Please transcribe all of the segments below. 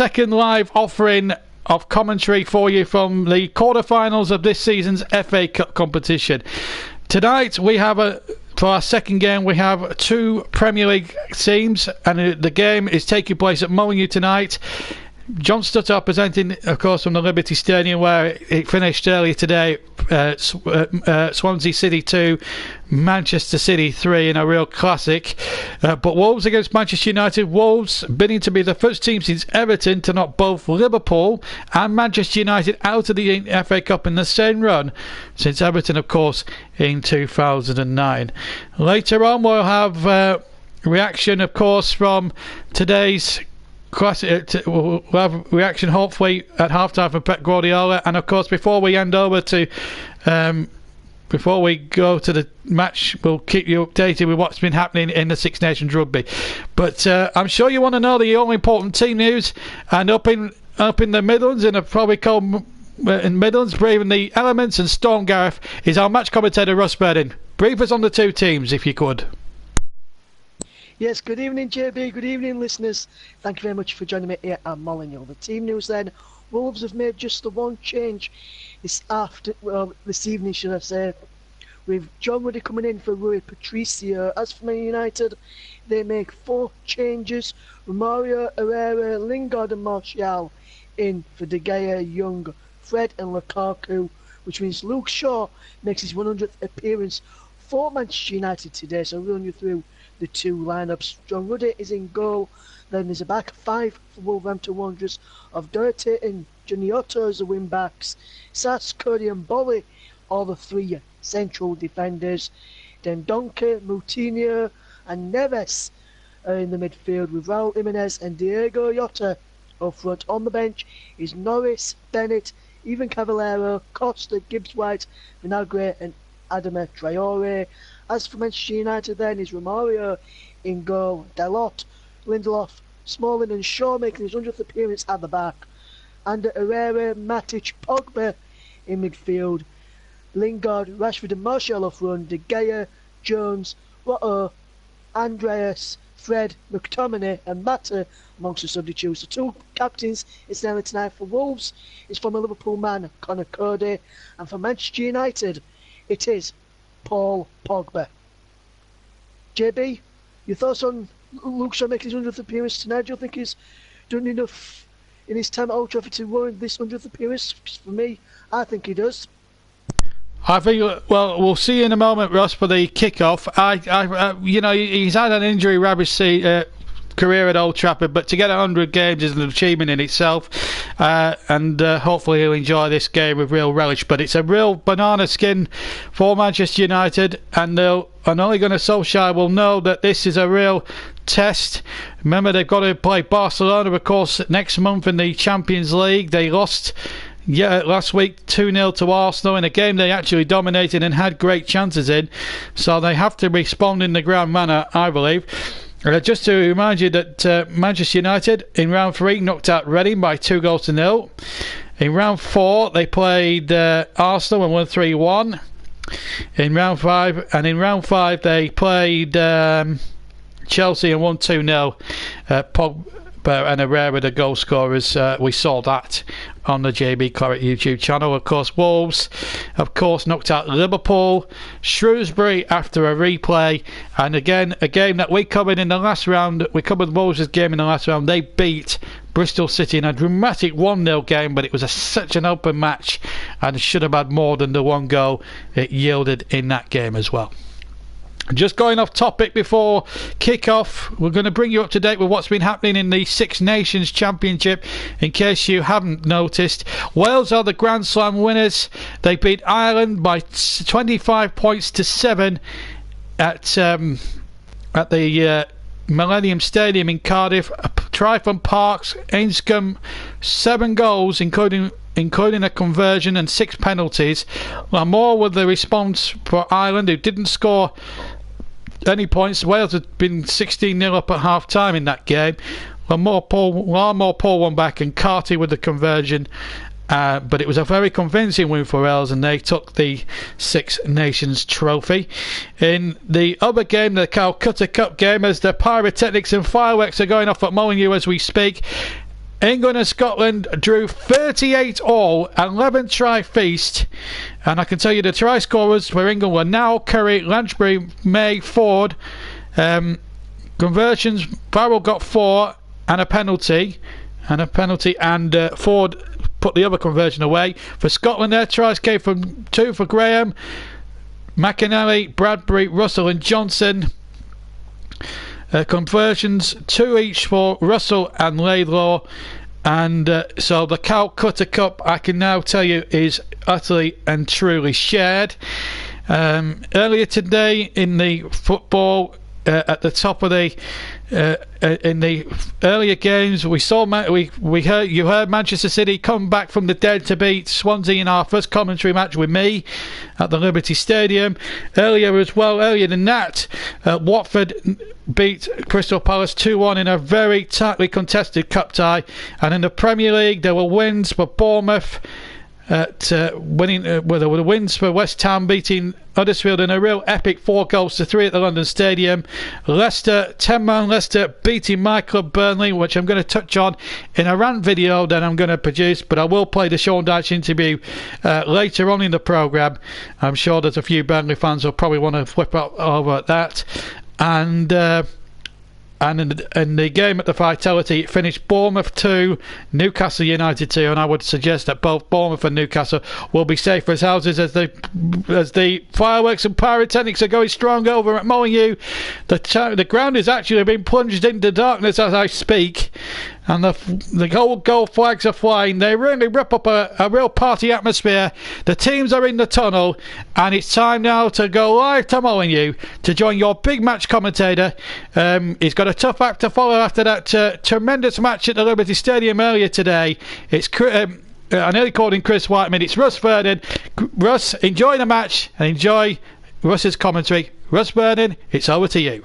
second live offering of commentary for you from the quarterfinals of this season's FA Cup competition. Tonight we have for our second game, we have two Premier League teams, and the game is taking place at Molineux tonight. John Stutter presenting, of course, from the Liberty Stadium, where it finished earlier today. Swansea City 2, Manchester City 3 in a real classic. But Wolves against Manchester United. Wolves bidding to be the first team since Everton to knock both Liverpool and Manchester United out of the FA Cup in the same run since Everton, of course, in 2009. Later on, we'll have reaction, of course, from today's we'll have reaction hopefully at half-time from Pep Guardiola, and of course before we hand over to before we go to the match, we'll keep you updated with what's been happening in the Six Nations rugby. But I'm sure you want to know the all important team news, and up in the Midlands, in a probably cold in Midlands, braving the elements and Storm Gareth, is our match commentator Russ Burdin. Brief us on the two teams if you could. Yes, good evening JB, good evening listeners. Thank you very much for joining me here at Molineux. The team news then, Wolves have made just the one change this evening, should I say, with John Ruddy coming in for Rui Patricio. As for Man United, they make 4 changes. Romario, Herrera, Lingard and Martial in for De Gea, Young, Fred and Lukaku, which means Luke Shaw makes his 100th appearance for Manchester United today. So I'll run you through the two lineups. John Ruddy is in goal. Then there's a back 5 for Wolverhampton Wanderers of Doherty and Juniotto as the wing backs. Sass, Cody and Bolly are the 3 central defenders. Then Donke, Moutinho and Neves are in the midfield, with Raul Jimenez and Diego Jota up front. On the bench is Norris, Bennett, Ivan Cavallero, Costa, Gibbs-White, Vinagre and Adama Traore. As for Manchester United then is Romario in goal, Dalot, Lindelof, Smalling and Shaw making his 100th appearance at the back. And Herrera, Matic, Pogba in midfield. Lingard, Rashford and Martial up front. De Gea, Jones, Watto, Andreas, Fred, McTominay and Mata amongst the substitutes. The 2 captains it's now tonight for Wolves is former Liverpool man Conor Cody, and for Manchester United it is Paul Pogba. JB, your thoughts on Luke Shaw making his 100th appearance tonight? Do you think he's done enough in his time at Old Trafford to warrant this 100th appearance? For me, I think he does. I think, well, we'll see in a moment, Ross, for the kick-off. You know, he's had an injury-ravaged career at Old Trafford, but to get 100 games is an achievement in itself, and hopefully he'll enjoy this game with real relish. But it's a real banana skin for Manchester United, and Ole Gunnar Solskjaer will know that this is a real test. Remember, they've got to play Barcelona, of course, next month in the Champions League. They lost last week 2-0 to Arsenal in a game they actually dominated and had great chances in, so they have to respond in the grand manner, I believe. Just to remind you that Manchester United in round 3 knocked out Reading by 2-0. In round 4 they played Arsenal and won 3-1 in round 5, and in round 5 they played Chelsea and won 2-0. Pogba and Herrera the goal scorers. We saw that on the JB Claret YouTube channel. Of course, Wolves, of course, knocked out Liverpool, Shrewsbury after a replay, and again a game that we covered in the last round. We covered Wolves' game in the last round. They beat Bristol City in a dramatic 1-0 game, but it was such an open match and should have had more than the 1 goal it yielded in that game as well. Just going off topic before kick-off, we're going to bring you up to date with what's been happening in the Six Nations Championship. In case you haven't noticed, Wales are the Grand Slam winners. They beat Ireland by 25 points to 7 at the Millennium Stadium in Cardiff. Try from Parks, Ainscombe, 7 goals, including a conversion and 6 penalties. Well, more with the response for Ireland, who didn't score any points. Wales had been 16-0 up at half-time in that game. More Paul won back, and Carty with the conversion. But it was a very convincing win for Wales, and they took the Six Nations trophy. In the other game, the Calcutta Cup game, as the pyrotechnics and fireworks are going off at Molineux as we speak, England and Scotland drew 38-all, 11-try feast. And I can tell you the try scorers for England were Now, Curry, Lansbury, May, Ford. Conversions, Farrell got 4 and a penalty. And Ford put the other conversion away. For Scotland, their tries came from 2 for Graham, McInally, Bradbury, Russell and Johnson. Conversions 2 each for Russell and Laidlaw. And so the Calcutta Cup, I can now tell you, is utterly and truly shared. Earlier today in the football, at the top of the in the earlier games, we saw you heard Manchester City come back from the dead to beat Swansea in our first commentary match with me at the Liberty Stadium. Earlier than that, Watford beat Crystal Palace 2-1 in a very tightly contested cup tie. And in the Premier League, there were wins for Bournemouth. There were wins for West Ham beating Huddersfield in a real epic 4-3 at the London Stadium. Leicester, 10-man Leicester beating my club Burnley, which I'm going to touch on in a rant video that I'm going to produce, but I will play the Sean Dyche interview later on in the programme. I'm sure there's a few Burnley fans who'll probably want to flip over at that. And in the game at the Vitality, it finished Bournemouth 2, Newcastle United 2, and I would suggest that both Bournemouth and Newcastle will be safe as houses as the fireworks and pyrotechnics are going strong over at Molineux. The ground is actually being plunged into darkness as I speak, and the old gold flags are flying. They really rip up a real party atmosphere. The teams are in the tunnel, and it's time now to go live to Molineux to join your big match commentator. He's got a tough act to follow after that tremendous match at the Liberty Stadium earlier today. It's I nearly called him Chris Whiteman. It's Russ Vernon. Russ, enjoy the match and enjoy Russ's commentary. Russ Vernon, it's over to you.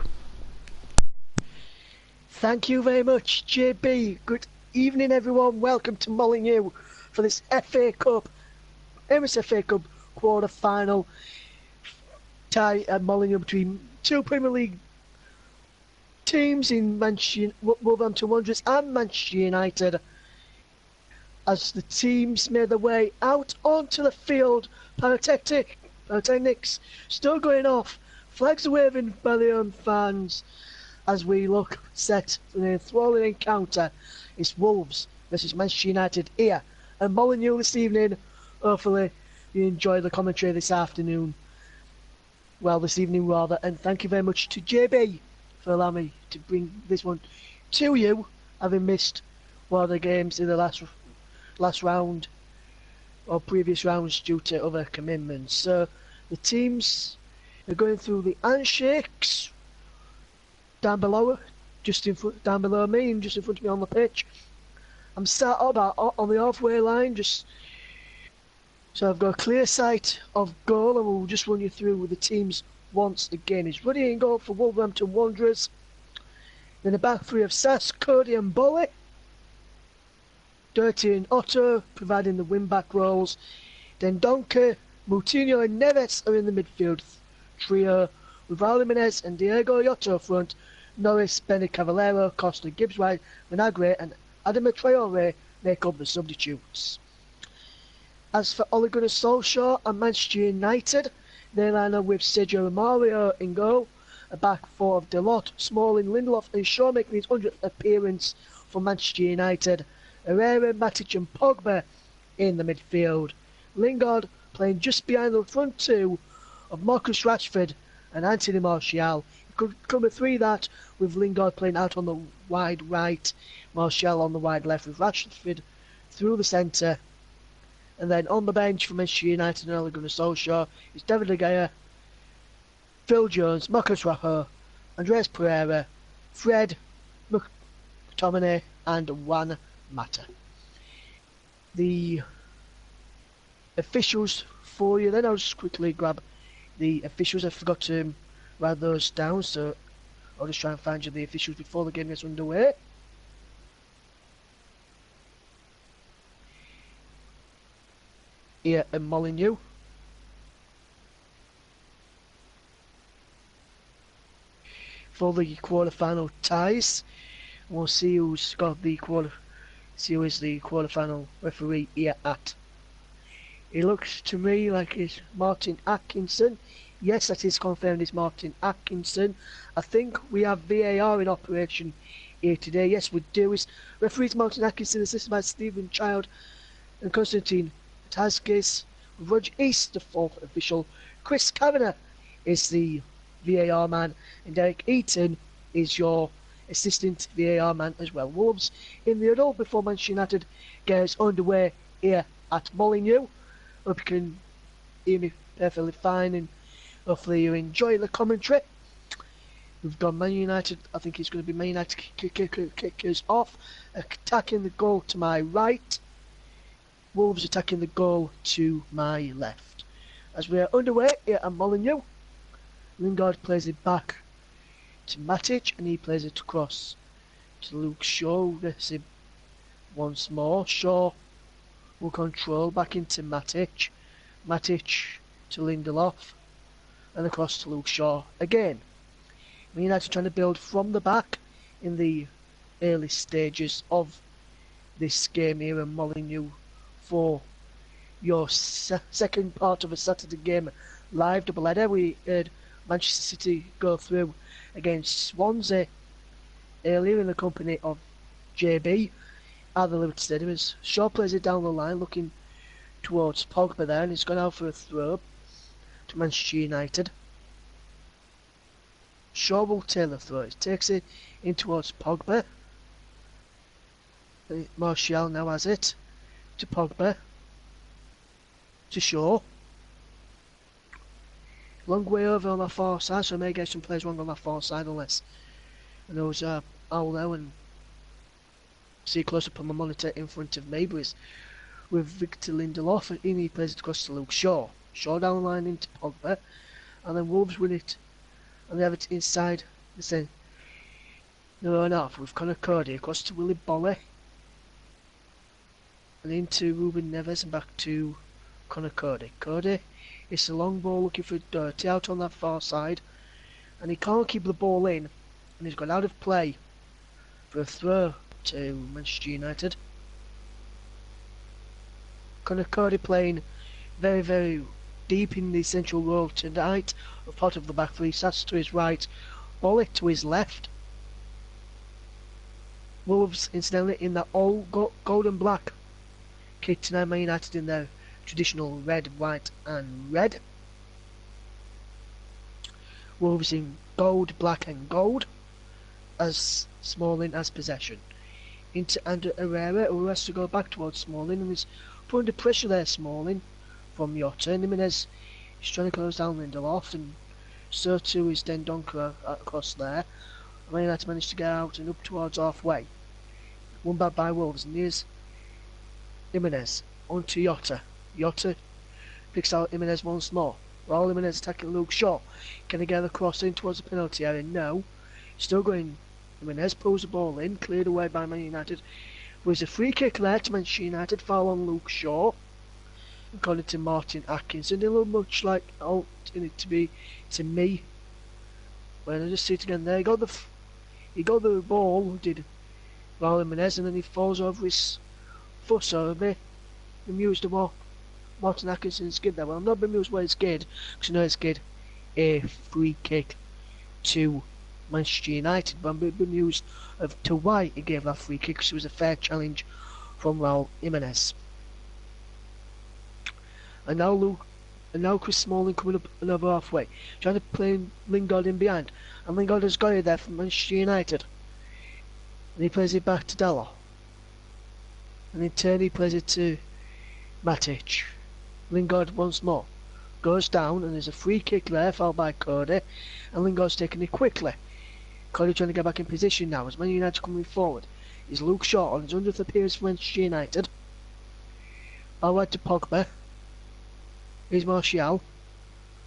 Thank you very much, JB. Good evening, everyone. Welcome to Molineux for this FA Cup, Emirates FA Cup quarter-final tie at Molineux between two Premier League teams in Wolverhampton Wanderers and Manchester United. As the teams made their way out onto the field, pyrotechnics still going off, flags are waving by the home fans. As we look set for the enthralling encounter, it's Wolves versus Manchester United here at Molineux this evening. Hopefully you enjoy the commentary this afternoon. Well, this evening rather, and thank you very much to JB for allowing me to bring this one to you, having missed one of the games in the last round or previous rounds due to other commitments. So the teams are going through the handshakes. Down below me and just in front of me on the pitch. I'm sat about on the halfway line, so I've got a clear sight of goal, and we'll just run you through the teams once again. It's Ruddy in goal for Wolverhampton Wanderers. Then a back three of Sass, Cody and Bully. Dirty and Otto providing the wing-back roles. Then Donker, Moutinho and Neves are in the midfield trio, with Raul Jimenez and Diego Yotto front. Norris, Benny Cavallero, Costa, Gibbs-White, Vinagre and Adama Traore make up the substitutes. As for Ole Gunnar Solskjaer and Manchester United, they line up with Sergio Romario in goal, a back four of Delort, Smalling, Lindelof and Shaw making his 100th appearance for Manchester United. Herrera, Matic and Pogba in the midfield. Lingard playing just behind the front two of Marcus Rashford and Anthony Martial. Could cover three that, with Lingard playing out on the wide right, Martial on the wide left, with Rashford through the centre. And then on the bench for Manchester United and Ole Gunnar Solskjaer is David De Gea, Phil Jones, Marcus Rashford, Andreas Pereira, Fred, McTominay and Juan Mata. The officials for you, then I'll just quickly grab the officials. I forgot to write those down, so I'll just try and find you the officials before the game gets underway. Here at Molineux. For the quarter-final ties, we'll see who's got the see who is the quarter-final referee here at. It looks to me like it's Martin Atkinson. Yes, that is confirmed, it's Martin Atkinson. I think we have VAR in operation here today. Yes, we do. It's referees Martin Atkinson, assisted by Stephen Child and Constantine Taskis. Roger East, the fourth official. Chris Kavanagh is the VAR man, and Derek Eaton is your assistant VAR man as well. Wolves in the huddle before Manchester United gets underway here at Molineux. Hope you can hear me perfectly fine, and hopefully you enjoy the commentary. We've got Man United. I think it's going to be Man United kickers off, attacking the goal to my right. Wolves attacking the goal to my left. As we are underway here at Molineux, Lingard plays it back to Matic, and he plays it across to Luke Shaw. Gets it once more. Shaw will control back into Matic. Matic to Lindelof, and across to Luke Shaw again. Man United trying to build from the back in the early stages of this game here at Molineux for your second part of a Saturday game live doubleheader. We heard Manchester City go through against Swansea earlier in the company of JB at the Liberty Stadium. As Shaw plays it down the line, looking towards Pogba there, and he's gone out for a throw to Manchester United. Shaw will tail the throw. He takes it in towards Pogba. Martial now has it to Pogba, to Shaw. Long way over on my far side, so I may get some players wrong on my far side unless I know I'll know and see close up on my monitor in front of me. But it's with Victor Lindelof, and he plays it across to Luke Shaw. Shaw down the line into Pogba, and then Wolves win it, and they have it inside the same. No, enough with Conor Cody across to Willy Boly, and into Ruben Neves, and back to Conor Cody. Cody, it's a long ball looking for Dirty out on that far side, and he can't keep the ball in, and he's gone out of play for a throw to Manchester United. Conor Cody playing very, very deep in the central role tonight, a part of the back three. Sats to his right, Boly to his left. Wolves, incidentally, in that all gold and black kit tonight. Man United in their traditional red, white and red. Wolves in gold, black and gold, as Smalling has possession. Into Ander Herrera, who has to go back towards Smalling, and is put under pressure there, Smalling, from Jota. Jimenez is trying to close down Lindelof, and so too is Dendoncker across there. Man United managed to get out and up towards halfway. Won back by Wolves, and here's Jimenez onto Jota. Jota picks out Jimenez once more. Raul Jimenez attacking Luke Shaw. Can he get the cross in towards the penalty area? No. Still going. Jimenez pulls the ball in, cleared away by Man United. There's a free kick there to Manchester United, foul on Luke Shaw. According to Martin Atkinson, it looked much like out in it to be to me. When I just see it again there, he got the ball, did Raul Jimenez, and then he falls over his foot. So a bit bemused about Martin Atkinson's skid there. Well, I'm not bemused where he skid, because I know he skid a free kick to Manchester United, but I'm a bit bemused of to why he gave that free kick, because it was a fair challenge from Raul Jimenez. And now Chris Smalling coming up another halfway, trying to play Lingard in behind, and Lingard has got it there from Manchester United, and he plays it back to Dalot, and in turn he plays it to Matic. Lingard once more goes down, and there's a free kick there, fouled by Cody, and Lingard's taking it quickly. Cody trying to get back in position now as Man United coming forward. Is Luke Shaw on his 100th appearance for Manchester United. All right to Pogba. Here's Martial,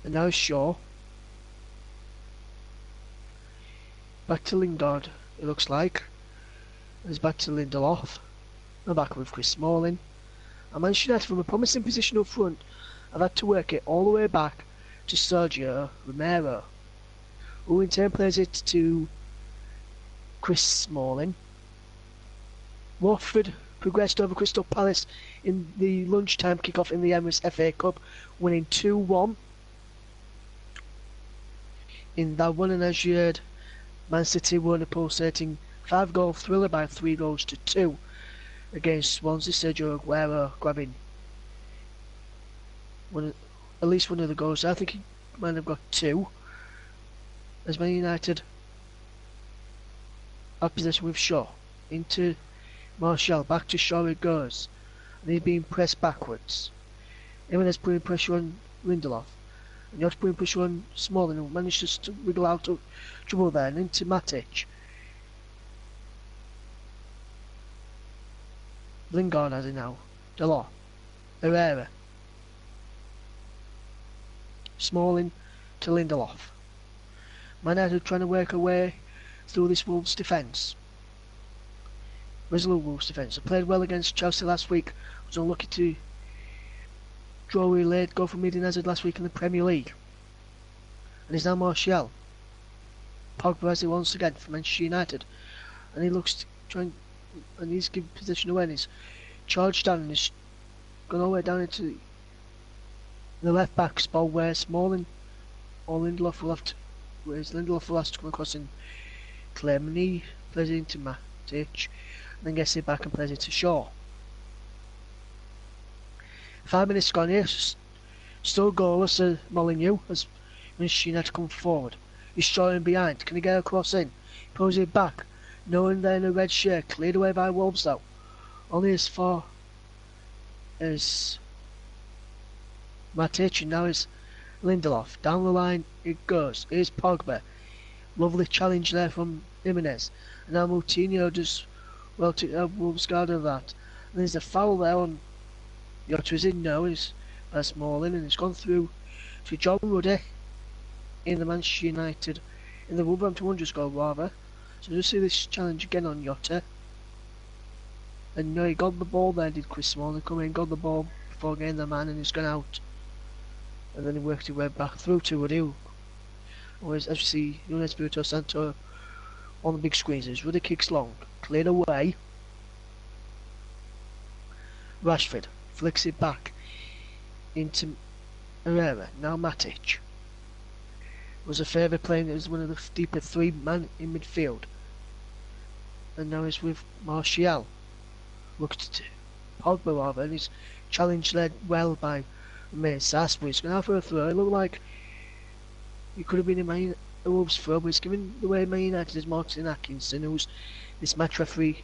and now Shaw. Back to Lingard, it looks like. And it's back to Lindelof. And back with Chris Smalling. And Manchester United, from a promising position up front, have had to work it all the way back to Sergio Romero, who in turn plays it to Chris Smalling. Watford progressed over Crystal Palace in the lunchtime kick-off in the Emirates FA Cup, winning 2-1. In that one, and as you heard, Man City won a pulsating 5-goal thriller by 3-2 against Swansea. Sergio Aguero grabbing at least one of the goals. I think he might have got 2. As Man United have possession with Shaw. Into Martial, back to Shaw it goes. And he's being pressed backwards. Jimenez putting pressure on Lindelof. And you're putting pressure on Smalling, who manages to wiggle out of trouble there, and into Matic. Lingard has it now. Delors. Herrera. Smalling to Lindelof. Man United trying to work her way through this Wolves defence. Resolute Wolves defence. They played well against Chelsea last week. Was unlucky to draw a late goal from Eden Hazard last week in the Premier League. And he's now Martial. Pogba has it once again for Manchester United. And he looks to try and he's given position away, and he's charged down and he's gone all the way down into the left back spot where Smalling or Lindelof will have to, whereas Lindelof will have to come across and claim, and he plays it into Matic and then gets it back and plays it to Shaw. 5 minutes gone here, still goalless. Molineux as Manchester United come forward. He's showing behind. Can he get a cross in? He pulls it back. No one there in a red shirt. Cleared away by Wolves though. Only as far as Matic, and now is Lindelof. Down the line it goes. Here's Pogba. Lovely challenge there from Jimenez. And now Moutinho does well to Wolves guard of that. And there's a foul there on Jota is in now, is by Smalling, and it's gone through to John Ruddy in the Manchester United, in the Wolverhampton Wanderers goal rather. So just see this challenge again on Jota. And no, he got the ball there, did Chris Smalling. Come in, got the ball before getting the man, and he's gone out. And then he worked his way back through to Ruddy. As you see, Nunes Espirito Santo on the big screens. As Ruddy kicks long, cleared away. Rashford flicks it back into Herrera. Now Matic. Was a favourite playing as one of the deeper 3 man in midfield. And now he's with Martial. Looked to Pogba rather, and his challenge led well by Sasbury. He's going out for a throw. It looked like he could have been a Wolves throw, but he's given the way Man United is Martin Atkinson, who's this match referee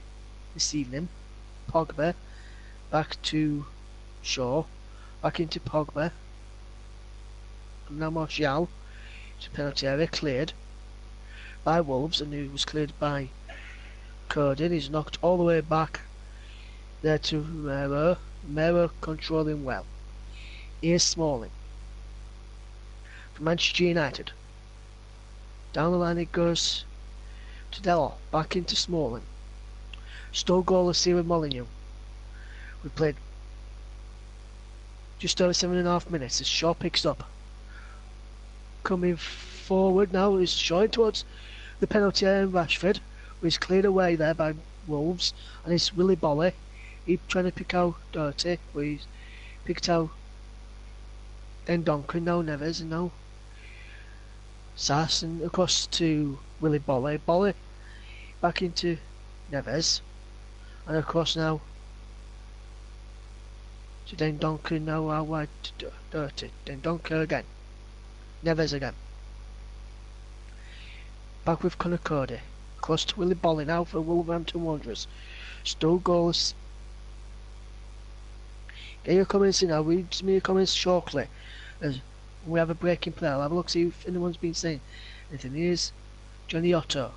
this evening. Pogba back to Shaw, back into Pogba, and now Martial to penalty area, cleared by Wolves, and he was cleared by Cody. He's knocked all the way back there to Romero controlling well. Here's Smalling from Manchester United. Down the line it goes to Delors, back into Smalling. Still goalless here with Molineux. We played just over 7.5 minutes as Shaw picks up. Coming forward now is showing towards the penalty area, and Rashford, who is cleared away there by Wolves, and it's Willy Bolly. He's trying to pick out Dirty, but he's picked out then Duncan, now Neves, and now Sass, and across to Willy Bolly. Bolly back into Neves, and across now to then Duncan, now out wide to Dirty, then Duncan again, Neves again. Back with Conor Cody, across to Willy Bolly now for Wolverhampton Wanderers. Still goalless. Get your comments in now, read me your comments shortly as we have a breaking play. I'll have a look, see if anyone's been saying anything. Here's Johnny Otto.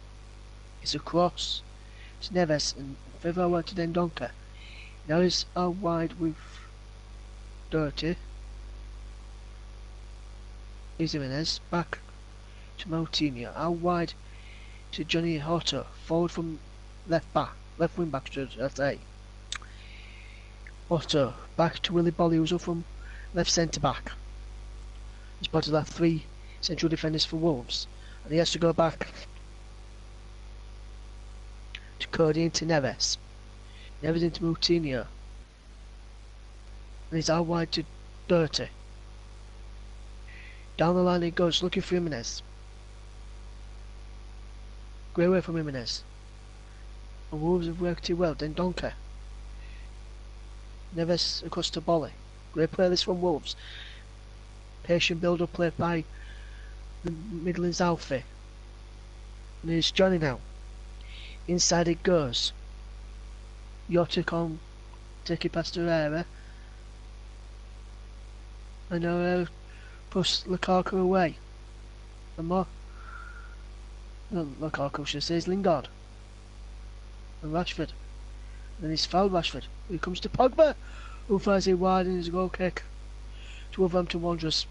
It's a cross to Neves, and further out to Dendonka. Now he's out wide with Dirty. Here's Jimenez, back to Moutinho, out wide to Johnny Otto, forward from left wing back should I say. Otto, back to Willy Bolly, who's up from left centre back. He's part of that 3 central defenders for Wolves, and he has to go back to Cody into Neves. Neves into Moutinho. And he's out wide to Dirty. Down the line he goes, looking for Jimenez. Great away from Jimenez. And Wolves have worked it well. Then Donker. Neves across to Bolly. Great play this from Wolves. Patient build-up play by the Midlands Alfie. And here's Johnny now. Inside it goes. Jota can take it past Herrera. And Herrera push Lukaku away. And more. No, Lukaku should say is Lingard. And Rashford. And he's fouled Rashford. Here comes to Pogba, who fires it wide in his goal kick to Wolverhampton Wanderers.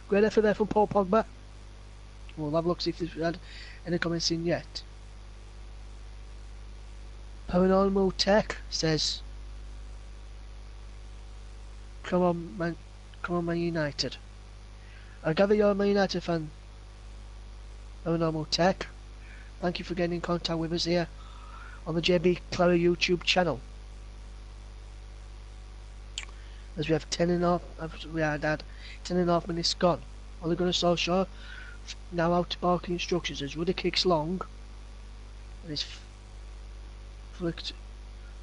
Great effort there from Paul Pogba. We'll have a look see if there's had any comments in yet. Paranormal Tech says, come on Man United. I gather you're a Man United fan, Paranormal Tech. Thank you for getting in contact with us here on the JB Clara YouTube channel. As we have 10.5 minutes gone. Ole Gunnar Solskjaer now out to barking instructions as Rudder kicks long and is flicked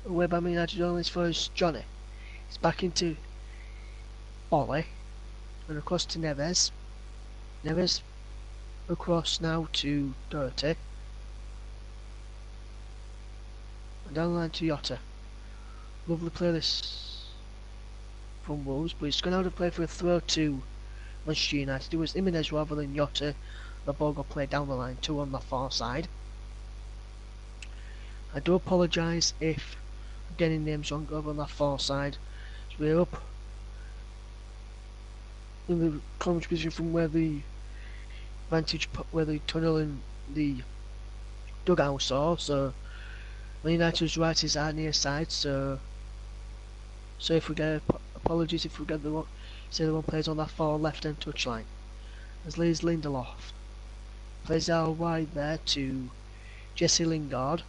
away by Man United only for his Johnny. He's back into Ollie and across to Neves. Neves across now to Doherty. And down the line to Jota. Lovely play this from Wolves, but he's going out to play for a throw to Manchester United. It was Jimenez rather than Jota. The ball got played down the line, 2 on the far side. I do apologise if I'm getting names wrong over on that far side. So we're up in the commentary position from where the where the tunnel and the dugouts are. So Man United's right is our near side. So if we get apologies if we get the one plays on that far left hand touchline. As Lees Lindelof plays out wide there to Jesse Lingard.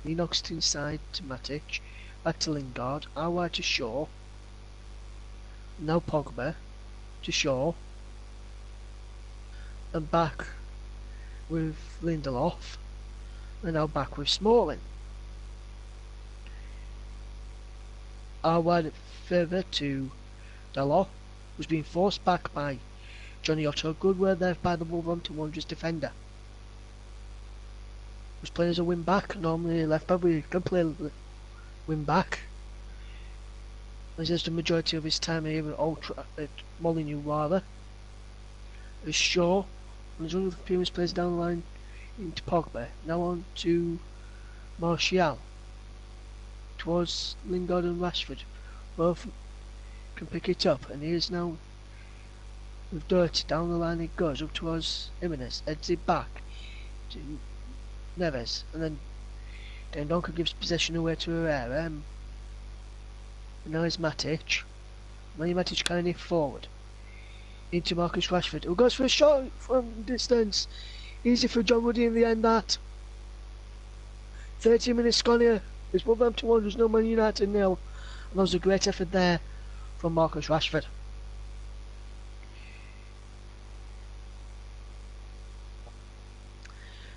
He knocks it inside to Matic. Back to Lingard. Out wide to Shaw. Now Pogba to Shaw. And back with Lindelof. And now back with Smalling. Out wide further to Dalot, who's been forced back by Johnny Otto. Good work there by the Wolverhampton Wanderers defender. Who's playing as a wing back. Normally left back, but he can play wing back. He has the majority of his time here at Molineux rather. As Shaw, and his one of the previous players down the line into Pogba. Now on to Martial. Towards Lingard and Rashford. Both can pick it up, and he is now with Dirty down the line. It goes up towards Jimenez, heads it back to Neves, and then Donker gives possession away to Herrera. And now it's Matic. Matic carrying it forward into Marcus Rashford, who goes for a shot from distance. Easy for John Woody in the end. That 30 minutes gone here. It's Wolverhampton Wanderers 0, Man United 0. And that was a great effort there from Marcus Rashford.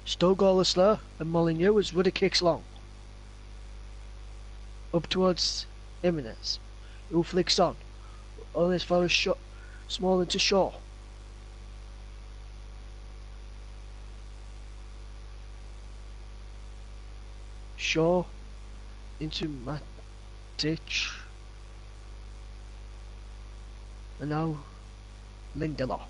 Still goalless there, and Molineux as Rudder kicks long. Up towards Jimenez, who flicks on. Only as far as Smalling to Shaw. Shaw into Matic. And now Lindelof.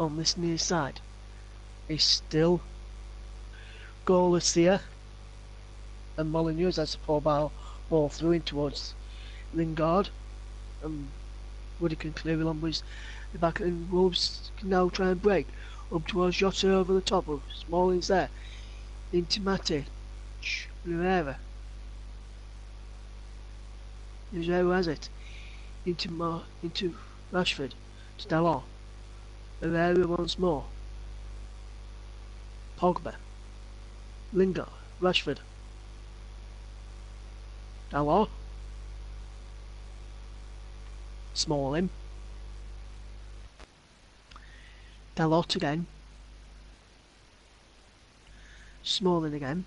On this near side is still goalless here, and Molineux has a ball through in towards Lingard, and Woody can clear it on with the back, and Wolves can now try and break up towards Jota over the top of Smalling's there into Matic. Herrera has it into Rashford to Dalot. Herrera once more. Pogba, Lingard, Rashford, Dalot, Smalling, Dalot again, Smalling again,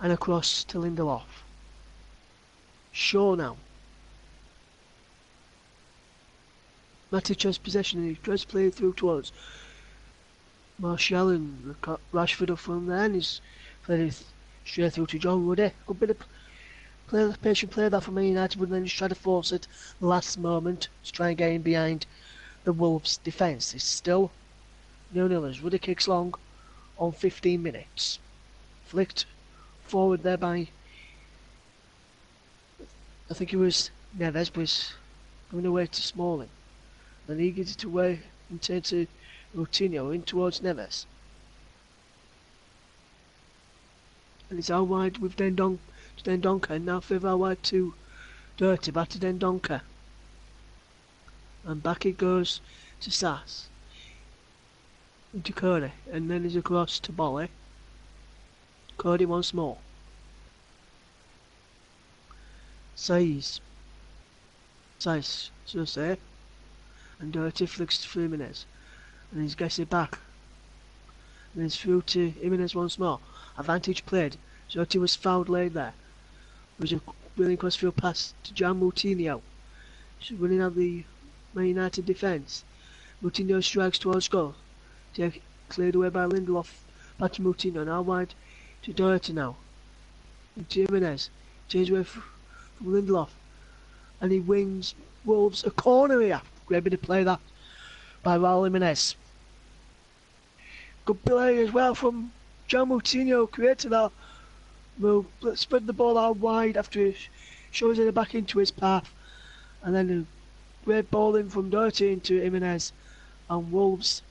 and across to Lindelof. Shaw now. Matic has possession and he tries to play it through towards Martial and Rashford up from there, and he's played it straight through to John Ruddy. Good bit of patient play that from Man United, but then just try to force it last moment to try and get in behind the Wolves' defence. It's still 0-0 as Ruddy kicks long on 15 minutes. Flicked forward there by, I think it was Neves, was going away to Smalling. Then he gets it away and turns to Coutinho in towards Neves. And it's out wide with Dendoncker, and now further out wide to Dirty, back to Dendoncker. And back it goes to Sass. Into Cody, and then he's across to Bolly. Cody once more. Says, so say. And Dirty flicks to Jimenez. And he's gets it back. And it's through to Jimenez once more. Advantage played. Dirty was fouled late there. It was a brilliant crossfield pass to Jan Moutinho. He's running out the Man United defence. Moutinho strikes towards goal. Cleared away by Lindelof. Back to Moutinho. Now wide to Dirty now. And to Jimenez. Change away from Lindelof. And he wins Wolves a corner here. Great bit of play that by Raul Jimenez. Good play as well from Jan Moutinho, created that move, spread the ball out wide after he shows it back into his path, and then a great ball in from Dirty into Jimenez, and Wolves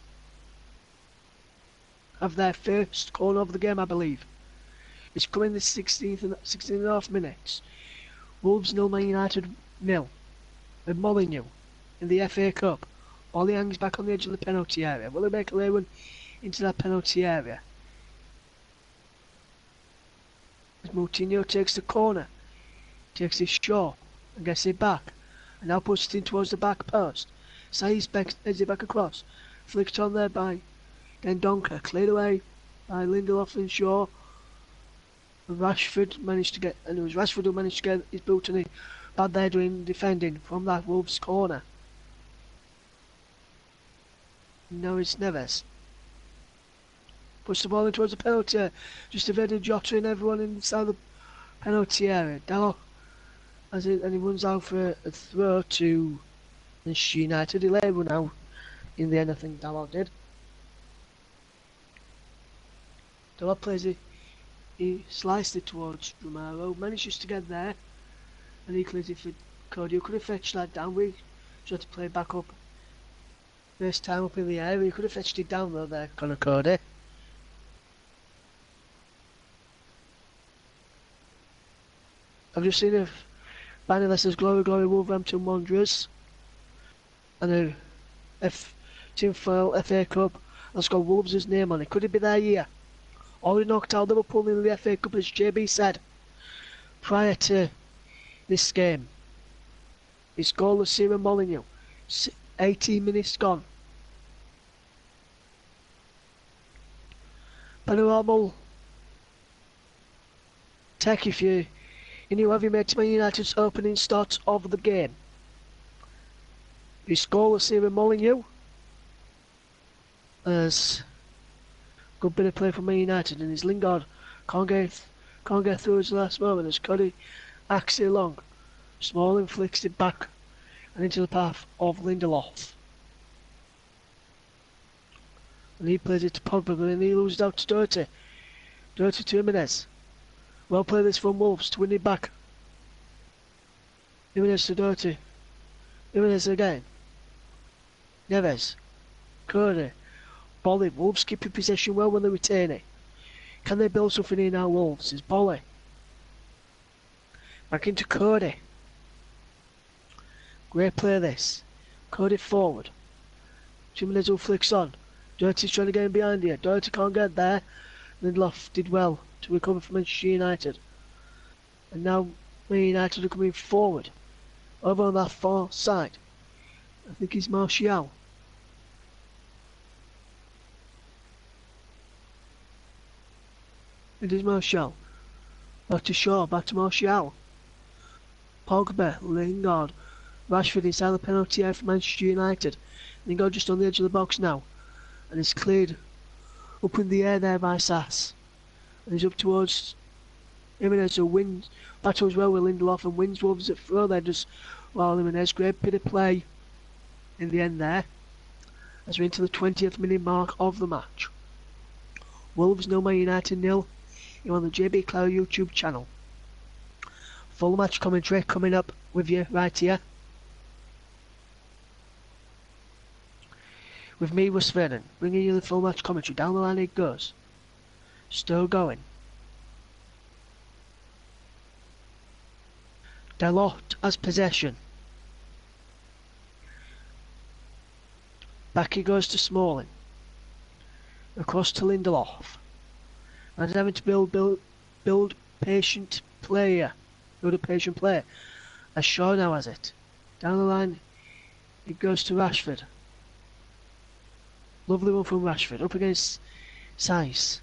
have their first corner of the game, I believe. It's coming the 16th and a half minutes. Wolves 0, Man United 0. And Molineux in the FA Cup. Ollie hangs back on the edge of the penalty area. Will he make a lay one into that penalty area? As Moutinho takes the corner, takes his shot and gets it back, and now puts it in towards the back post. Saïs heads it back across, flicked on there by Dendoncker, cleared away by Lindelof and Shaw. And Rashford managed to get, and it was Rashford who managed to get his boot and he bad there doing defending from that Wolves corner. Now it's Neves. Puts the ball in towards the penalty area. Just evaded Jota and everyone inside the penalty area. Dalot has it, and he runs out for a throw to Manchester United. He laid one out in the end, I think Dalot did. Dalot plays it. He sliced it towards Romero. Manages to get there. And he clears it for Cody, who could have fetched that down. We tried to play back up. First time up in the air. He could have fetched it down though there, Connor Cody. I've just seen a banner that says Glory Glory Wolverhampton Wanderers. And a tinfoil FA Cup that's got Wolves' name on it. Could it be their year? Or we knocked out Liverpool in the FA Cup, as JB said prior to this game. It's goalless Cyril Molineux. 18 minutes gone. Panorama tech if you knew have you made to Man United's opening start of the game. It's goalless Cyril Molineux. As good bit of play from Man United, and his Lingard can't get through his last moment as Cody acts it long. Smalling flicks it back and into the path of Lindelof. And he plays it to Pogba, but then he loses out to Dirty. Dirty to Jimenez. Well played this from Wolves to win it back. Jimenez to Dirty. Jimenez again. Neves. Cody. Bolly. Wolves keeping possession well when they retain it. Can they build something in our Wolves? It's Bolly. Back into Cody. Great play this. Cody forward. Jimenez who flicks on. Doherty's trying to get in behind here. Doherty can't get there. Lindelof did well to recover from Manchester United. And now Man United are coming forward. Over on that far side. I think it's Martial. It is Martial. Back to Shaw, back to Martial. Pogba, Lingard. Rashford inside the penalty area for Manchester United. Lingard just on the edge of the box now. And it's cleared up in the air there by Sass. And he's up towards Jimenez, who wins. Battles well with Lindelof and wins Wolves at throw there. Just while Jimenez, great bit of play in the end there. As we're into the 20th minute mark of the match. Wolves 0, Man United 0. You're on the JB Cloud YouTube channel. Full match commentary coming up with you right here. With me, Russ Vernon, bringing you the full match commentary. Down the line it goes. Still going. Dalot has possession. Back he goes to Smalling. Across to Lindelof. And having to build patient player. Build a patient player. As Shaw now has it. Down the line it goes to Rashford. Lovely one from Rashford. Up against Saïss.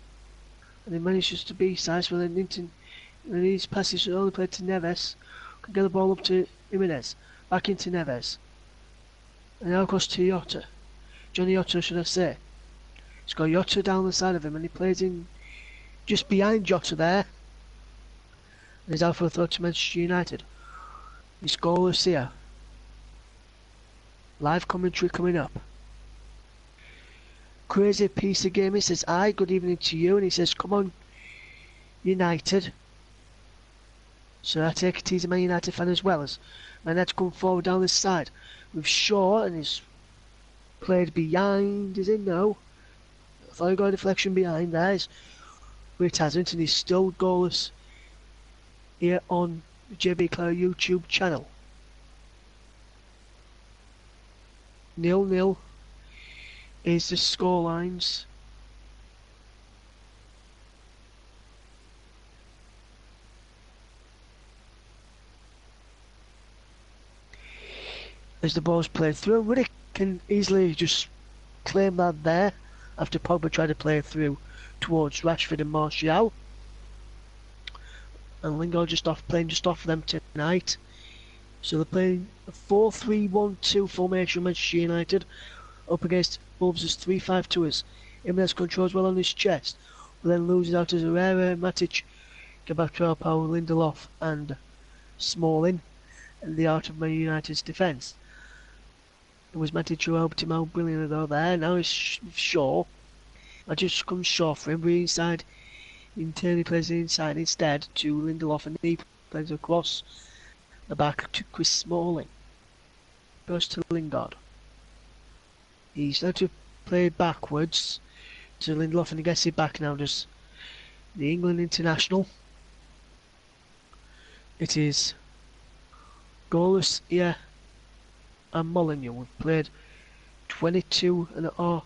And he manages to beat Saïss with an and these passes should only play to Neves. Can get the ball up to Jimenez. Back into Neves. And now across to Jota. Johnny Jota, should I say. He's got Jota down the side of him and he plays in just behind Jota there. And he's out for a throw to Manchester United. He's goalless here. Live commentary coming up. Crazy piece of game. He says, "Hi, good evening to you." And he says, "Come on, United." So I take it he's a Man United fan as well. As Man United come forward down this side with Shaw, and he's played behind. Is it? No. I thought he got a deflection behind there. But it hasn't, and he's still goalless here on the JB Cloud YouTube channel. 0-0 is the scorelines. As the ball's played through, Riddick can easily just claim that there after Pogba tried to play through towards Rashford and Martial. And Lingard playing just off them tonight. So they're playing a 4-3-1-2 formation, Manchester United, up against Wolves' 3-5-2ers. Jimenez controls well on his chest, but then loses out as Herrera, Matic, Gabatro, Powell, Lindelof and Smalling, and the art of Man United's defence. It was Matic who helped him out brilliantly though there. Now it's Shaw. Matic comes short for him, but inside, internally plays it inside instead to Lindelof, and he plays across the back to Chris Smalling. Goes to Lingard. He's now to play backwards to Lindelof, and he gets it back now, does the England international. It is goalless here and Molineux. We've played 22 and a half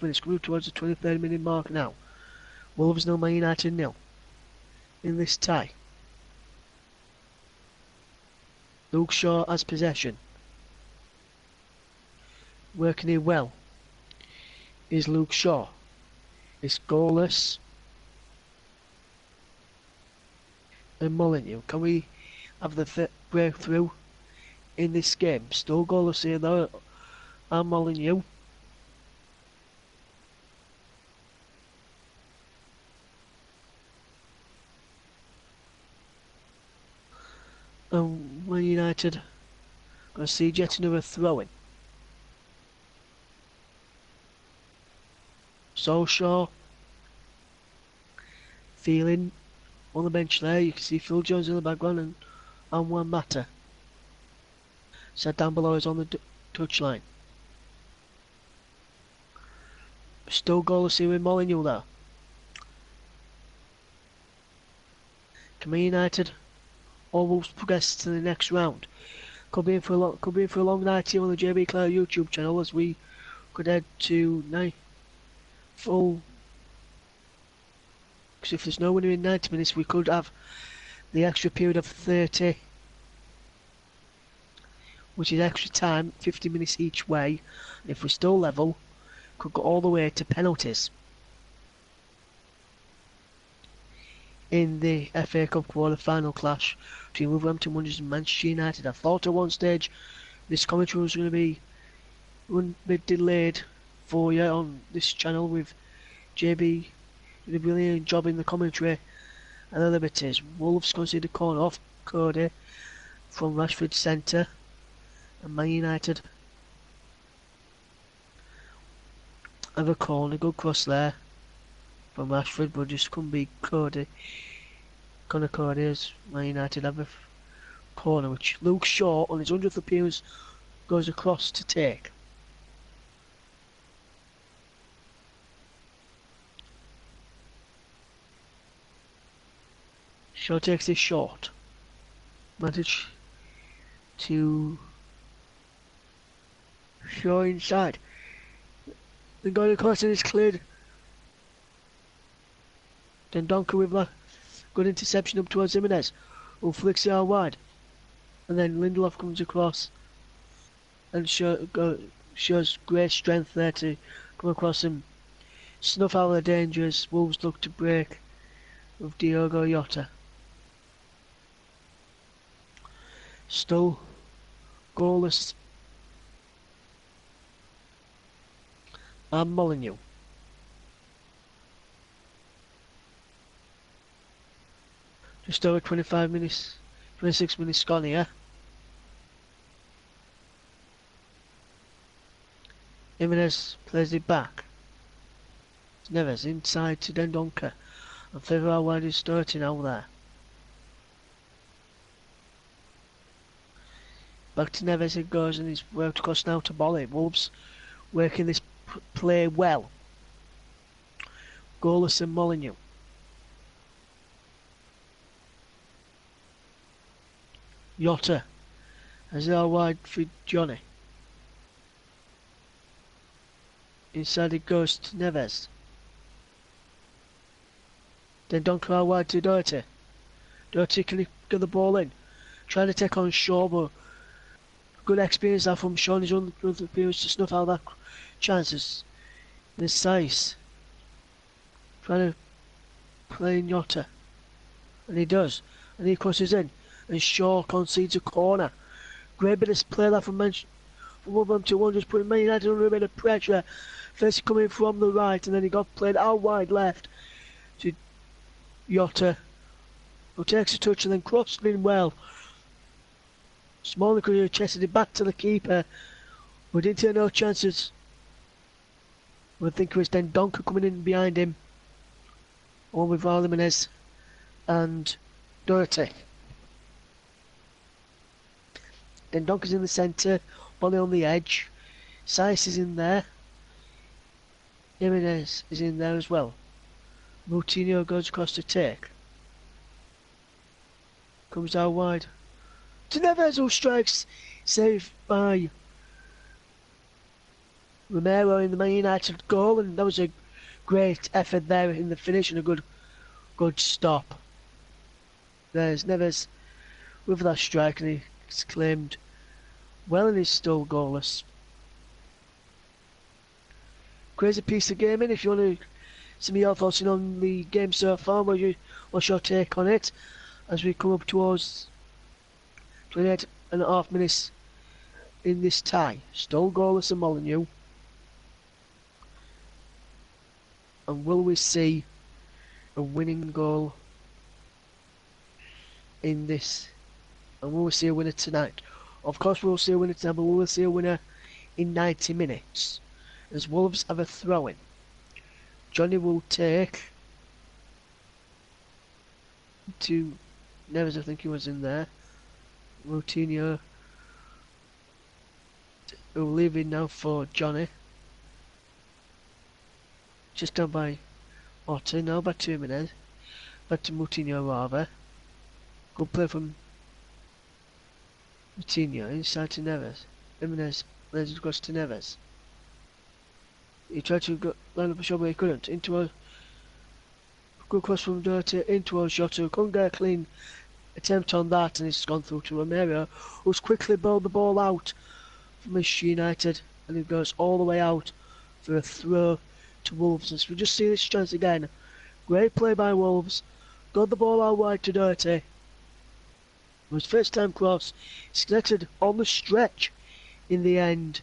minutes, coming towards the 23rd minute mark now. Wolves 0, Man United 0 in this tie. Luke Shaw has possession. Working here well is Luke Shaw. It's goalless. And Molineux. Can we have the breakthrough in this game? Still goalless here though. And Molineux. And Man United gonna see yet another throw-in. Solskjaer feeling on the bench there. You can see Phil Jones in the background and Juan Mata. Set down below is on the touchline. Still goalless here with Molineux there. Can Man United almost progress to the next round? Could be in for a long night here on the JB Cloud YouTube channel as we could head to full. Because if there's no winner in 90 minutes, we could have the extra period of 30, which is extra time, 50 minutes each way. And if we're still level, could go all the way to penalties. In the FA Cup quarter-final clash between Wolverhampton Wanderers and Manchester United. I thought at one stage this commentary was going to be delayed for you on this channel with JB did a brilliant job in the commentary, and the Liberties. Wolves conceded a corner off Cody from Rashford's centre, and Man United have a corner, good cross there from Rashford, but just couldn't beat Cody. Connor Cody as Man United have a corner which Luke Shaw on his 100th appearance goes across to take. Shaw takes this shot. Manage to Shaw inside. The goal across and is cleared. Then Donker with a good interception up towards Jimenez, who flicks it out wide. And then Lindelof comes across and shows great strength there to come across and snuff out the dangers. Wolves look to break with Diogo Jota. Still goalless. And Molineux. Just over 25 minutes, 26 minutes gone here. Jimenez plays it back. Neves inside to Dendoncker. And further out wide is starting out there. Back to Neves it goes, and he's worked across now to Bolly. Wolves working this play well. Goalless and Molineux. Jota as it out wide for Johnny. Inside it goes to Neves. Then Donker out wide to Doherty. Doherty can get the ball in. Trying to take on Shaw, but good experience there from Shaw in his own appearance to snuff out that chances. This size. Trying to play in Jota. And he does. And he crosses in. And Shaw concedes a corner. Great bit of play there from Wolverhampton Wanderers, putting Man United under a bit of pressure. First coming from the right, and then he got played out wide left to Jota, who takes a touch and then crossed in well. Smalling could have chested it back to the keeper, but didn't take no chances. I think it was then Donker coming in behind him, along with Jimenez and Doherty. Then Donker's in the centre, Bolly on the edge. Saiss is in there. Jimenez is in there as well. Moutinho goes across to take. Comes out wide. To Neves, who strikes. Saved by Romero in the Man United goal, and that was a great effort there in the finish and a good stop. There's Neves with that strike, and he's claimed well, and he's still goalless. Crazy piece of gaming. If you want to see me your thoughts on the game so far, what's your take on it as we come up towards 28.5 minutes in this tie? Still goalless and Molineux. And will we see a winning goal in this? And will we see a winner tonight? Of course we'll see a winner tonight, but will we see a winner in 90 minutes? As Wolves have a throw-in. Johnny will take to Neves, I think he was in there. Moutinho will leave in now for Johnny. Just done by Otter, now back to Jimenez. Back to Moutinho rather. Good play from Moutinho inside to Neves. Jimenez plays it across to Neves. He tried to line up a shot but he couldn't. Into a good cross from Dirty into a shot who couldn't get a clean attempt on that, and it's gone through to Romero, who's quickly bowled the ball out for Manchester United, and it goes all the way out for a throw to Wolves. As we just see this chance again, great play by Wolves, got the ball out wide to Dirty. It was first time cross, it's connected on the stretch in the end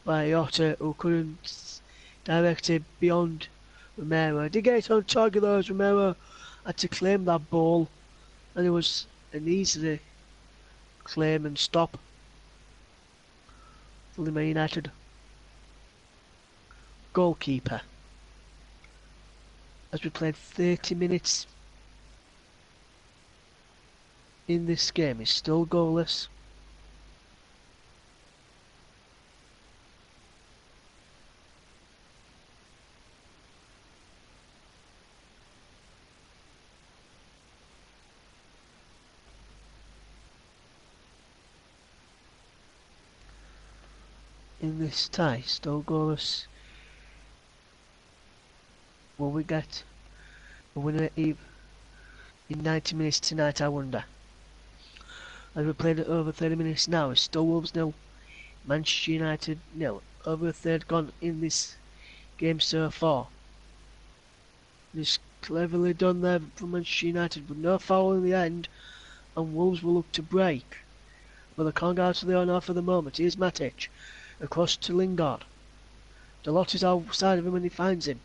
by Otter, who couldn't direct it beyond Romero. Did get it on target though, as Romero had to claim that ball, and it was an easy claim and stop for the Man United goalkeeper. As we played 30 minutes in this game, is still goalless. In this tie, still goalless. Will we get a winner in 90 minutes tonight, I wonder? As we played it over 30 minutes now, it's still Wolves 0, Manchester United 0. Over a third gone in this game so far. It's cleverly done there from Manchester United, but no foul in the end, and Wolves will look to break. But they can't get out of the honour for the moment. Here's Matic. Across to Lingard. Delot is outside of him and he finds him.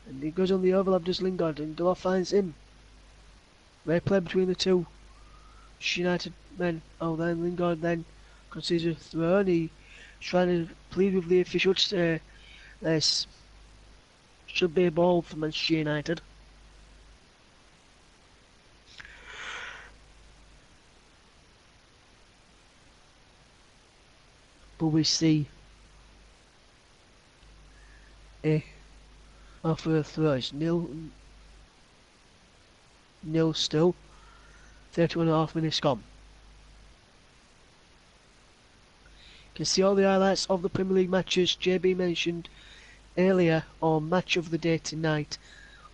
And he goes on the overlap, does Lingard, and Delot finds him. Great play between the two United men. Oh, then Lingard then concedes a throw, and he's trying to plead with the official to say this should be a ball for Manchester United. But we see after a throw, it's nil still. 31.5 minutes gone. You can see all the highlights of the Premier League matches JB mentioned earlier on Match of the Day tonight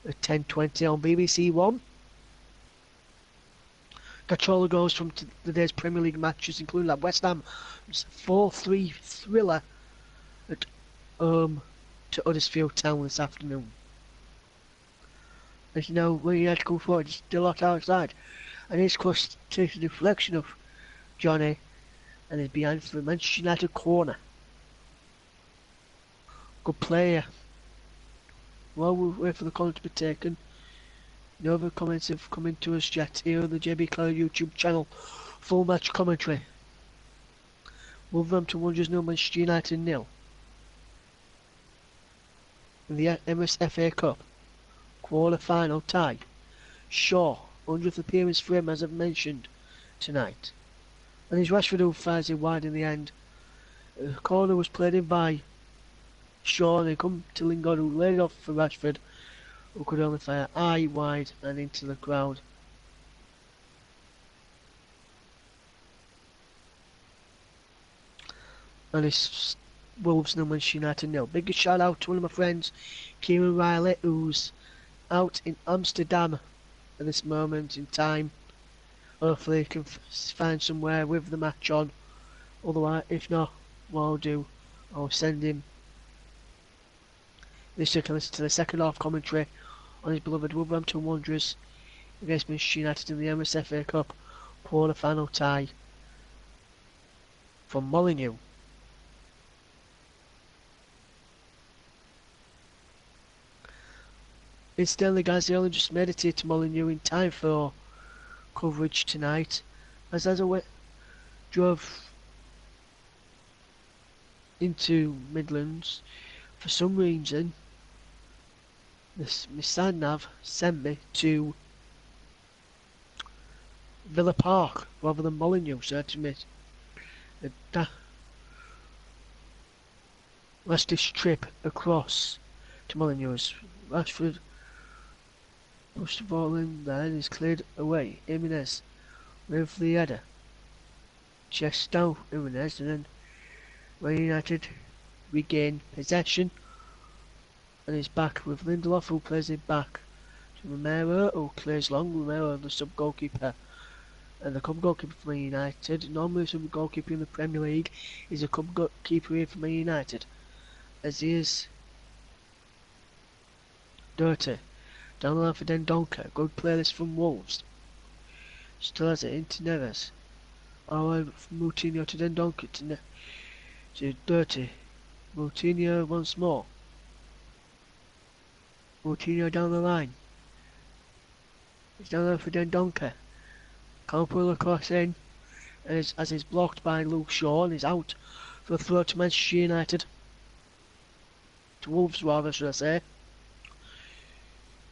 at 10:20 on BBC One. Catch all the goals from the day's Premier League matches, including that West Ham 4-3 thriller at to Huddersfield Town this afternoon. As you know, when you had to come forward, it's still hot outside, and his cross takes a deflection of Johnny and is behind for the Manchester United corner. Good player. While we wait for the corner to be taken, no other comments have come into us yet here on the JB Cloud YouTube channel. Full match commentary. Wolverhampton Wanderers 0, Manchester United 0. In the Emirates FA Cup quarter-final tie. Shaw, 100th appearance for him as I've mentioned tonight. And it's Rashford who fires it wide in the end. The corner was played in by Shaw, and they come to Lingard, who laid it off for Rashford, who could only fire eye wide and into the crowd. And it's Wolves 0, Manchester United 0. Biggest shout out to one of my friends, Kieran Riley, who's out in Amsterdam at this moment in time. Hopefully he can find somewhere with the match on. Otherwise, if not, what I'll do, I'll send him this so he can listen to the second half commentary on his beloved Wolverhampton Wanderers against Manchester United in the Emirates FA Cup quarter-final tie from Molineux. Incidentally, guys, they only just made it here to Molineux in time for coverage tonight, as I drove into Midlands, for some reason my sat nav sent me to Villa Park rather than Molineux, so I had to make the last trip across to Molineux. Rashford pushed the ball in there and is cleared away. Jimenez with the header. Chest down Jimenez, and then Man United regain possession, and he's back with Lindelof, who plays it back to Romero, who clears long. Romero, the sub goalkeeper, and the club goalkeeper for Man United. Normally, sub goalkeeper in the Premier League is a club goalkeeper here for Man United, as he is dirty. Down the line for Dendoncker. Good play this from Wolves. Still has it into Neves. Alright, from Moutinho to Dendoncker to Dirty. Moutinho once more. Moutinho down the line. He's down there for Dendoncker. Can't pull the cross in. And as he's blocked by Luke Shaw, and he's out for a throw to Manchester United. To Wolves rather, should I say.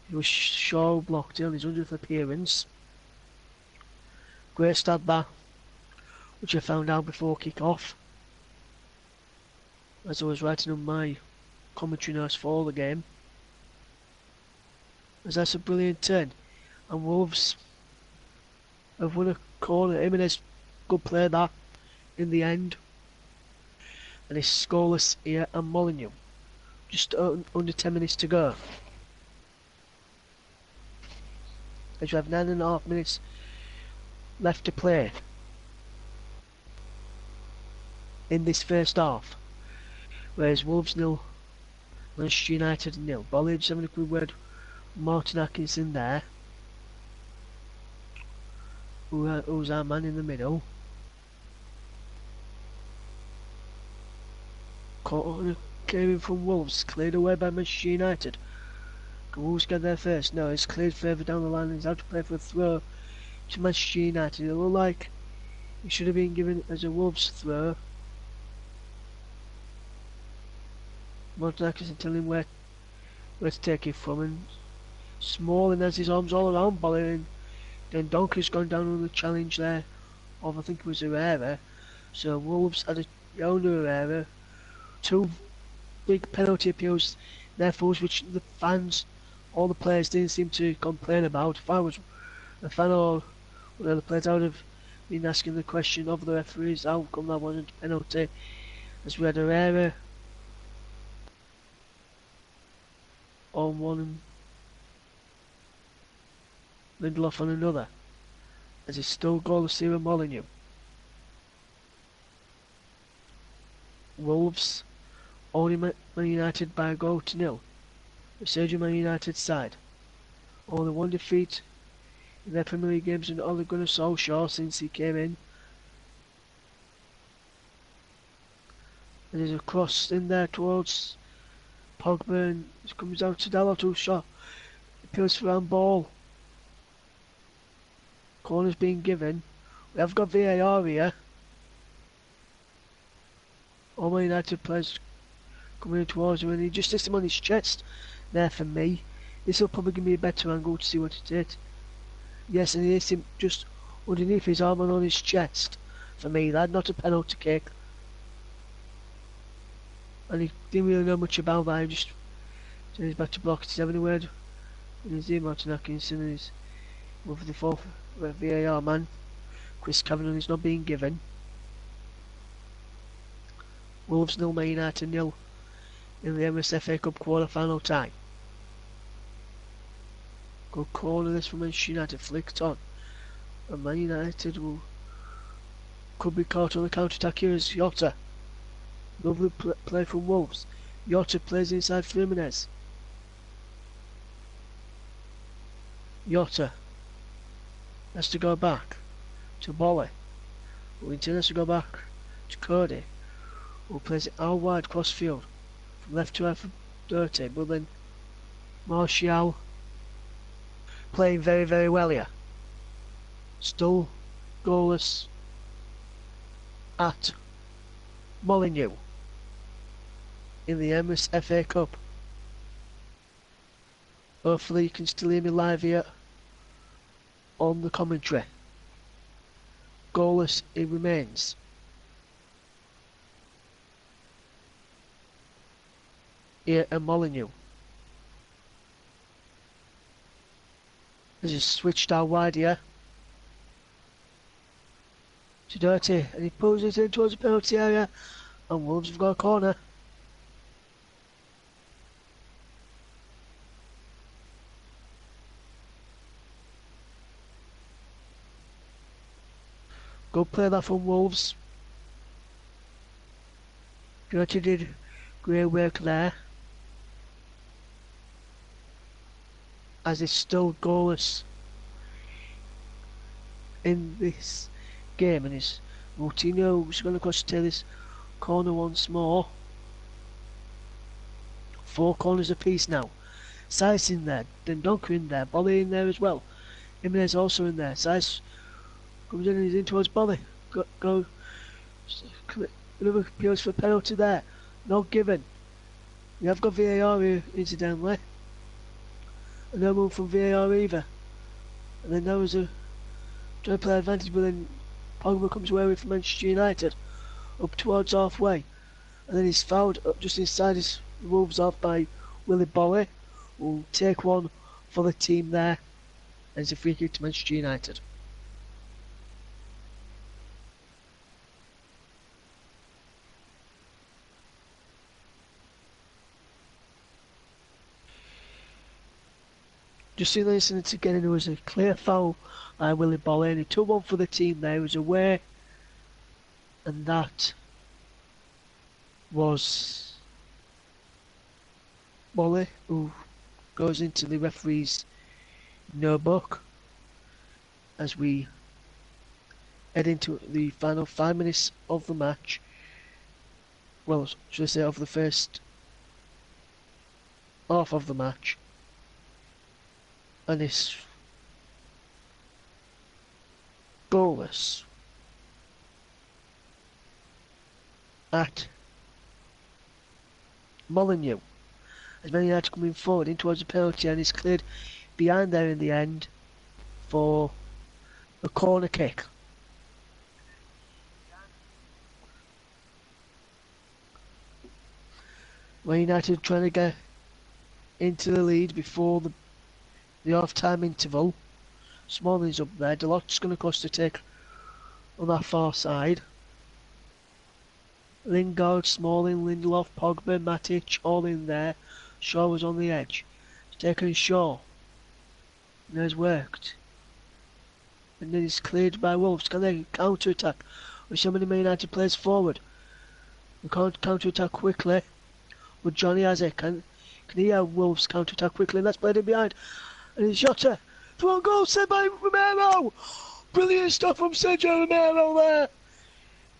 It was Shaw blocked in on his 100th appearance. Great stat that, which I found out before kick-off, as I was writing on my commentary notes for the game. As that's a brilliant turn, and Wolves have won a corner. Jimenez, good play that in the end, and it's scoreless here and Molineux. Just under 10 minutes to go. As you have 9.5 minutes left to play in this first half, whereas Wolves 0, Manchester United 0. Bolage having a good word. Martin Atkinson there, who's our man in the middle. Corner came in from Wolves, cleared away by Manchester United. Can Wolves get there first? No, it's cleared further down the line and he's out to play for a throw to Manchester United. It looked like it should have been given as a Wolves throw. Martin Atkinson telling him where to take it from, and Smalling has his arms all around Bolly, and then Donkey's gone down on the challenge there of, I think it was Herrera. So Wolves had a Yona Herrera. Two big penalty appeals there for us, which the fans, all the players didn't seem to complain about. If I was a fan or one of the players, I would have been asking the question of the referees how come that wasn't a penalty, as we had Herrera on one and Lindelof on another, as it's still goalless here at Molineux. Wolves only Man United by a goal to nil. The surging Man United side. Only one defeat in their Premier League games and Ole Gunnar Solskjaer since he came in. And there's a cross in there towards Pogba, and it comes out to Dalot, who shot. Appeals for handball. Corner's being given. We have got VAR here. All Man United players coming in towards him, and he just hits him on his chest there for me. This will probably give me a better angle to see what it did. Yes, and he hits him just underneath his arm and on his chest. For me, that's not a penalty kick. And he didn't really know much about that. He just turned his back to block. He's having a word with his team, Martin Atkinson, and he's with the fourth VAR man, Chris Kavanagh, is not being given. Wolves 0, Man United 0 in the Emirates FA Cup quarter-final tie. Good corner this from Manchester United, flicked on, and Man United could be caught on the counter-attack here as Jota. Lovely play from Wolves. Jota plays inside for Jimenez. Jota has to go back to Bolly. Wellington has to go back to Cody, who plays it out wide cross field from left to right for Dirty, but then Martial playing very, very well here. Still goalless at Molineux in the Emirates FA Cup. Hopefully you can still hear me live here on the commentary. Goalless it remains. Here at Molineux. As he's switched out wide here to Dirty, and he pulls it in towards the penalty area, and Wolves have got a corner. Good play that from Wolves. Jota did great work there. As it's still goalless in this game, and it's Moutinho's going to cross to this corner once more. 4 corners apiece now. Size in there, Dendonka in there, Bolly in there as well. Jimenez also in there. Size comes in and he's in towards Bolly. Go. Another appeals for penalty there. Not given. We have got VAR here, incidentally. And no move from VAR either. And then there was a trying to play advantage, but then Pogba comes away with Manchester United up towards halfway. And then he's fouled up just inside his Wolves off by Willy Bolly. Will take one for the team there. And it's a free kick to Manchester United. Just seeing this incident again, and there was a clear foul by Willy Bolly, and he took one for the team there. He was away, and that was Bolly, who goes into the referee's notebook as we head into the final 5 minutes of the match. Well, should I say of the first half of the match. And it's goalless at Molineux. As Man United coming forward in towards the penalty, and it's cleared behind there in the end for a corner kick. Man United trying to get into the lead before the half-time interval. Smalling's up there. Delot's going to cost to take on that far side. Lingard, Smalling, Lindelof, Pogba, Matic, all in there. Shaw was on the edge. It's taken Shaw. And there's worked. And then it's cleared by Wolves. Can they counter-attack? With so many Man United players forward. We can't counter-attack quickly. But Johnny has it. Can he have Wolves counter-attack quickly? And that's played in behind. And it's Jota. Through goal set by Romero. Brilliant stuff from Sergio Romero there.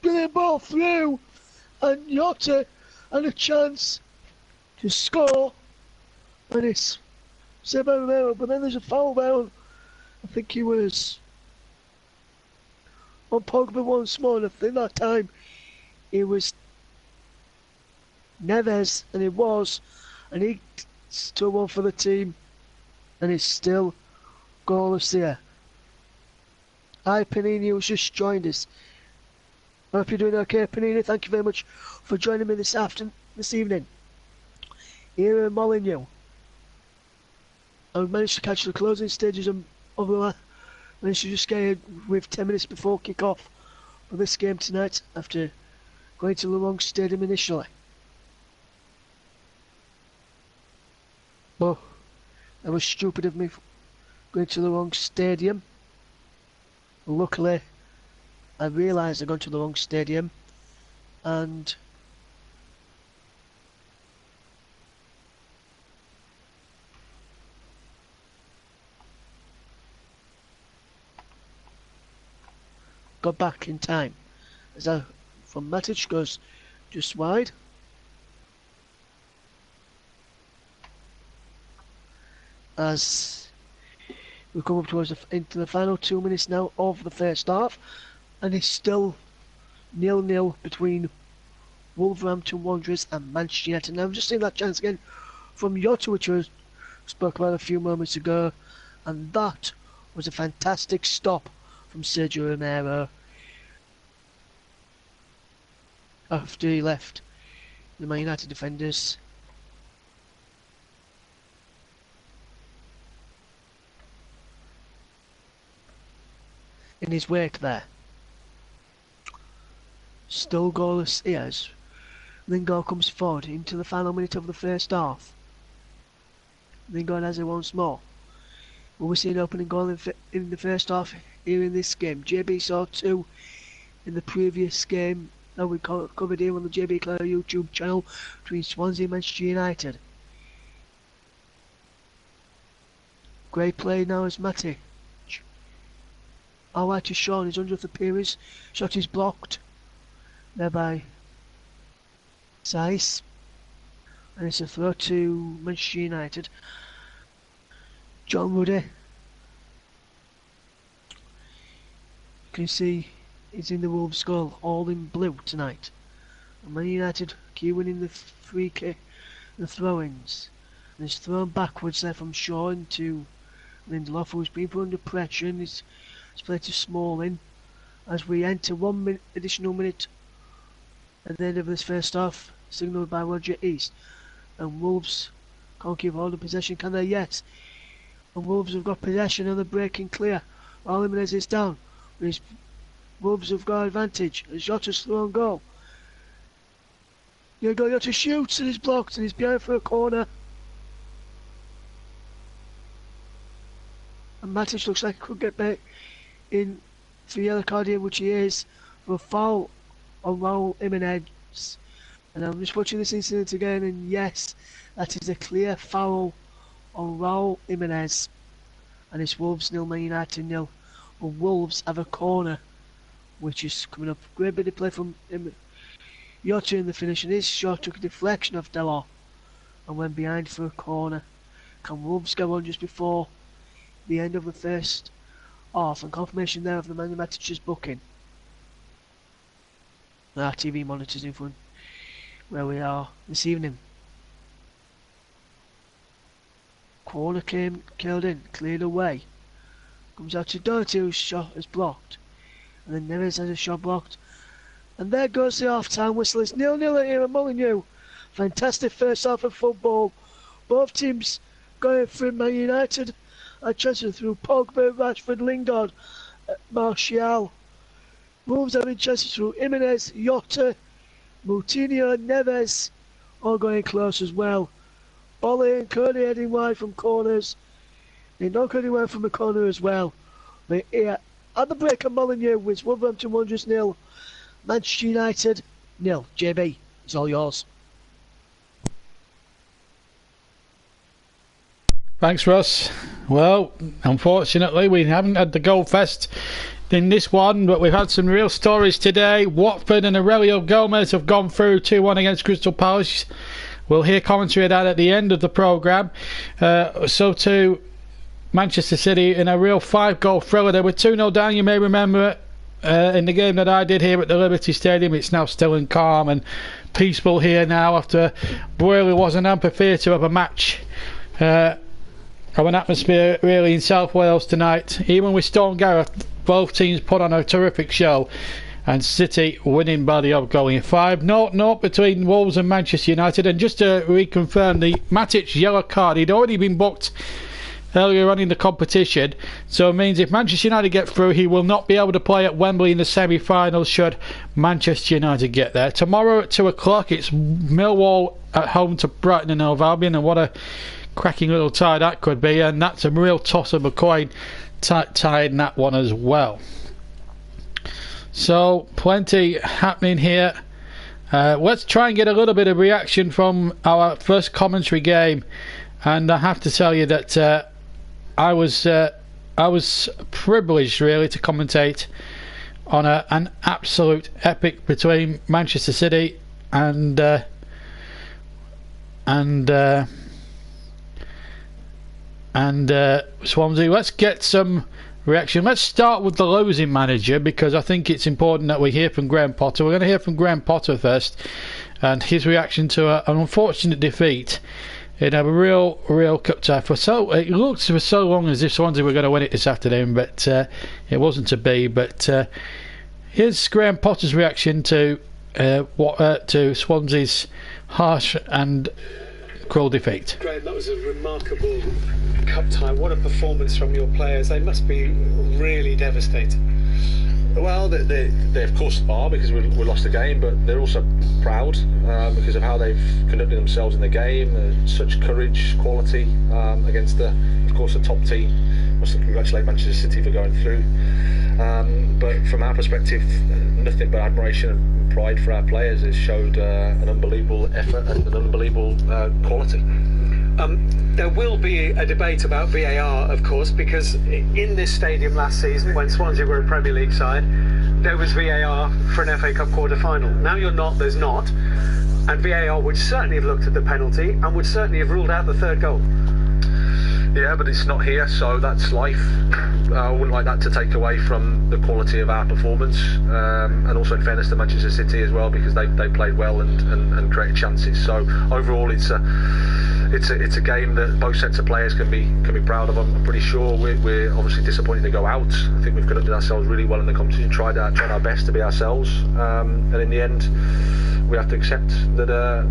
Brilliant ball through. And Jota had a chance to score. And it's set by Romero. But then there's a foul down. I think he was on Pogba once more. And I think that time it was Neves. And it was. And he still won for the team. And it's still goalless here. Hi Panini, who's just joined us. I hope you're doing okay, Panini. Thank you very much for joining me this evening. Here in Molineux. I managed to catch the closing stages of the managed to just get here with 10 minutes before kick-off for this game tonight after going to the wrong stadium initially. But that was stupid of me going to the wrong stadium. Luckily, I realised I'd gone to the wrong stadium and got back in time. As from Matic goes just wide. As we come up towards into the final 2 minutes now of the first half, and it's still 0-0 between Wolverhampton Wanderers and Manchester United. Now I've just seen that chance again from Jota, which I spoke about a few moments ago, and that was a fantastic stop from Sergio Romero after he left the Man United defenders. In his wake there. Still goalless he is. Lingard comes forward into the final minute of the first half. Lingard has it once more. Will we see an opening goal in the first half here in this game? JB saw 2 in the previous game that we covered here on the JB Clare YouTube channel between Swansea and Manchester United. Great play now as Matic. All right to Sean, his 100th appearance. Shot is blocked there by Size. And it's a throw to Manchester United. John Ruddy. You can see he's in the Wolves goal, all in blue tonight. And Man United keep winning the free kick, the throw-ins. And it's thrown backwards there from Shaw into Lindelof, who's been put under pressure, and it's played to Smalling as we enter 1 additional minute at the end of this first half, signalled by Roger East. And Wolves can't keep hold of possession, can they? Yes. And Wolves have got possession and they're breaking clear. Raul Jimenez is down. Wolves have got advantage. Jota's thrown goal. Jota shoots and is blocked and he's behind for a corner. And Matic looks like he could get back in for yellow card here, which he is, for a foul on Raul Jimenez. And I'm just watching this incident again, and yes, that is a clear foul on Raul Jimenez. And it's Wolves 0, Man United 0. But Wolves have a corner, which is coming up. Great bit of play from Jota in the finish, and his shot took a deflection off Delor and went behind for a corner. Can Wolves go on just before the end of the first half? And confirmation there of the man Matic's booking. Our TV monitors in front where we are this evening. Corner curled in, cleared away. Comes out to Doherty, whose shot is blocked. And then Neves has a shot blocked. And there goes the half-time whistle. It's 0-0 here at Molineux. Fantastic first half of football. Both teams going through. Man United are chances through Pogba, Rashford, Lingard, Martial. Wolves having chances through Jimenez, Jota, Moutinho, Neves, all going close as well. Bolly and Cody heading wide from corners. They knock heading wide from the corner as well. But here at the break at Molineux with Wolverhampton Wanderers 0, Manchester United 0. JB, it's all yours. Thanks, Russ. Well, unfortunately, we haven't had the goal fest in this one, but we've had some real stories today. Watford and Aurelio Gomez have gone through 2-1 against Crystal Palace. We'll hear commentary of that at the end of the programme. So too, Manchester City in a real 5-goal thriller. They were 2-0 down, you may remember, in the game that I did here at the Liberty Stadium. It's now still and calm and peaceful here now after Burnley was an amphitheatre of a match. Of an atmosphere really in South Wales tonight. Even with Storm Gareth, both teams put on a terrific show, and City winning by the odd goal in 5-0 between Wolves and Manchester United. And just to reconfirm, the Matic yellow card, he'd already been booked earlier on in the competition, so it means if Manchester United get through, he will not be able to play at Wembley in the semi-finals should Manchester United get there. Tomorrow at 2 o'clock it's Millwall at home to Brighton and Hove Albion, and what a cracking little tie that could be, and that's a real toss of a coin tied in that one as well. So plenty happening here. Let's try and get a little bit of reaction from our first commentary game, and I have to tell you that I was privileged really to commentate on an absolute epic between Manchester City and Swansea. Let's get some reaction. Let's start with the losing manager, because I think it's important that we hear from Graham Potter. We're going to hear from Graham Potter first, and his reaction to an unfortunate defeat in a real cup tie. It looked for so long as if Swansea were going to win it this afternoon, but it wasn't to be. But here's Graham Potter's reaction to Swansea's harsh and cruel defeat. Graham, that was a remarkable cup tie. What a performance from your players. They must be really devastated. Well, they of course are, because we lost the game, but they're also proud because of how they've conducted themselves in the game. Such courage, quality against of course, the top team must congratulate Manchester City for going through. But from our perspective, nothing but admiration and pride for our players. It showed an unbelievable effort and an unbelievable quality. There will be a debate about VAR, of course, because in this stadium last season, when Swansea were a Premier League side, there was VAR for an FA Cup quarter-final. Now you're not, there's not. And VAR would certainly have looked at the penalty and would certainly have ruled out the third goal. Yeah, but it's not here, so that's life. I wouldn't like that to take away from the quality of our performance, and also in fairness to Manchester City as well, because they played well and created chances. So overall, it's a game that both sets of players can be proud of. I'm pretty sure we're obviously disappointed to go out. I think we've conducted ourselves really well in the competition, tried our best to be ourselves, and in the end, we have to accept that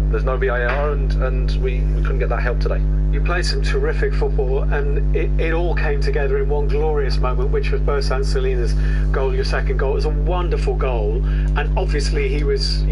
there's no VAR, and we couldn't get that help today. You played some terrific football, and it all came together in one glorious moment, which was Bersan Salina's goal, your second goal. It was a wonderful goal, and obviously he was,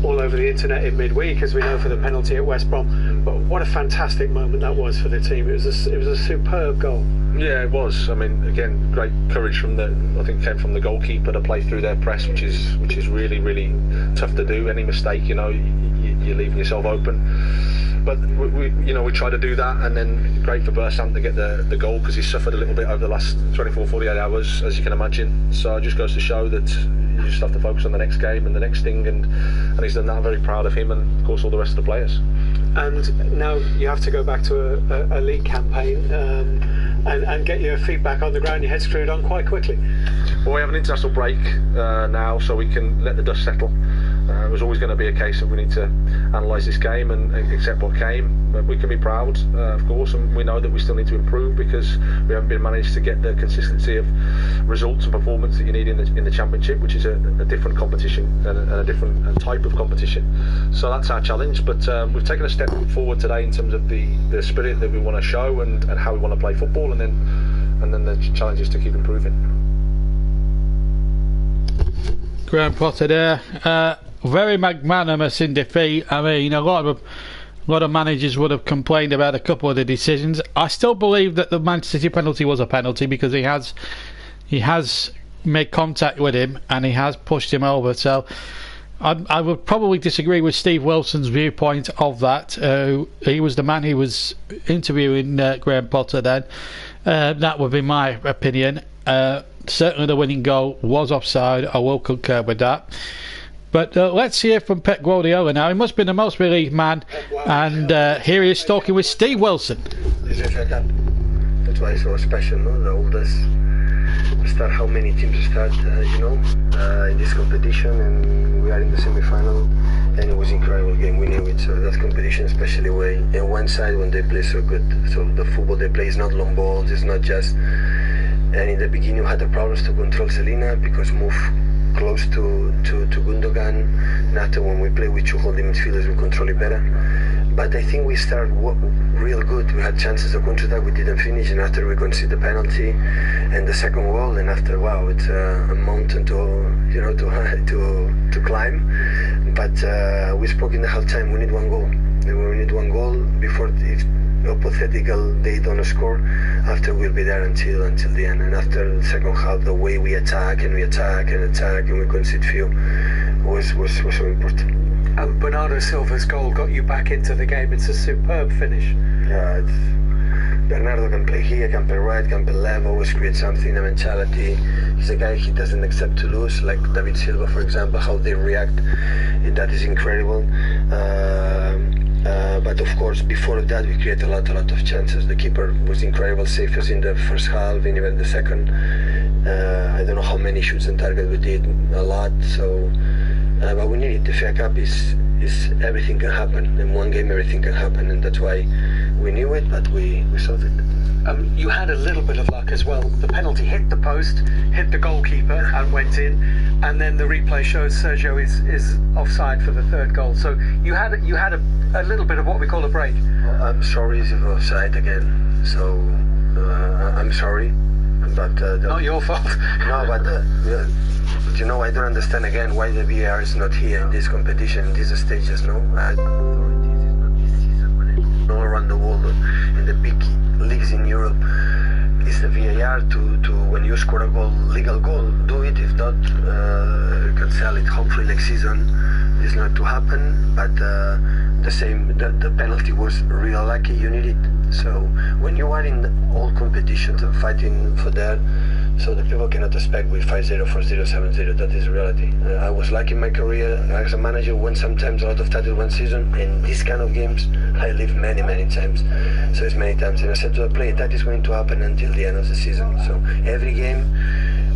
all over the internet in midweek, as we know, for the penalty at West Brom. But what a fantastic moment that was for the team. It was a superb goal. Yeah, it was. I mean, again, great courage from I think it came from the goalkeeper to play through their press, which is really, really tough to do. Any mistake, you're leaving yourself open. But we try to do that, and then great for Bersan to get the goal, because he suffered a little bit over the last 24-48 hours, as you can imagine. So it just goes to show that you just have to focus on the next game and the next thing, and he's done that. I'm very proud of him, and of course all the rest of the players. And now you have to go back to a league campaign and get your feet back on the ground, your head screwed on quite quickly. Well, we have an international break now, so we can let the dust settle. It was always going to be a case of we need to analyse this game and accept what came. But we can be proud, of course, and we know that we still need to improve, because we haven't been managed to get the consistency of results and performance that you need in the Championship, which is a different competition and a different type of competition. So that's our challenge. But we've taken a step forward today in terms of the spirit that we want to show and how we want to play football, and then the challenge is to keep improving. Graham Potter there. Very magnanimous in defeat. I mean, a lot of managers would have complained about a couple of the decisions. I still believe that the Manchester City penalty was a penalty, because he has made contact with him and he has pushed him over. So I would probably disagree with Steve Wilson's viewpoint of that. He was the man who was interviewing Graham Potter then. That would be my opinion. Certainly the winning goal was offside. I will concur with that. But let's hear from Pep Guardiola now. He must be the most relieved man, and here he is talking with Steve Wilson. This FA Cup, that's why it's so special, no? The oldest start, how many teams start, in this competition, and we are in the semi-final, and it was an incredible game. We knew it. So that competition, especially in one side when they play so good. So the football they play is not long balls, it's not just. And in the beginning, we had the problems to control Selina, because move close to Gundogan, and after when we play with two holding midfielders we control it better. But I think we started real good. We had chances of counter-attack, we didn't finish, and after we conceded the penalty and the second goal, and after, wow, it's a mountain to climb. But we spoke in the half-time, we need one goal. We need one goal before, if hypothetical they don't score, after we'll be there until the end. And after the second half, the way we attack and we concede few was so important. And Bernardo Silva's goal got you back into the game. It's a superb finish. Yeah, Bernardo can play here, can play right, can play left, always create something, a mentality. He's a guy, he doesn't accept to lose, like David Silva, for example, how they react. That is incredible. But of course, before that, we created a lot of chances. The keeper was incredible, safe as in the first half, and even the second. I don't know how many shoots on target we did, a lot. So, but we need it. The FA Cup is everything can happen. In one game, everything can happen, and that's why we knew it, but we solved it. You had a little bit of luck as well. The penalty hit the post, hit the goalkeeper, and went in. And then the replay shows Sergio is offside for the third goal. So you had a little bit of what we call a break. I'm sorry if you're offside again. So I'm sorry, but not your fault. No, but I don't understand again why the VAR is not here in this competition, in these stages. No, authorities is not this season, but all around the world, in the big leagues in Europe, is the VAR. are to when you score a goal, legal goal, do it. If not, you can sell it. Hopefully next season it's not to happen, but the penalty was real lucky. You need it. So when you are in all competitions and fighting for that, so the people cannot expect we 5-0, 4-0, 7-0. That is reality. I was lucky in my career as a manager, won sometimes a lot of titles one season. In these kind of games, I lived many times. So it's many times. And I said to the player, that is going to happen until the end of the season. So every game,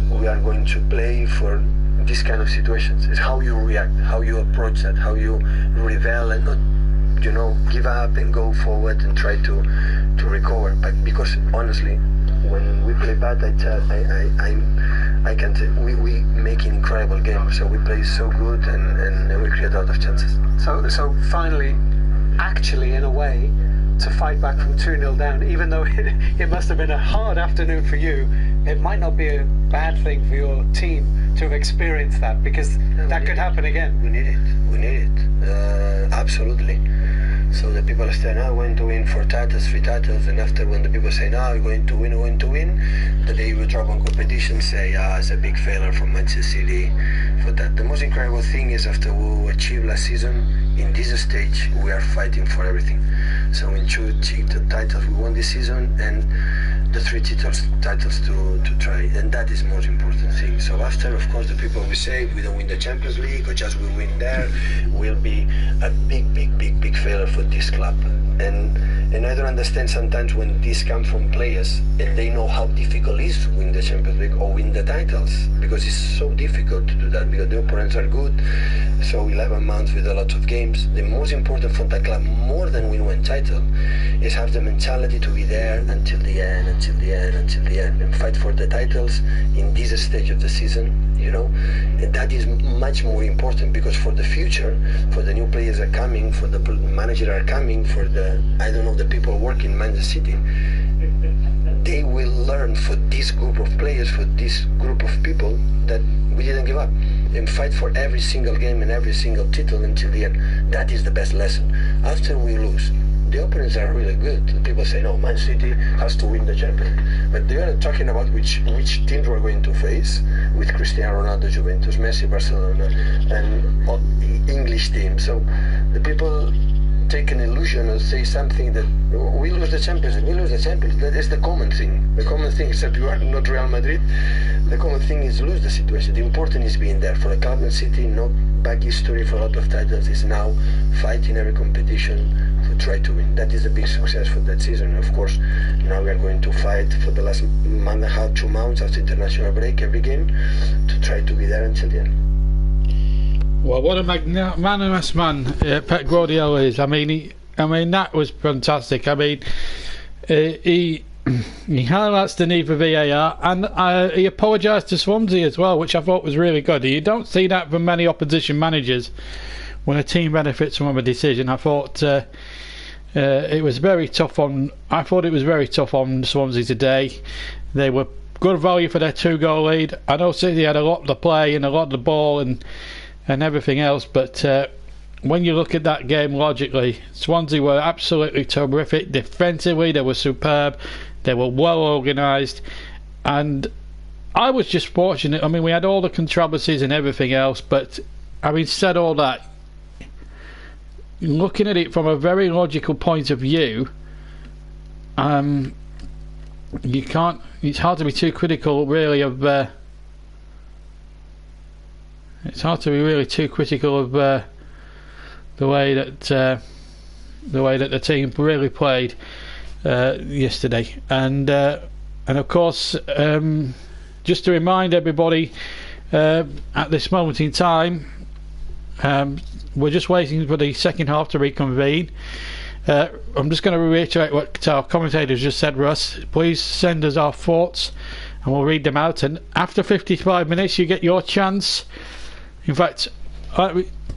we are going to play for this kind of situations. It's how you react, how you approach that, how you rebel and not, give up and go forward and try to recover. But because honestly, when we play bad, I can tell we make an incredible game. So we play so good and we create a lot of chances. So finally, actually, in a way, to fight back from 2-0 down, even though it must have been a hard afternoon for you, it might not be a bad thing for your team to have experienced that, because that could happen again. We need it. Absolutely. So the people are saying, we're going to win 4 titles, 3 titles, and after when the people say, we're going to win, the day we drop on competition, say, it's a big failure from Manchester City. For that, the most incredible thing is after we achieved last season, in this stage, we are fighting for everything. So we achieved the titles we won this season, and the 3 titles to try, and that is the most important thing. So after, of course, the people will say we don't win the Champions League or just we win there, will be a big failure for this club. And I don't understand sometimes when this comes from players and they know how difficult it is to win the Champions League or win the titles, because it's so difficult to do that because the opponents are good. So 11 months with a lot of games. The most important for the club, more than win one title, is have the mentality to be there until the end, and fight for the titles in this stage of the season. And that is much more important, because for the future, for the new players are coming, for the manager are coming, for the people working in Manchester City, they will learn for this group of players, for this group of people, that we didn't give up and fight for every single game and every single title until the end. That is the best lesson. After we lose, the opponents are really good. People say, no, Man City has to win the Champions League. But they are talking about which teams we're going to face with Cristiano Ronaldo, Juventus, Messi, Barcelona, and English teams. So the people take an illusion and say something that we lose the Champions League. That is the common thing. The common thing is that you are not Real Madrid. The common thing is lose the situation. The important is being there. For a club in City, no back history for a lot of titles, is now fighting every competition to try to win. That is a big success for that season. Of course, now we are going to fight for the last month and a half, 2 months after international break, every game, to try to be there until the end. Well, what a magnanimous man Pep Guardiola is. I mean, that was fantastic. I mean, he highlights the need for VAR, and he apologised to Swansea as well, which I thought was really good. You don't see that from many opposition managers when a team benefits from a decision. I thought it was very tough on. I thought it was very tough on Swansea today. They were good value for their 2-goal lead. I know City had a lot of the play and a lot of the ball and everything else, but when you look at that game logically, Swansea were absolutely terrific. Defensively, they were superb. They were well organised, and I was just fortunate. I mean, we had all the controversies and everything else, but having said all that, looking at it from a very logical point of view, you can't. It's hard to be too critical, really, of. It's hard to be really too critical of the way that the team really played yesterday, and of course, just to remind everybody, at this moment in time, we're just waiting for the second half to reconvene. I'm just going to reiterate what our commentators just said, Russ. Please send us our thoughts and we'll read them out, and after 55 minutes you get your chance. In fact,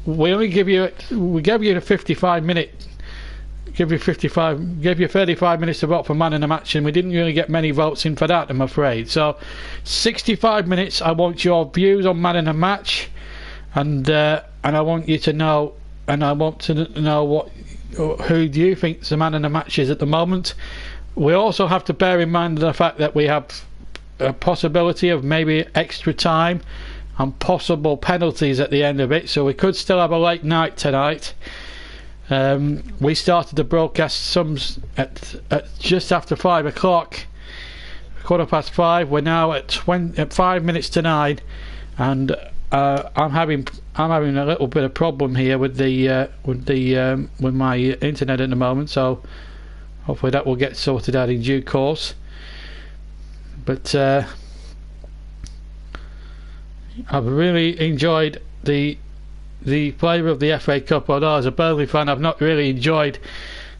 we only give you the 55 minute, gave you 35 minutes to vote for man in the match, and we didn't really get many votes in for that, I'm afraid. So 65 minutes, I want your views on man in the match, and I want you to know, and I want to know who do you think the man in the match is at the moment. We also have to bear in mind the fact that we have a possibility of maybe extra time and possible penalties at the end of it, so we could still have a late night tonight. We started the broadcast at just after 5 o'clock, 5:15. We're now at 5 minutes to 9, and I'm having a little bit of problem here with my internet at the moment. So hopefully that will get sorted out in due course. But I've really enjoyed the flavour of the FA Cup, although as a Burnley fan I've not really enjoyed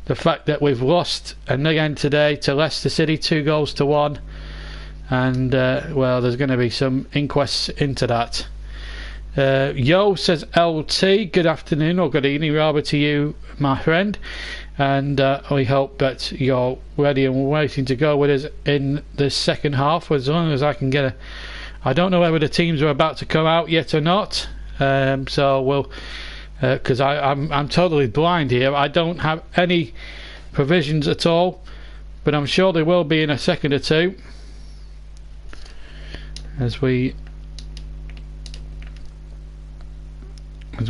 the fact that we've lost again today to Leicester City 2-1, and well, there's going to be some inquests into that. Yo says LT, good afternoon or good evening rather to you, my friend, and we hope that you're ready and waiting to go with us in the second half, as long as I can get I don't know whether the teams are about to come out yet or not, so we'll, because I'm totally blind here. I don't have any provisions at all, but I'm sure they will be in a second or two, as we're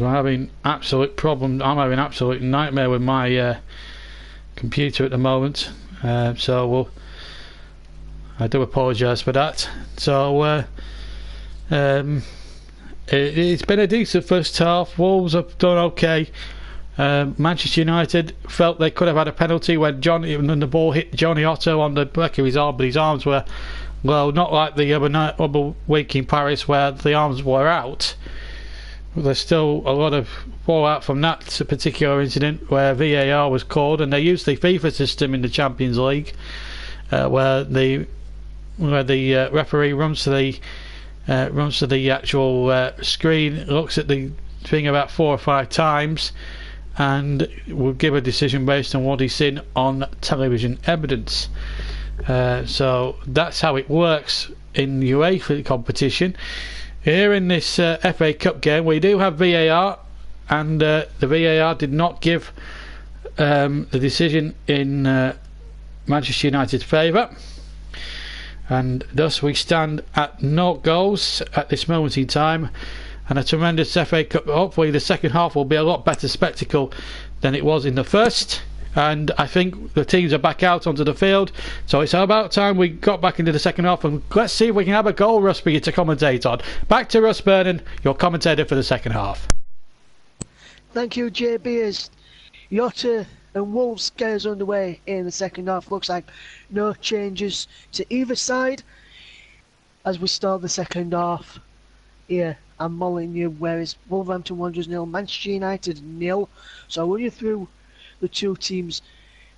having absolute problems. I'm having absolute nightmare with my computer at the moment, so I do apologise for that. So it's been a decent first half. Wolves have done okay. Manchester United felt they could have had a penalty when the ball hit Johnny Otto on the back of his arm, but his arms were, well, not like the other week in Paris where the arms were out. There's still a lot of fallout from that particular incident where VAR was called, and they used the FIFA system in the Champions League, where the referee runs to the actual screen, looks at the thing about 4 or 5 times, and will give a decision based on what he's seen on television evidence. So that's how it works in UEFA competition. Here in this FA Cup game we do have VAR, and the VAR did not give the decision in Manchester United's favour, and thus we stand at 0 goals at this moment in time, and a tremendous FA Cup. Hopefully the second half will be a lot better spectacle than it was in the first, and I think the teams are back out onto the field, so it's about time we got back into the second half, and let's see if we can have a goal rush for you to commentate on. Back to Russ Burnham, your commentator for the second half. Thank you, JB. As Jota and Wolves get us underway in the second half, looks like no changes to either side as we start the second half. Here I'm Molyneux, whereas Wolverhampton Wanderers 0, Manchester United 0. So I'll run you through the two teams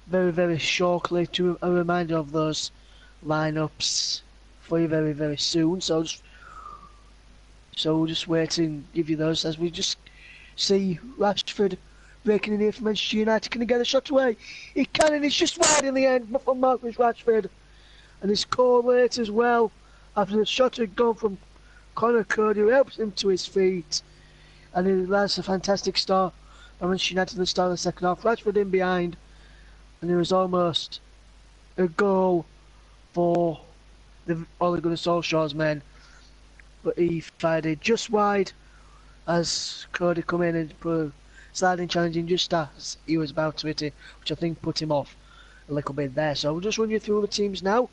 very, very shortly to a reminder of those lineups for you very, very soon. So we'll just wait and give you those as we just see Rashford breaking in here for Manchester United. Can he get a shot away? He can, and it's just wide in the end, but from Marcus Rashford. And it's called late as well after the shot had gone from Conor Cody, who helps him to his feet. And that's a fantastic start for Manchester United at the start of the second half. Rashford in behind, and there was almost a goal for the Ole Gunnar Solskjaer's men, but he fired it just wide as Cody come in and put a sliding challenge in just as he was about to hit it, which I think put him off a little bit there. So we'll just run you through the teams now.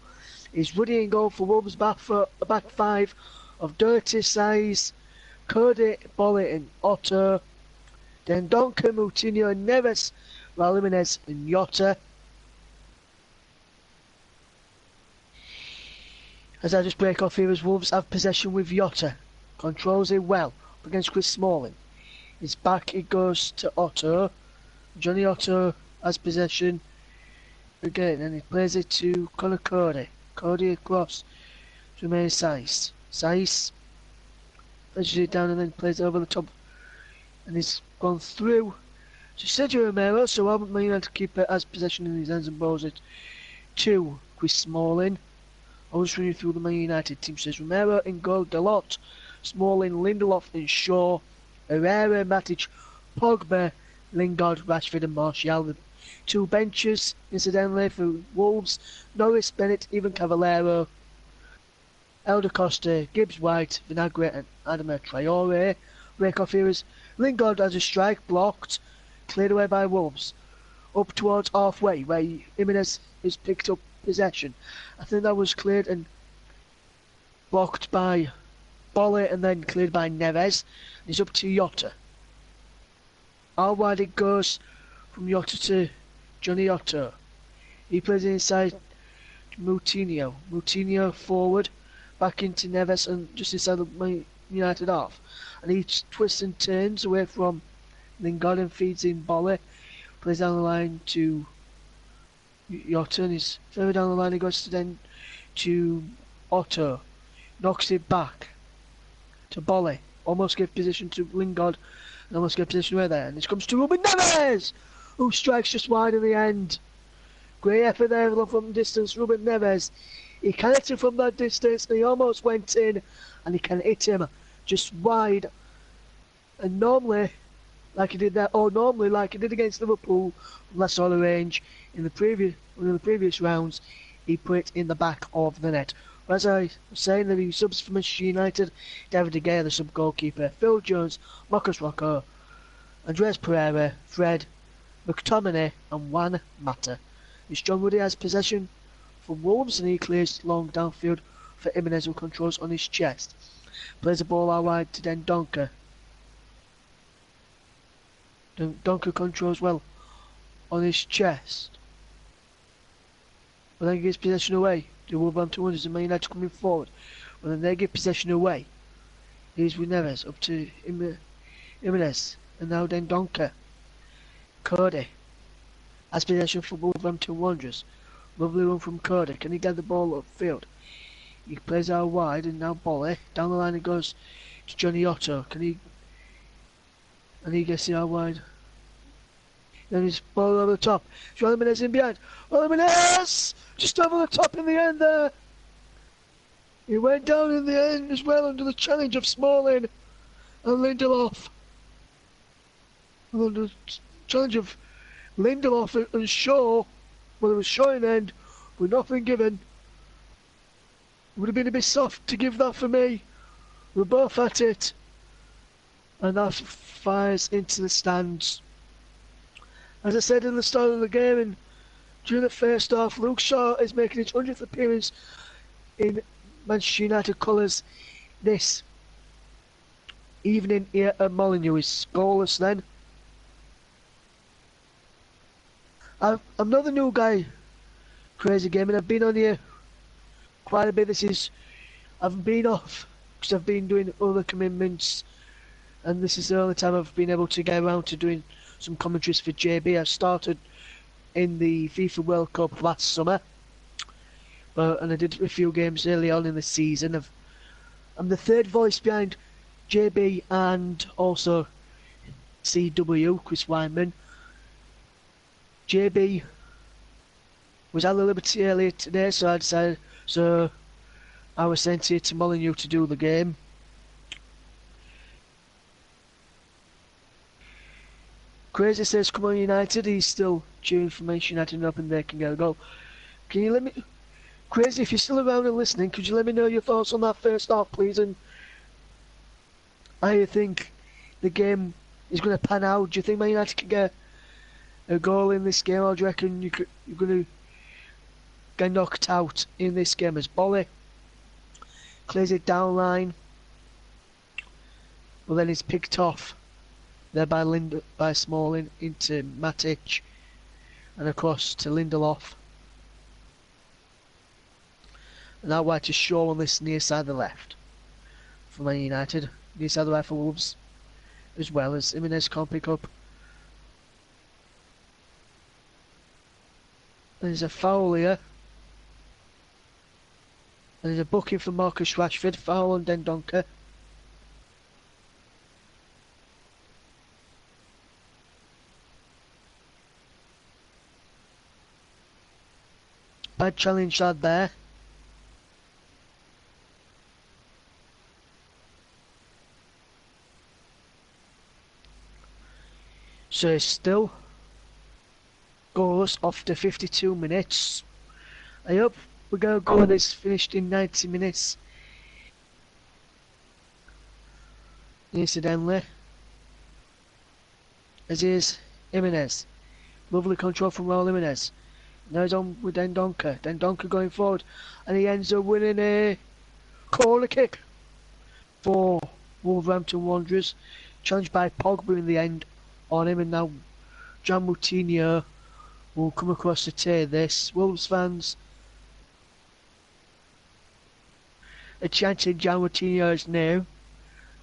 It's Ruddy in goal for Wolves, back five of Dirty Size, Cody, Bolly and Otto, then Duncan, Moutinho and Neves, Raul Jimenez and Jota. As I just break off here, as Wolves have possession with Jota, controls it well up against Chris Smalling. It's back, it goes to Otto. Johnny Otto has possession again, and he plays it to Conor Cody. Cody across to May Saiz. Saiz places it down and then plays it over the top, and he's gone through to Sergio Romero, so Albert Marino to keep it as possession in his hands and balls it to Chris Smalling. I'll just run you through the Man United team. Says Romero in goal, Dalot, Smalling, Lindelof and Shaw, Herrera, Matic, Pogba, Lingard, Rashford and Martial. The two benches, incidentally, for Wolves, Norris, Bennett, even Cavallero. Elder Costa, Gibbs White, Vinagre and Adama Traore. Break off here is Lingard has a strike blocked, cleared away by Wolves. Up towards halfway where Jimenez has picked up possession. I think that was cleared and blocked by Bolle and then cleared by Neves. And he's up to Jota. How wide it goes from Jota to Johnny Otto. He plays inside to Moutinho. Moutinho forward, back into Neves and just inside the United half. And he twists and turns away from Lingard and feeds in Bolle. Plays down the line to Jota and he's further down the line he goes to then to Otto. Knocks it back to Bolle. Almost gave position to Lingard and almost gave position away there. And this comes to Ruben Neves, who strikes just wide in the end. Great effort there from distance. Ruben Neves, he can hit him from that distance and he almost went in and he can hit him just wide. And normally like he did against Liverpool from that sort of range in the previous rounds, he put it in the back of the net. As I was saying, there were subs for Manchester United: David De Gea, the sub goalkeeper, Phil Jones, Marcus Rocco, Andreas Pereira, Fred, McTominay and Juan Mata. It's John Ruddy has possession for Wolves and he clears long downfield for Jimenez, who controls on his chest. Plays the ball out wide to Dendoncker. Dendoncker controls well on his chest. But then he gives possession away to Wolverhampton Wanderers and Man United coming forward. But then they give possession away. Here's with Neves up to Jimenez and now Dendoncker. Cody has possession for Wolverhampton Wanderers. Lovely run from Cody. Can he get the ball upfield? He plays out wide and now Bolle. Down the line it goes to Johnny Otto. And he gets it out wide. Then he's ball over the top. João Jimenez in behind. João Jimenez! Just over the top in the end there. He went down in the end as well under the challenge of Smalling and Lindelof. Under the challenge of Lindelof and Shaw. Well, it was Shaw in the end with nothing given. It would have been a bit soft to give that for me. We're both at it. And that fires into the stands. As I said in the start of the game, and during the first half, Luke Shaw is making his 100th appearance in Manchester United colours this evening here at Molineux. Is scoreless then. I'm not the new guy, Crazy Gaming. I've been on here quite a bit. I've been off because I've been doing other commitments, and this is the only time I've been able to get around to doing some commentaries for JB. I started in the FIFA World Cup last summer, and I did a few games early on in the season. I'm the third voice behind JB and also CW, Chris Wyman. JB was at the Liberty earlier today, so I was sent here to Molineux to do the game. Crazy says, come on United. He's still cheering for Manchester United and hoping they can get a goal. Can you let me... Crazy, if you're still around and listening, could you let me know your thoughts on that first half, please? And how you think the game is going to pan out? Do you think Man United can get a goal in this game, or do you reckon you're going to get knocked out in this game? As Bolle clears it down line, well then it's picked off there by Smalling into Matic and across to Lindelof, and out wide to Shaw on this near side of the left for Man United, near side of the right for Wolves, as well as Jimenez can't pick up. There's a foul here. And there's a booking for Marcus Rashford. Foul on Dendoncker. Bad challenge lad there. So it's still goals after 52 minutes. I hope we're going to go this finished in 90 minutes incidentally, as is Jimenez. Lovely control from Raul Jimenez. Now he's on with Dendoncker. Dendoncker going forward, and he ends up winning a corner kick for Wolverhampton Wanderers. Challenged by Pogba in the end on him, and now Jan Moutinho will come across to take this. Wolves fans are chanting Jan Moutinho's name,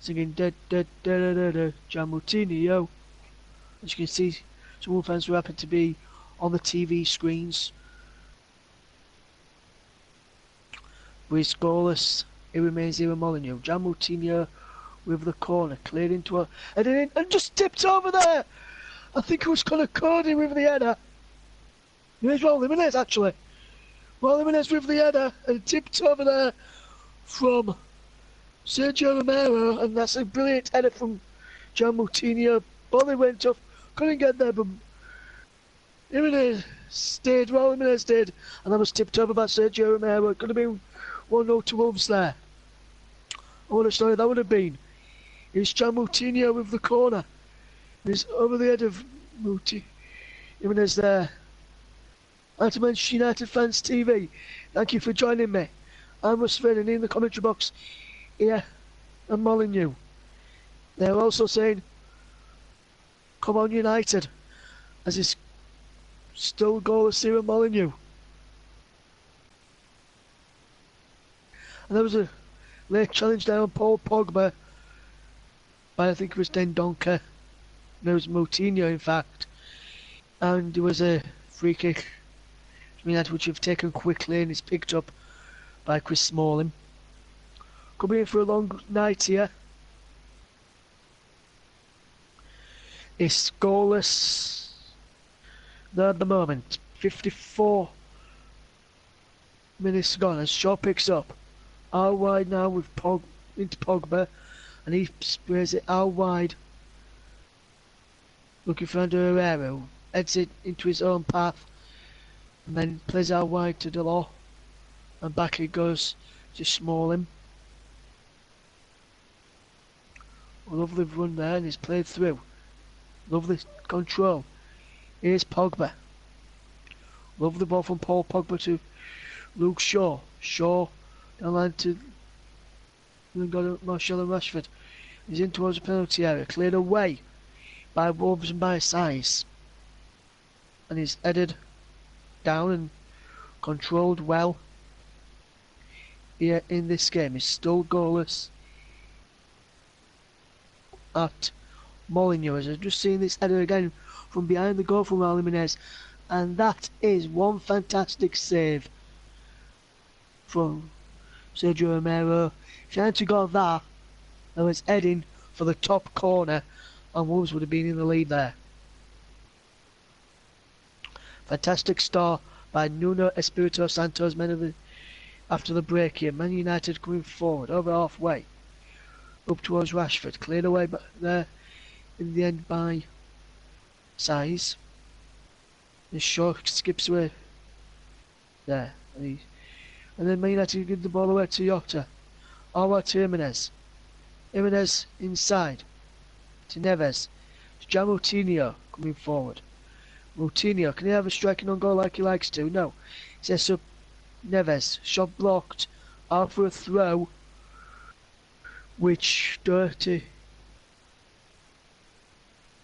singing da da da da da Jan Moutinho. As you can see, some Wolves fans who happen to be on the TV screens. But he's scoreless. It remains here with Molineux. Jan Moutinho with the corner, cleared into a and just tipped over there. I think it was Connor Cody with the header. Here's Raul Jimenez actually. Raul Jimenez with the header and tipped over there from Sergio Romero, and that's a brilliant header from Jan Moutinho. Ball went up, couldn't get there, but Jimenez stayed, Raul Jimenez did, and that was tipped over by Sergio Romero. It could have been 1-0 to Wolves there. What a story that would have been. It's Jan Moutinho with the corner. He's over the head of Jimenez there. And to Manchester United Fans TV, thank you for joining me. I'm Russ Finn, and in the commentary box here, and Molineux. They're also saying, come on United, as it's still goalless here at Molineux. And there was a late challenge there on Paul Pogba by, I think it was Dendoncker. There was Moutinho in fact, and there was a free kick which have taken quickly, and it's picked up by Chris Smalling. Coming in for a long night here. It's goalless there at the moment. 54 minutes gone as Shaw picks up out wide now with into Pogba, and he sprays it out wide looking for Ander Herrera, who heads it into his own path and then plays out wide to Delors, and back it goes to Smalling. A lovely run there, and he's played through. Lovely control. Here's Pogba. Lovely ball from Paul Pogba to Luke Shaw. Shaw down line to Martial and Rashford. He's in towards the penalty area. Cleared away by Wolves and by Size. And he's headed down and controlled well here in this game. He's still goalless at Molineux. As I've just seen this header again from behind the goal from Raul Jimenez, and that is one fantastic save from Sergio Romero. If he hadn't got that, I was heading for the top corner, and Wolves would have been in the lead there. Fantastic start by Nuno Espirito Santos, after the break here. Man United coming forward over halfway up towards Rashford, cleared away but there in the end by Size. And Shaw skips away there, and then Man United give the ball away to Jota. Over to Jimenez. Jimenez inside to Neves. To Jan Moutinho coming forward. Moutinho, can he have a striking on goal like he likes to? No. Sets up Neves. Shot blocked. Out for a throw, which Dirty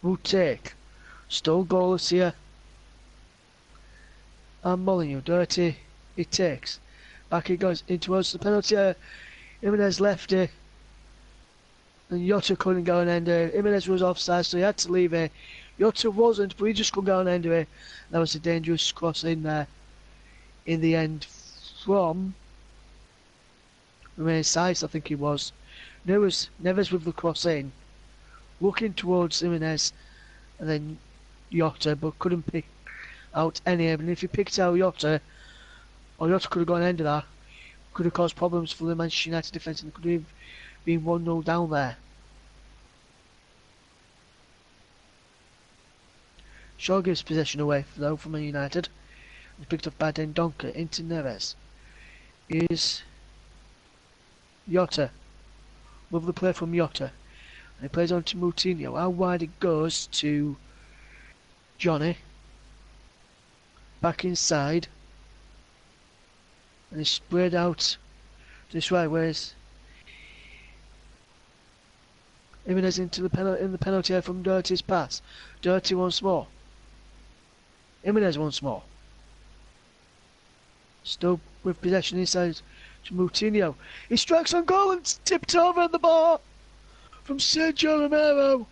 will take. Still goalless here. And Molineux, Dirty, it takes. Back it goes in towards the penalty area. Jimenez left it. And Jota couldn't go and end it. Jimenez was offside, so he had to leave it. Jota wasn't, but he just couldn't go and end it. That was a dangerous cross in there. In the end, from Remain Size, I think he was. There was Neves with the cross in, looking towards Jimenez, and then Jota, but couldn't pick out any. And if he picked out Jota, or Jota could have gone end of that, could have caused problems for the Manchester United defence, and could have been 1-0 down there. Shaw gives possession away though for Man United. It's picked up by Dendoncker into Neves. Here's Jota. Lovely play from Jota. And he plays on to Moutinho. How wide it goes to Johnny. Back inside. And he's spread out this way, whereas Jimenez into the penalty area from Dirty's pass. Dirty once more. Jimenez once more. Still with possession inside to Moutinho. He strikes on goal and tipped over at the bar from Sergio Romero.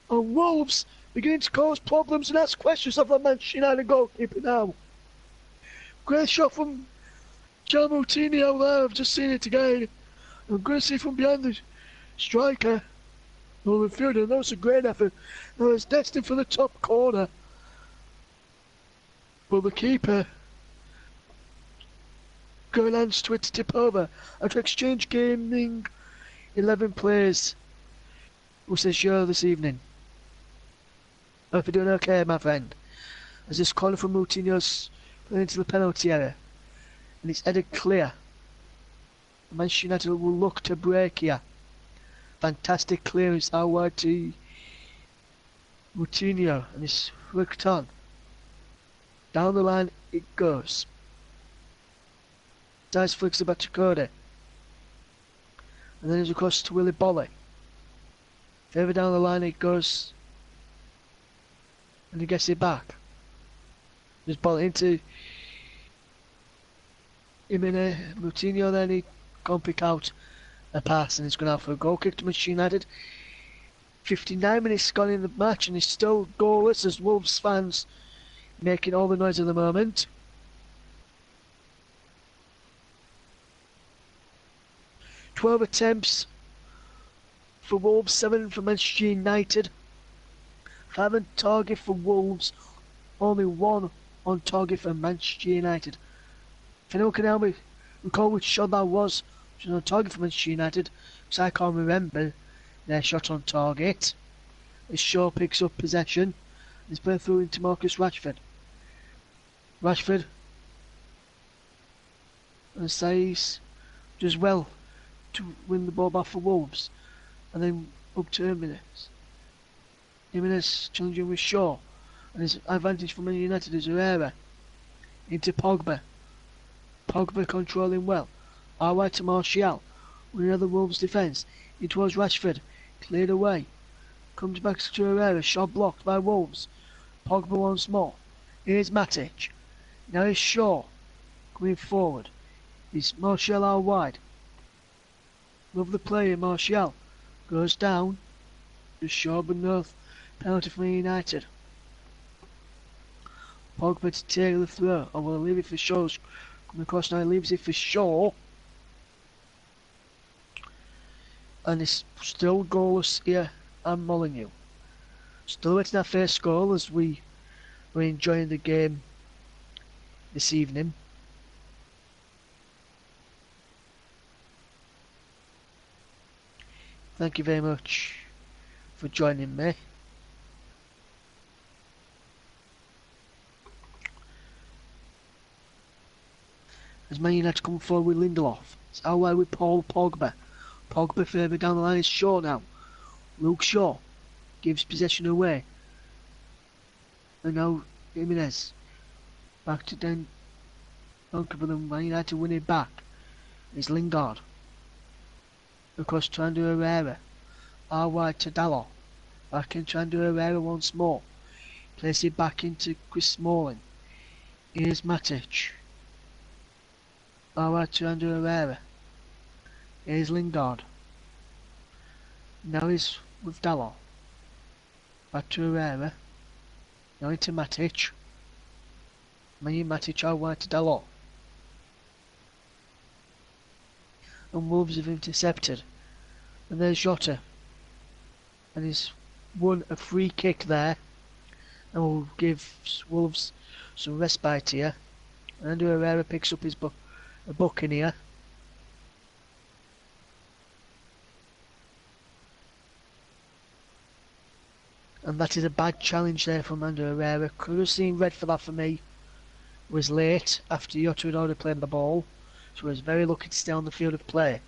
And Wolves beginning to cause problems and ask questions of the Manchester United goalkeeper now. Great shot from Joe Moutinho there. I've just seen it again. I'm going to see from behind the striker. Well, the midfielder, that was a great effort. Now it's destined for the top corner. But the keeper going hands to it to tip over. After exchange gaming 11 players. Who says sure this evening? I hope you're doing okay, my friend. As this corner from Moutinho's playing into the penalty area. And it's headed clear. Manchester United will look to break here. Fantastic clearance out wide to Moutinho, and it's flicked on. Down the line it goes. Dice flicks it back to Cody. And then it's across to Willy Bolly. Further down the line it goes. And he gets it back. Just ball it into Moutinho, then he can't pick out a pass and it's going out for a goal kick to Manchester United. 59 minutes gone in the match and it's still goalless as Wolves fans making all the noise at the moment. "12 attempts for Wolves, 7 for Manchester United. 5 on target for Wolves, only 1 on target for Manchester United. If anyone can help me recall which shot that was on target for Manchester United, because I can't remember their shot on target. As Shaw picks up possession, he's playing through into Marcus Rashford. Rashford and says does well to win the ball back for Wolves, and then up to Jimenez. Jimenez challenging with Shaw, and his advantage for Man United is Herrera into Pogba. Pogba controlling well. Wide to Martial. With another Wolves defence. It was Rashford. Cleared away. Comes back to Herrera. Shot blocked by Wolves. Pogba once more. Here's Matic. Now it's Shaw. Coming forward. It's Martial out wide. Love the player, Martial. Goes down. Just Shaw, but no penalty for United. Pogba to take the throw. I will leave it for Shaw. Coming across now, he leaves it for Shaw. And it's still goalless here at Molineux. Still waiting our first goal as we were enjoying the game this evening. Thank you very much for joining me. As Man United come forward with Lindelof. It's out wide with Paul Pogba. Pogba further down the line is Shaw now. Luke Shaw gives possession away. And now Jimenez. Back to Den. Duncan for them. Man United win it back. It's Lingard. Across trying to Herrera. Out wide to Dalot. Back in trying to Herrera once more. Place it back into Chris Smalling. Here's Matic. Out wide to Andrew Herrera. Here's Lingard. Now he's with Dalot. Back to Herrera. Now into Matic. Matic out wide to Dalot. And Wolves have intercepted. And there's Jota. And he's won a free kick there. And will give Wolves some respite here. And Andrew Herrera picks up his booking here. And that is a bad challenge there from Andrew Herrera. Could have seen red for that for me. Was late after Jota had already played the ball. So he was very lucky to stay on the field of play.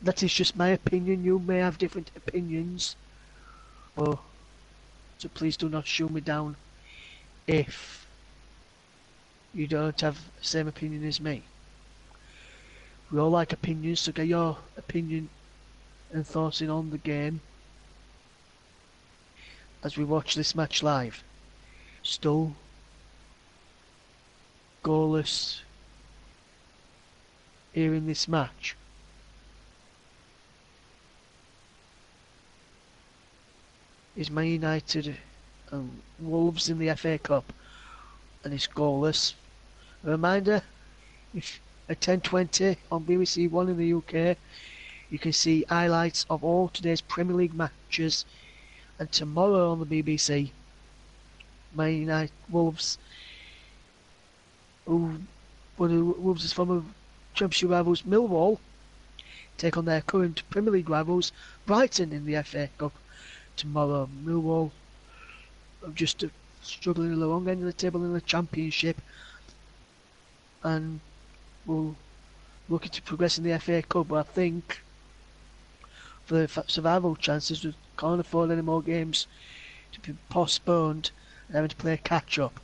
That is just my opinion. You may have different opinions. So please do not shoot me down if you don't have the same opinion as me. We all like opinions, so get your opinion and thoughts in on the game as we watch this match live. Still goalless here in this match. Is Man United and Wolves in the FA Cup, and it's goalless. A reminder, if at 10:20 on BBC One in the UK, you can see highlights of all today's Premier League matches, and tomorrow on the BBC, Man United Wolves, Wolves' former Championship rivals Millwall, take on their current Premier League rivals Brighton in the FA Cup tomorrow. Millwall are just struggling at the wrong end of the table in the Championship, and will looking to progress in the FA Cup, but I think for the survival chances we can't afford any more games to be postponed and having to play catch up,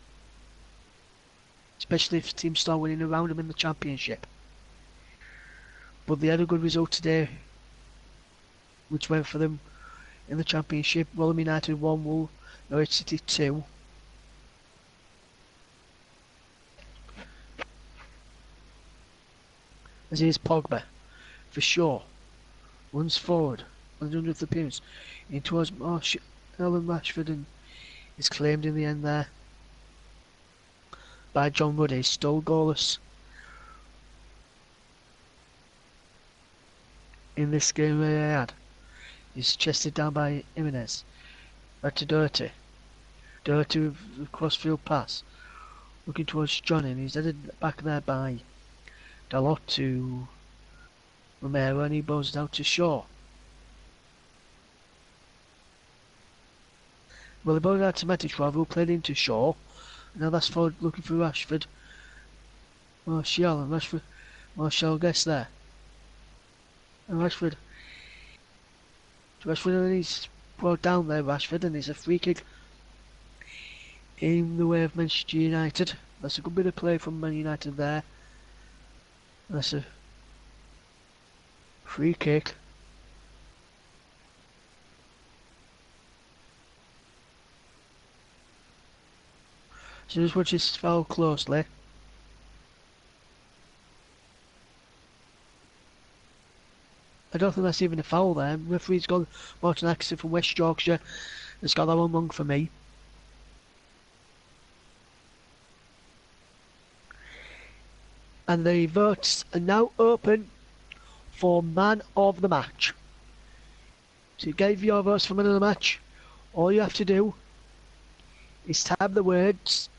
especially if teams start winning around them in the Championship. But they had a good result today which went for them in the Championship. Rotherham United 1, Norwich City 2. As here's Pogba for sure, runs forward on the 100th appearance in towards Alan Rashford, and is claimed in the end there by John Ruddy. Still goalless in this game they had. He's chested down by Jimenez. Back to Doherty. Doherty with the crossfield pass, looking towards Johnny, and he's headed back there by Dalot to Romero, and he bows out to Shaw. Well, he bowled out to Matic, who played into Shaw. Now that's forward looking for Rashford. Martial, and Rashford. Martial gets there. And Rashford, and he's brought down there, Rashford, and it's a free kick in the way of Manchester United. That's a good bit of play from Man United there. That's a free kick. So just watch this foul closely. I don't think that's even a foul there. Referee's gone. Martin Atkinson from West Yorkshire has got that one wrong for me. And the votes are now open for man of the match. So you gave your votes for man of the match. All you have to do is type the words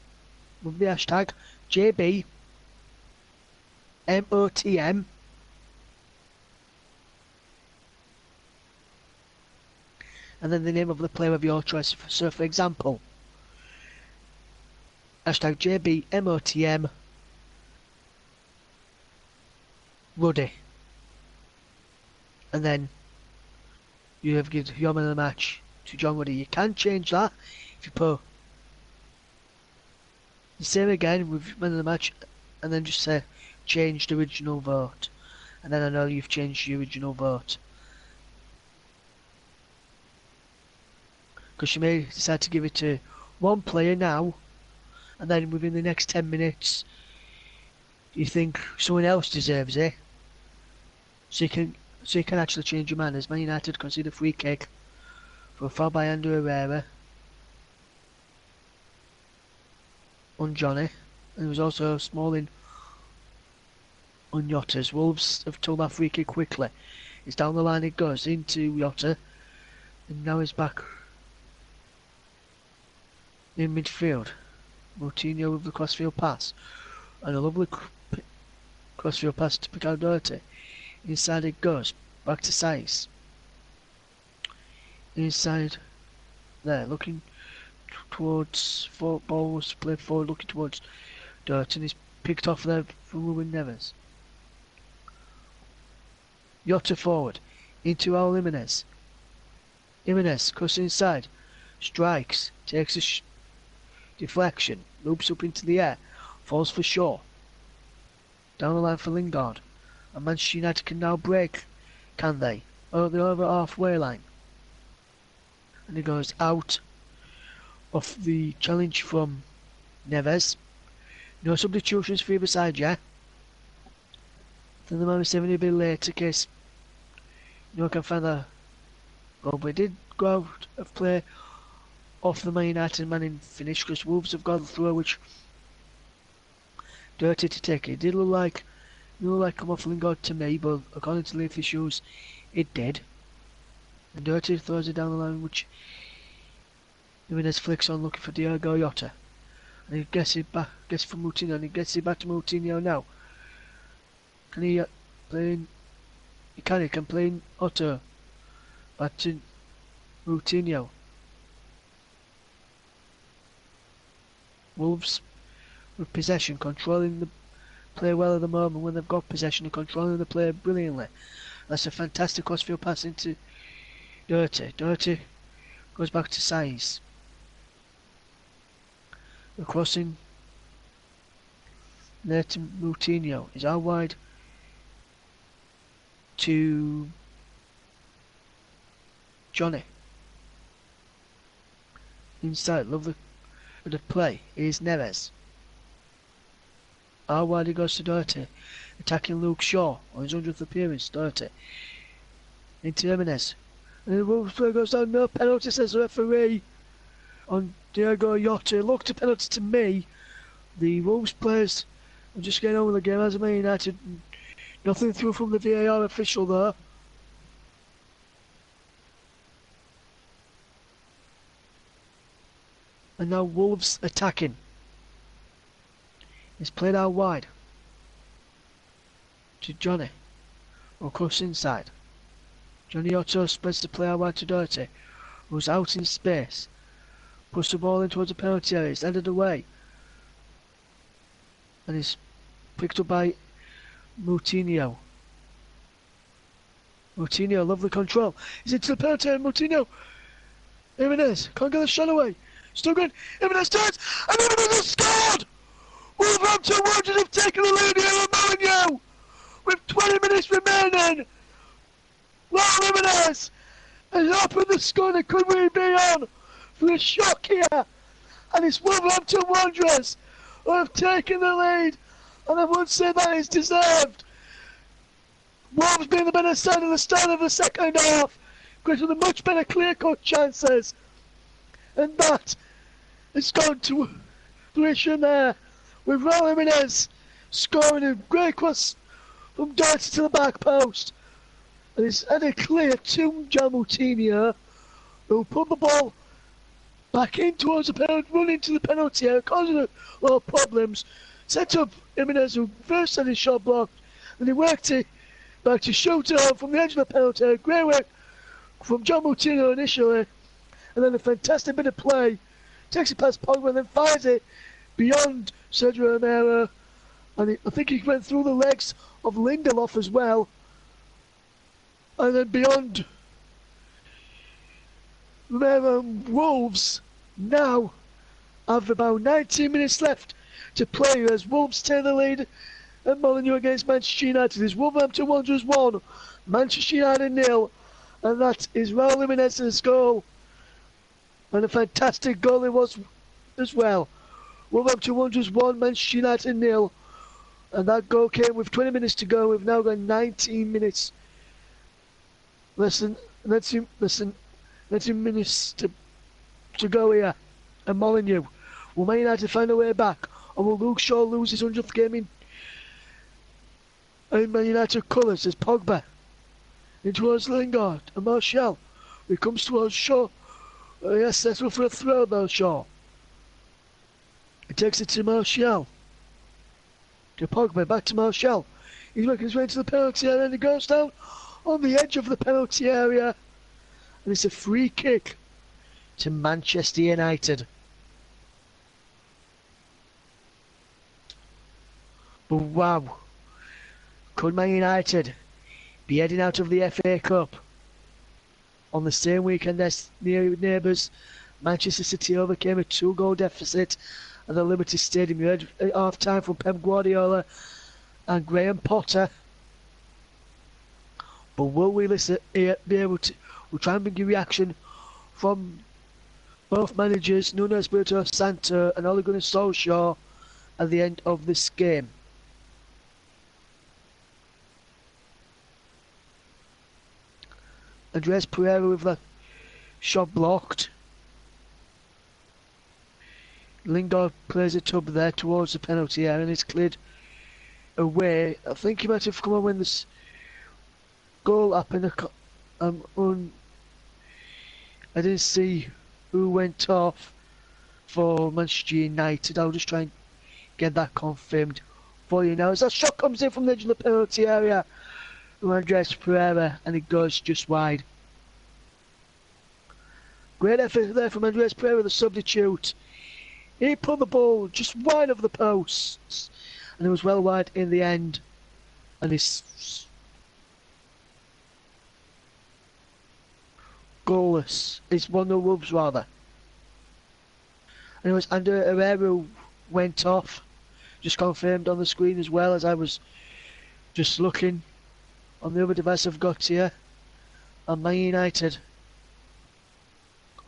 with the hashtag JBMOTM and then the name of the player of your choice. So for example, hashtag JBMOTM Ruddy, and then you have given your man of the match to John Ruddy. You can change that if you put the same again with man of the match, and then just say change the original vote, and then I know you've changed the original vote. Because you may decide to give it to one player now, and then within the next 10 minutes you think someone else deserves it, so you can actually change your mind. As Man United concede a free kick for a foul by Andrew Herrera on Johnny, and there was also Smalling on Yotta's. Wolves have told that free kick quickly. It's down the line, it goes into Yotta, and now he's back in midfield. Moutinho with the crossfield pass, and a lovely crossfield pass to Picasso Doherty. Inside it goes, back to Saiz. Inside there, looking towards ball was played forward, looking towards Doherty, and he's picked off there from Ruben Neves. Jota forward. Into Raul Jimenez. Jimenez cuts inside. Strikes. Takes a deflection. Loops up into the air. Falls for Shaw. Down the line for Lingard. And Manchester United can now break. Can they? Oh, they're over halfway line. And he goes out of the challenge from Neves. No substitutions for either side, yeah? Then the man is 70 a bit late in case no can find the goal. But he did go out of play off the Man United man in finish because Wolves have gone through, which dirty to take. It did look like come off Lingard to me, but according to the officials, it did. And Dirty throws it down the line, which Jimenez flicks on looking for Diogo Jota. And he gets it back, gets it from Moutinho, and he gets it back to Moutinho now. Can he play in? He can play in Otto. Back to Moutinho. Wolves with possession, controlling the play well at the moment when they've got possession and controlling the play brilliantly. That's a fantastic crossfield pass into Dirty. Dirty goes back to Saiz. The crossing there to Moutinho is out wide to Johnny. Inside, lovely bit of play is Neves. Out wide he goes to Dirty, attacking Luke Shaw on his 100th appearance. Dirty into Jimenez. And the Wolves player goes down, no penalty, says the referee on Diogo Jota. Looked a penalty to me. The Wolves players are just getting on with the game as a Man United. Nothing through from the VAR official there. And now Wolves attacking. It's played out wide to Johnny. Or cross inside. Johnny Otto spreads the play out wide to Dirty, who's out in space. Puts the ball in towards the penalty area. It's headed away. And it's picked up by Moutinho. Moutinho, lovely control. He's into the penalty area. Moutinho. Jimenez can't get the shot away. Still good. Jimenez turns. And Jimenez has scored! Wolverhampton Wanderers have taken the lead here at Molineux with 20 minutes remaining. Raul Jimenez has opened the score that could really be on for a shock here. And it's Wolverhampton Wanderers who have taken the lead. And I would say that is deserved. Wolves being the better side at the start of the second half, because of the much better clear-cut chances. And that has gone to fruition there, with Raul Jimenez scoring a great cross from Dirty to the back post. And it's headed clear to Moutinho, who put the ball back in towards the penalty, run into the penalty area, causing a lot of problems. Set up Jimenez, who first had his shot blocked, and he worked it back to shoot it out from the edge of the penalty area. Great work from John Moutinho initially, and then a fantastic bit of play. Takes it past Pogba and then fires it beyond Sergio Romero, and I think he went through the legs of Lindelof as well, and then beyond Romero. Wolves now have about 19 minutes left to play as Wolves take the lead at Molineux against Manchester United. It's Wolverhampton Wanderers 1, Manchester United 0, and that is Raul Jimenez's goal, and a fantastic goal it was as well. Wolverhampton Wanderers 1, Manchester United 0, and that goal came with 20 minutes to go. We've now got 19 minutes. Listen, 19 minutes to go here at Molineux. Will Man United find a way back, or will Luke Shaw lose his 100th game in Man United colours as Pogba in towards Lingard and Martial? He comes towards Shaw. Yes, that's for a throw though, Shaw. He takes it to Martial. To Pogba, back to Martial. He's making his way into the penalty area and he goes down on the edge of the penalty area. And it's a free kick to Manchester United. But wow. Could Man United be heading out of the FA Cup. On the same weekend as neighbours, Manchester City overcame a 2-goal deficit at the Liberty Stadium. You heard at half-time from Pep Guardiola and Graham Potter. But will we be able to... We'll try and bring you reaction from both managers, Nuno Espirito Santo and Ole Gunnar Solskjaer, at the end of this game. Andres Pereira with the shot blocked. Lingard plays a tub there towards the penalty area and it's cleared away. I think he might have come on when this goal happened. I didn't see who went off for Manchester United. I'll just try and get that confirmed for you now. As that shot comes in from the edge of the penalty area from Andres Pereira and it goes just wide. Great effort there from Andres Pereira, the substitute. He put the ball just wide of the posts and it was well wide in the end. And it's goalless. It's 1-0 Wolves rather. And it was Ander Herrera went off. Just confirmed on the screen as well as I was just looking on the other device I've got here. And Man United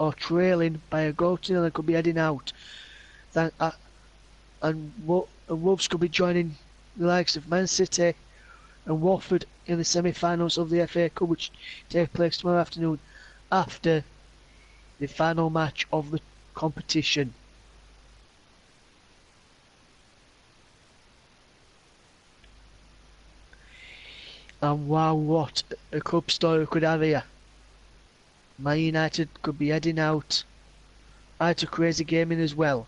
are trailing by a goal to nil and could be heading out. And Wolves could be joining the likes of Man City and Watford in the semi-finals of the FA Cup, which take place tomorrow afternoon after the final match of the competition. And wow, what a cup story we could have here. Man United could be heading out. I had a crazy game in as well.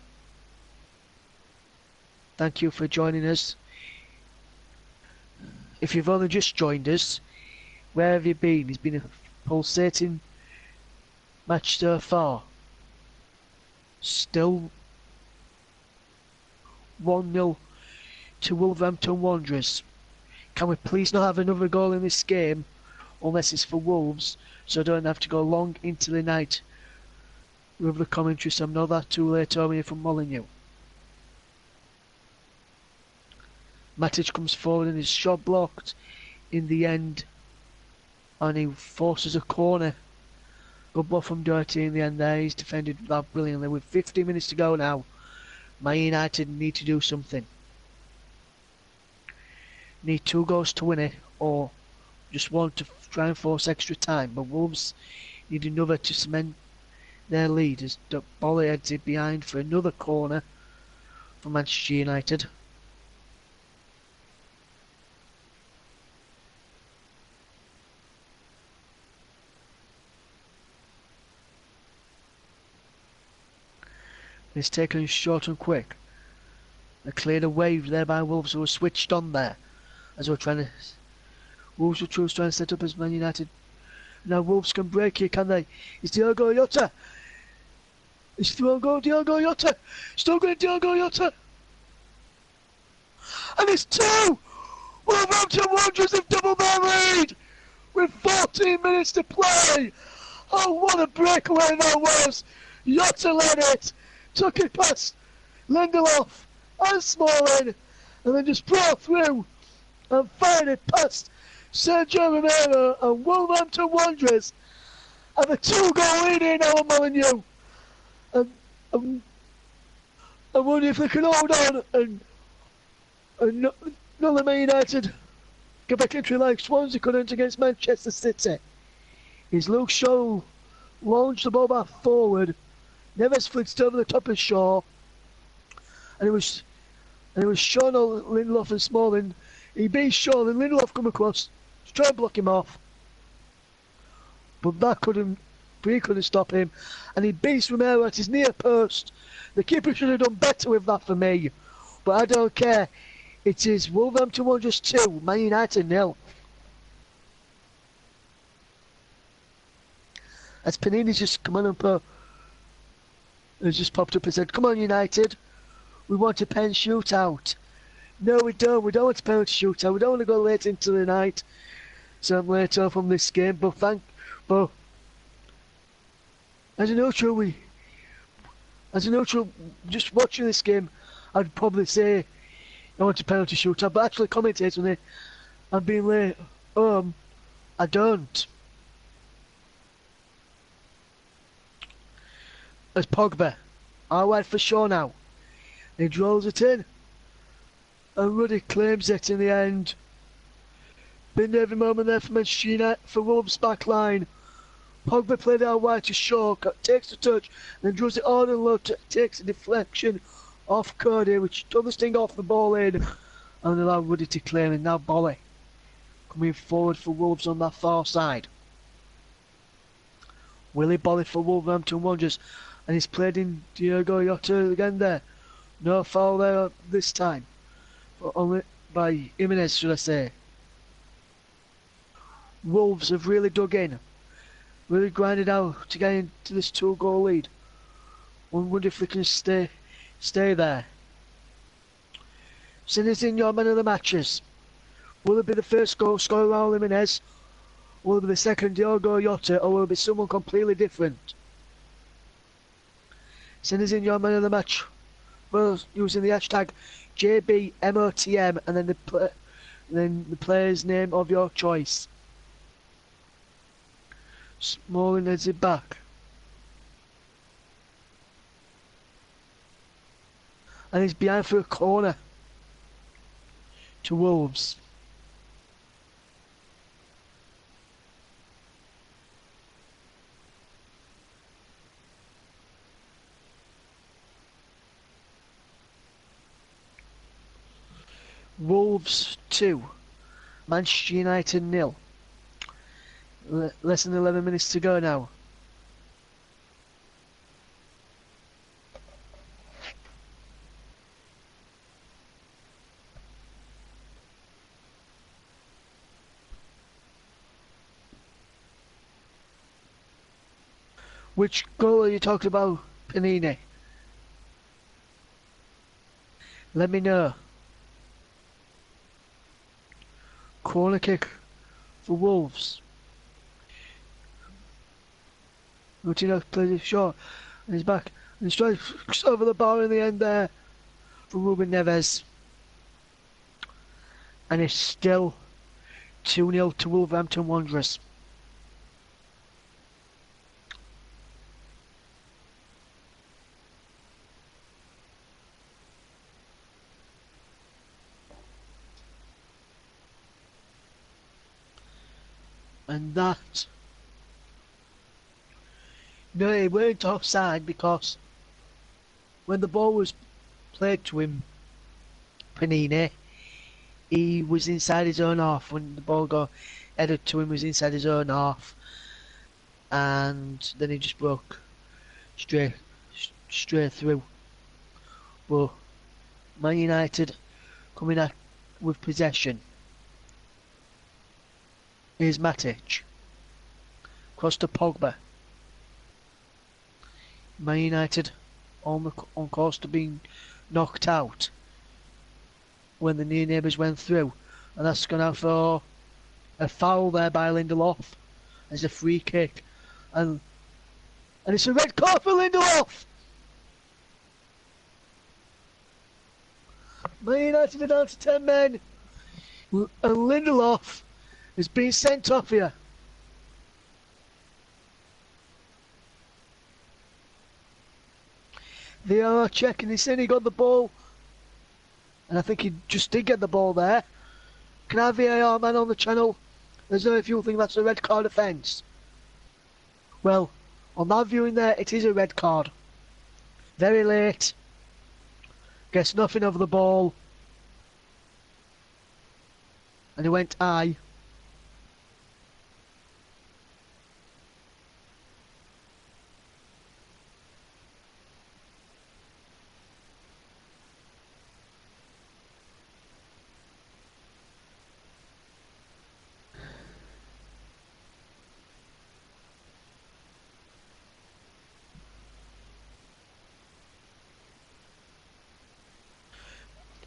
Thank you for joining us. If you've only just joined us, where have you been? It's been a pulsating match so far. Still 1-0 to Wolverhampton Wanderers. Can we please not have another goal in this game unless it's for Wolves, so I don't have to go long into the night with the commentary, so I'm not that too late over here from Molineux. Matic comes forward and his shot blocked in the end and he forces a corner. Good ball from Doherty in the end there. He's defended that brilliantly. With 15 minutes to go now, Man United need to do something. Need 2 goals to win it or just one to try and force extra time. But Wolves need another to cement their lead as Bolly heads it behind for another corner for Manchester United. It's taken short and quick. They cleared a wave there by Wolves who were switched on there. As they were trying to... Wolves were trying to set up as Man United. Now Wolves can break here, can they? It's Diogo Jota. It's Diogo Jota. Still going Diogo Jota. And it's 2! Wolverhampton Wanderers have doubled their lead! With 14 minutes to play! Oh, what a breakaway that was! Jota led it! Took it past Lindelof and Smalling and then just brought through and fired it past Sergio Romero and Wolverhampton Wanderers have a 2-goal lead in our Molineux. And I wonder if they can hold on and not let Man United get back into like Swansea couldn't against Manchester City. Is Luke Shaw launched the ball back forward. Neves flicked over the top of Shaw, and it was Shaw, Lindelof and Smalling. He beat Shaw, then Lindelof come across to try and block him off, but he couldn't stop him, and he beats Romero at his near post. The keeper should have done better with that for me, but I don't care. It is Wolverhampton Wanderers 2, Man United 0. As Panini's just come on and has just popped up and said, "Come on, United, we want a pen shootout." No, we don't. We don't want a penalty shootout. We don't want to go late into the night. some later from this game, but as a neutral, just watching this game, I'd probably say I want a penalty shootout, but actually commentating it and being late I don't. As Pogba, I went for sure now. He drills it in, and Ruddy claims it in the end. Been every moment there for Manchester United, for Wolves' back line. Pogba played out wide to Shaw, takes the touch, then draws it on and low, takes a deflection off Cody, which took the sting off the ball in, and allowed Ruddy to claim it. Now Bolly coming forward for Wolves on that far side. Willie Bolly for Wolverhampton Wanderers, and he's played in Diogo Jota again there. No foul there this time, but only by Jimenez, should I say. Wolves have really dug in, really grinded out to get into this 2-goal lead. I wonder if they can stay there. Sinners in your man of the matches. Will it be the first goal scorer Raul Jimenez? Will it be the second Diogo Jota, or will it be someone completely different? Sinners in your man of the match. Well, using the hashtag JBMOTM and then the player's name of your choice. Smalling heads it back. And he's behind for a corner to Wolves. Wolves 2, Manchester United 0. Less than 11 minutes to go now. Which goal are you talking about, Panini? Let me know. Corner kick for Wolves. Coutinho plays it short, and he's back, and he strikes over the bar in the end there for Ruben Neves. And it's still 2-0 to Wolverhampton Wanderers. And that, no, he weren't offside, because when the ball was played to him, Panini, he was inside his own half. When the ball got headed to him, he was inside his own half, and then he just broke straight through. But Man United coming out with possession. Here's Matic. Cross to Pogba. Man United on course to being knocked out when the near neighbours went through. And that's gone out for a foul there by Lindelof. There's a free kick. And it's a red card for Lindelof! Man United are down to 10 men. And Lindelof is being sent off here. They are checking. He said he got the ball, and I think he just did get the ball there. Can I have VAR man on the channel? There's no if you think that's a red card offence. Well, on that viewing there, it is a red card. Very late. Gets nothing of the ball. And he went high.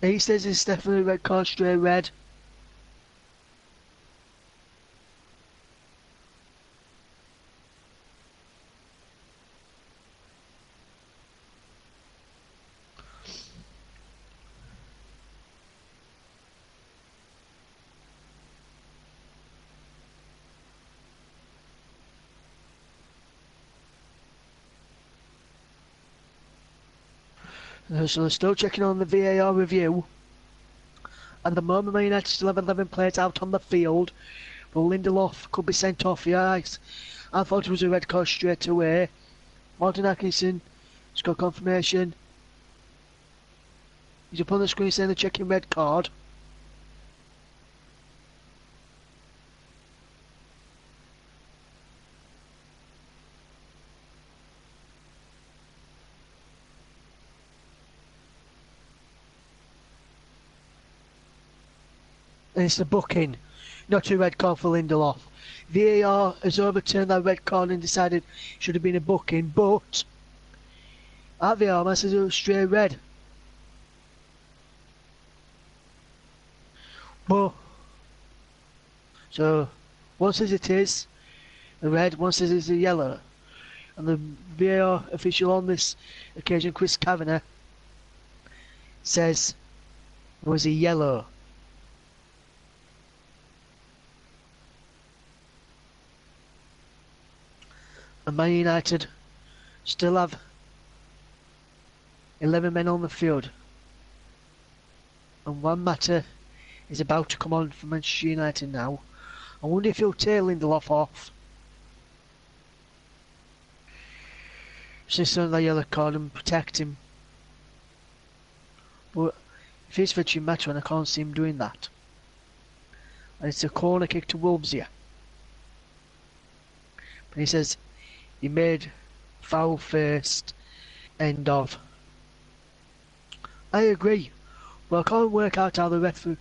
He says it's definitely a red card, straight red. So they're still checking on the VAR review. And the moment Man United still have 11 players out on the field, but Lindelof could be sent off. Yeah, I thought it was a red card straight away. Martin Atkinson has got confirmation. He's up on the screen saying they're checking red card. And it's a booking, not a red card for Lindelof. VAR has overturned that red card and decided it should have been a booking, but at VAR man says it was straight red. But so one says it is a red, one says it's a yellow. And the VAR official on this occasion, Chris Kavanagh, says it was a yellow. And Man United still have 11 men on the field. And one matter is about to come on for Manchester United now. I wonder if he'll tail Lindelof off. Since on the yellow card and protect him. But if it's for Jim Matter, and I can't see him doing that. And it's a corner kick to Wolves here. But he says he made foul first, end of. I agree. Well, I can't work out how the VAR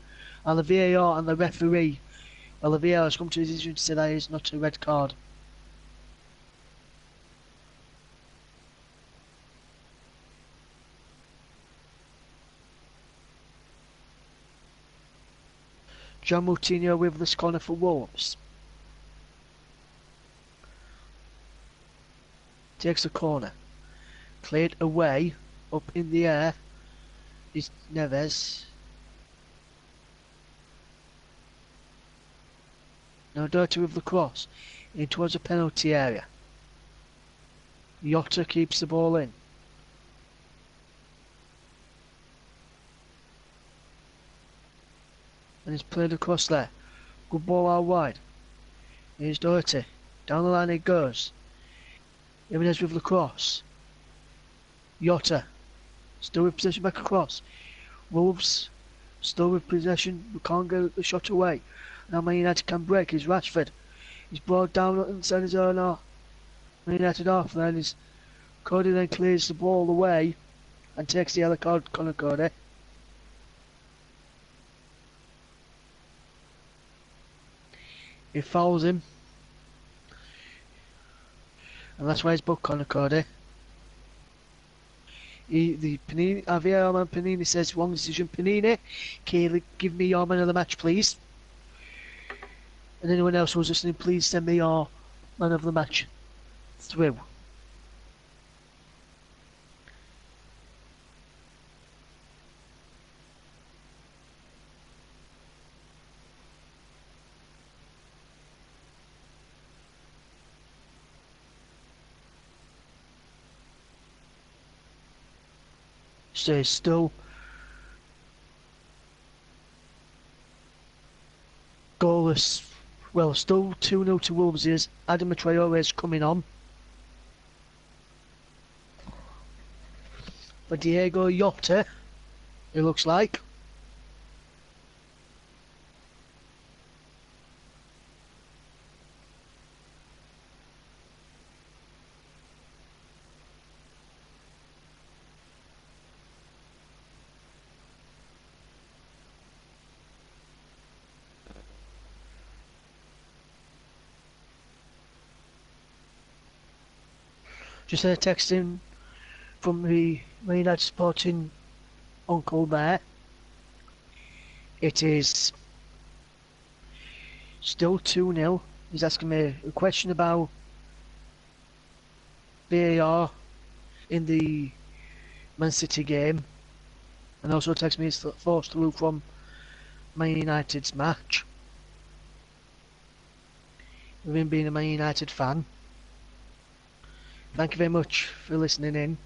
and the referee, well, the VAR has come to a decision to say that is not a red card. John Moutinho with this corner for Wolves. Takes the corner. Cleared away. Up in the air is Neves. Now Doherty with the cross. In towards the penalty area. Jota keeps the ball in. And he's played across there. Good ball out wide. Here's Doherty. Down the line it goes. Jimenez with the cross. Jota. Still with possession back across. Wolves. Still with possession. We can't get the shot away. Now Man United can break. He's Rashford. He's brought down inside his own half. Man United half then is Cody then clears the ball away and takes the yellow card. Conor Cody. He fouls him. And that's why he's booked Conor Cody. The Panini, VAR man Panini says wrong decision. Panini, Kaylee, give me your man of the match, please. And anyone else who's listening, please send me your man of the match through. So it's still goalless. Well, still 2-0 to Wolves. Is Adam Traore is coming on for Diego Jota, it looks like. Just had a text in from the Man United supporting uncle there. It is still 2-0. He's asking me a question about VAR in the Man City game, and also text me his thoughts through from Man United's match, with him being a Man United fan. Thank you very much for listening in.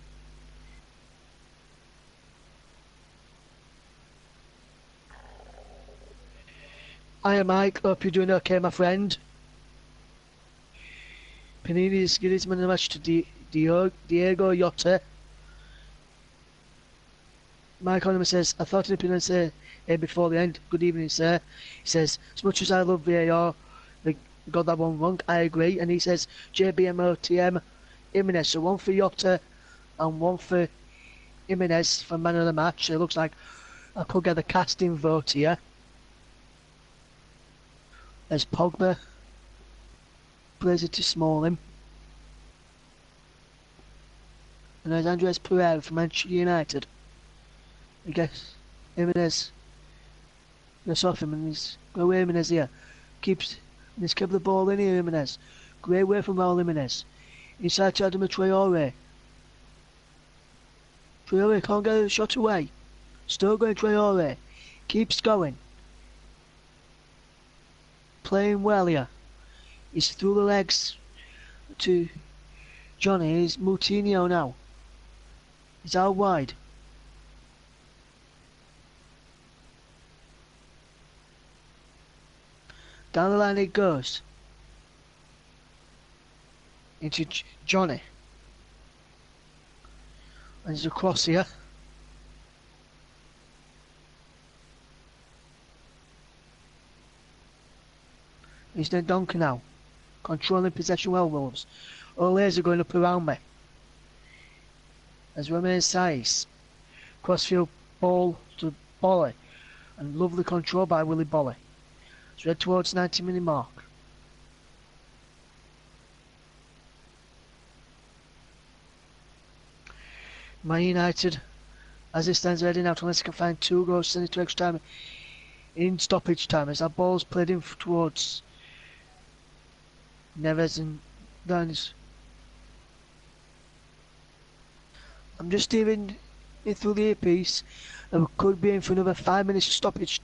Hiya Mike, hope you're doing okay my friend. Panini's given his man of the match to Diego Jota. Mike Onema says, I thought in the opinion say before the end, good evening sir. He says, as much as I love VAR, they got that one wrong, I agree. And he says, JBMOTM, Jimenez, so one for Jota and one for Jimenez for man of the match. So it looks like I could get the casting vote here. There's Pogba, plays it to Smalling. And there's Andres Pereira from Manchester United. I guess Jimenez. Let's off him and he's go away Jimenez here. He's kept the ball in here Jimenez. Great way from Raul Jimenez. Inside to Adama Traore. Traore can't get a shot away. Still going Traore. Keeps going. Playing well here. He's through the legs to Johnny. He's Moutinho now. He's out wide. Down the line it goes. Into Johnny. And there's a cross here. He's then Donker now. Controlling possession well, Wolves. Olays are going up around me. As Romain Saiz. Crossfield ball to Bolly. And lovely control by Willy Bolly. It's read towards 90-minute mark. Man United, as it stands, ready now unless they can find 2 goals, send it to extra time in stoppage time as that ball's played in towards Neves and Danis. I'm just steering it through the earpiece and we could be in for another 5 minutes of stoppage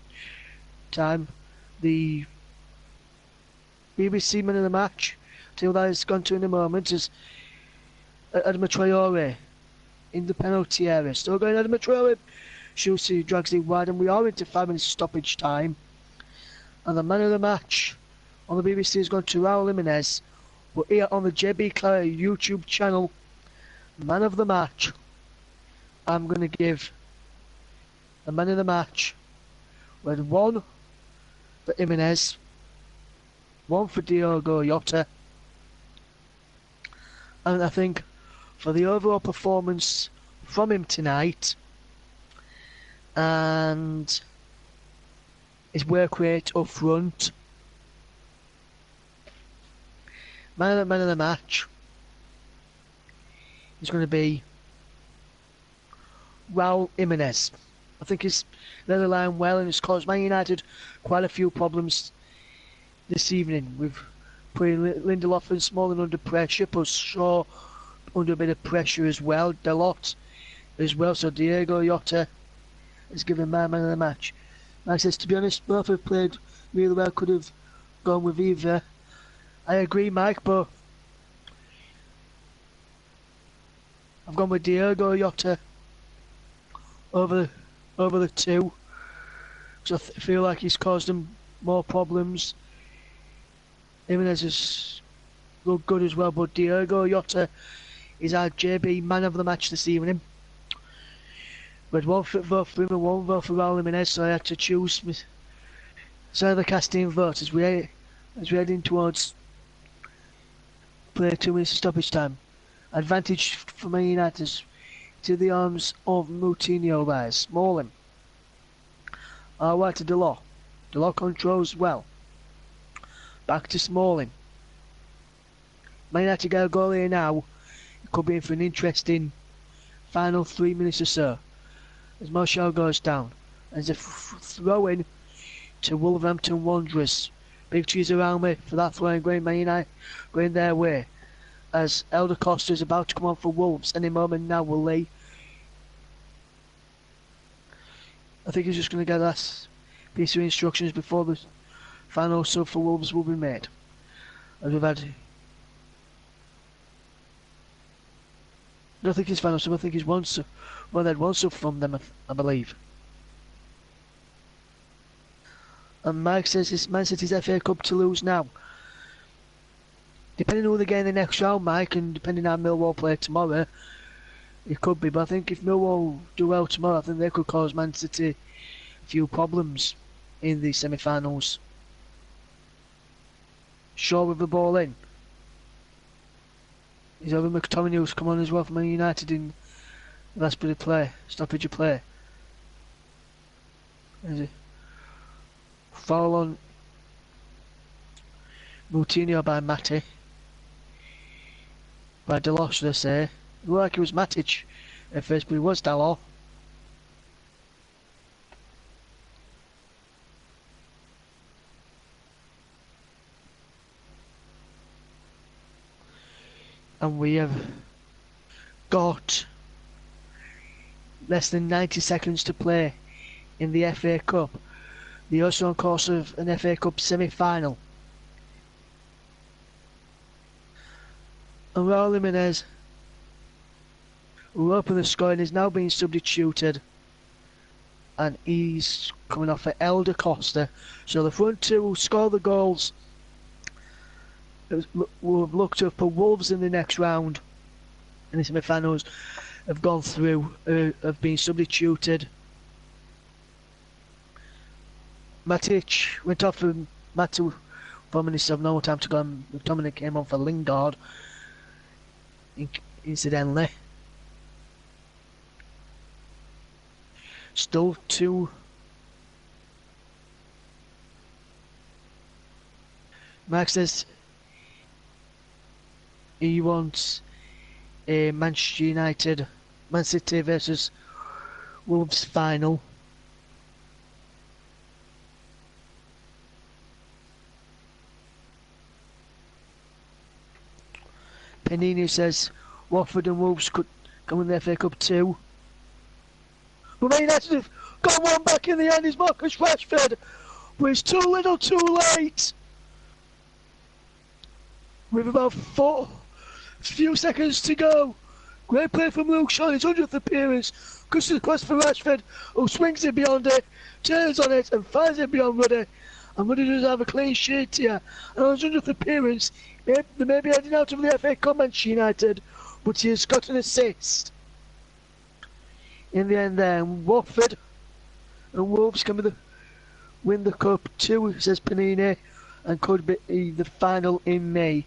time. The BBC man of the match, till that has gone to in a moment, is Adama Traore in the penalty area. Still going Adama Traore. Shoots, he drags it wide, and we are into 5 minutes stoppage time. And the man of the match on the BBC has gone to Raul Jimenez. But here on the JB Clare YouTube channel, man of the match, I'm going to give the man of the match with 1 for Jimenez, 1 for Diogo Jota, and I think for the overall performance from him tonight and his work rate up front, man of the match is going to be Raul Jimenez. I think he's led the line well and has caused Man United quite a few problems this evening with putting Lindelof and Smalling under pressure, but Shaw under a bit of pressure as well, Dalot as well, so Diogo Jota is given man of the match. Like I said, to be honest, both have played really well, could have gone with either. I agree Mike, but I've gone with Diogo Jota over the 2, because I feel like he's caused them more problems. Jimenez is looked good as well, but Diogo Jota is our JB man of the match this evening. But 1 vote for him and 1 vote for Raul Jimenez, so I had to choose. So the casting vote as we're heading towards play 2 minutes of stoppage time. Advantage for Man United to the arms of Moutinho there. Smalling. Right to Delors. Delors controls well. Back to Smalling. Man United get a goal here now. It could be in for an interesting final 3 minutes or so. As Martial goes down. There's a throw in to Wolverhampton Wanderers. Big cheese around me for that throw in going Man United going their way. As Elder Costa is about to come on for Wolves any moment now, will Lee. I think he's just going to get that piece of instructions before the final sub for Wolves will be made. As we've had, I don't think it's final sub, I think he's one sub. Well, they had 1 sub from them, I believe. And Mike says it's Man City's FA Cup to lose now. Depending on who they get in the next round, Mike, and depending on how Millwall play tomorrow, it could be. But I think if Millwall do well tomorrow, I think they could cause Man City a few problems in the semi-finals. Shaw with the ball in. Is over McTominay who's come on as well for Man United in the last bit of play, stoppage of play. Is it? Foul on Moutinho by Matty. By Dalot, should I say. It looked like it was Matic at first, but it was Dalot. And we have got less than 90 seconds to play in the FA Cup. The also on course of an FA Cup semi-final. And Raul Jimenez, who opened the scoring, is now being substituted. And he's coming off for Elder Costa. So the front two will score the goals. We'll have looked up for Wolves in the next round. In the semi-finals have gone through, have been substituted. Matic went off for Matu 4 minutes of no time to go, and McTominay came on for Lingard. Incidentally, still two. Max says he wants a Manchester United, Man City versus Wolves final. Panini says Watford and Wolves could come in the FA Cup too. But Man United have got one back in the end. Is Marcus Rashford, but it's too little, too late. With about few seconds to go. Great play from Luke Shaw, his 100th appearance. Goes across for Rashford, who swings it beyond it, turns on it, and fires it beyond Ruddy. And Ruddy does have a clean sheet here. And on his 100th appearance, they may be heading out of the FA Cup, Manchester United, but he has got an assist. In the end there, Watford and Wolves can win the Cup too, says Panini, and could be the final in May.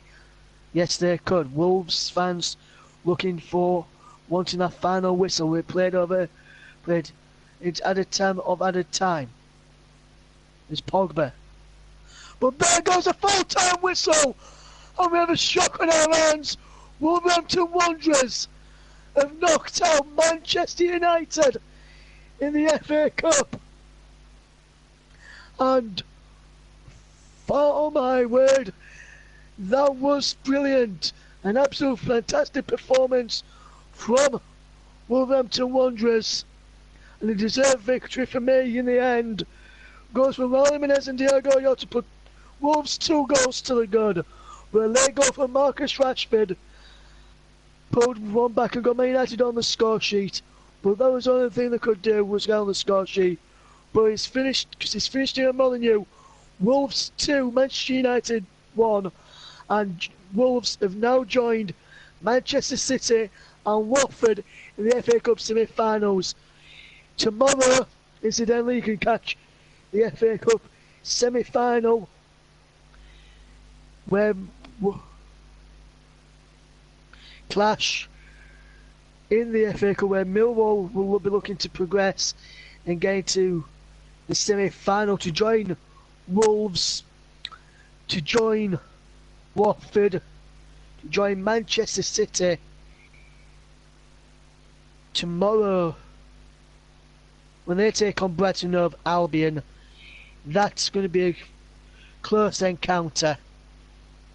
Yes, they could. Wolves fans looking for, wanting that final whistle. We played it's added time. It's Pogba. But there goes a full-time whistle! And we have a shock on our hands. Wolverhampton Wanderers have knocked out Manchester United in the FA Cup. And, oh my word, that was brilliant. An absolute fantastic performance from Wolverhampton Wanderers. And a deserved victory for me in the end. Goes from Raul Jimenez and Diego Yota to put Wolves 2 goals to the good. Where they go for Marcus Rashford. Pulled one back and got Man United on the score sheet. But that was the only thing they could do, was get on the score sheet. But it's finished, because it's finished here at Molineux. Wolves 2, Manchester United 1. And Wolves have now joined Manchester City and Watford in the FA Cup semi-finals. Tomorrow, incidentally, you can catch the FA Cup semi-final where clash in the FA Cup, where Millwall will be looking to progress and get into the semi-final to join Wolves, to join Watford, to join Manchester City tomorrow when they take on Brighton Hove Albion. That's going to be a close encounter.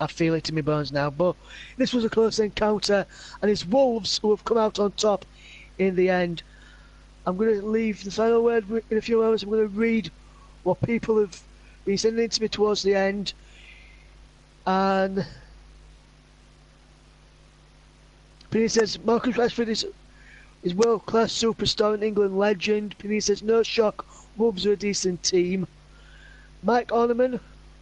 I feel it in my bones now, but this was a close encounter, and it's Wolves who have come out on top in the end. I'm going to leave the final word in a few moments. I'm going to read what people have been sending in to me towards the end. And Penny says Marcus Rashford is world-class superstar and England legend. Penny says no shock, Wolves are a decent team. Mike Orneman,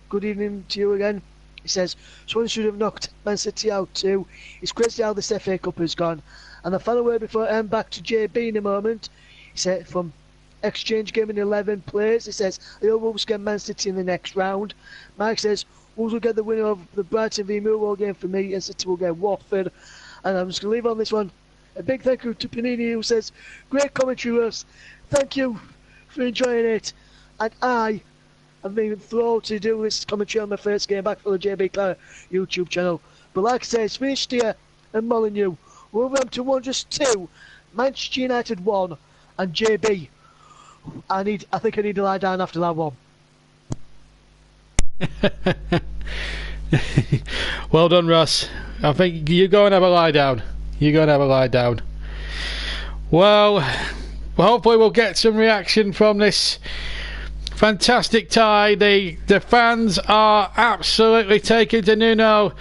good evening to you again. He says, Swansea should have knocked Man City out too. It's crazy how this FA Cup has gone. And the final word before I end back to JB in a moment. He said, from Exchange Game in 11 players, he says, I hope Wolves get Man City in the next round. Mike says, Wolves will get the winner of the Brighton v Millwall game for me, and City will get Watford. And I'm just going to leave on this one. A big thank you to Panini, who says, great commentary, Russ. Thank you for enjoying it. And I have been thrilled to do this commentary on my first game back for the JB Clare YouTube channel. But like I say, it's finished here and Molyneux. Wolverhampton 1 just 2, Manchester United 1, and JB, I think I need to lie down after that one. Well done, Russ. I think you go and have a lie down. You go and have a lie down. Well, hopefully we'll get some reaction from this fantastic tie. The fans are absolutely taken to Nuno.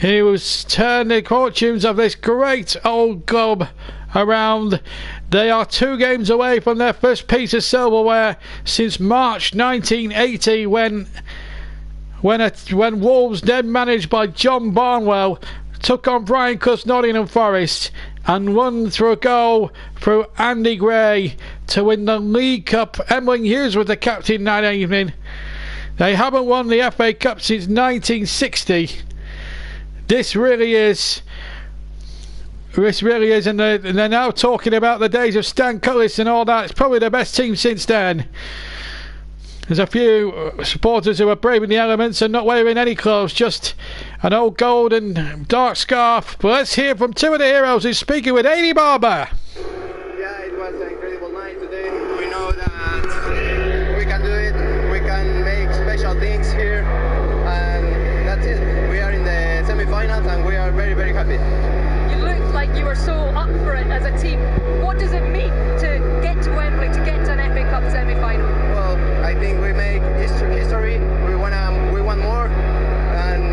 He was turned the fortunes of this great old club around. They are 2 games away from their first piece of silverware since March 1980, when Wolves, then managed by John Barnwell, took on Brian Clough's Nottingham Forest and won through a goal through Andy Gray to win the League Cup. Emlyn Hughes was the captain that evening. They haven't won the FA Cup since 1960. This really is, and they're now talking about the days of Stan Cullis and all that. It's probably the best team since then. There's a few supporters who are braving the elements and not wearing any clothes, just an old gold and dark scarf. But let's hear from 2 of the heroes who's speaking with Adi Barber. Yeah, it was an incredible night today. We know that we can do it, we can make special things here, and that's it. We are in the semi-finals and we are very, very happy. You looked like you were so up for it as a team. What does it mean to get to Wembley, to get to an FA Cup semi-final? Well, I think we make history. We want more, and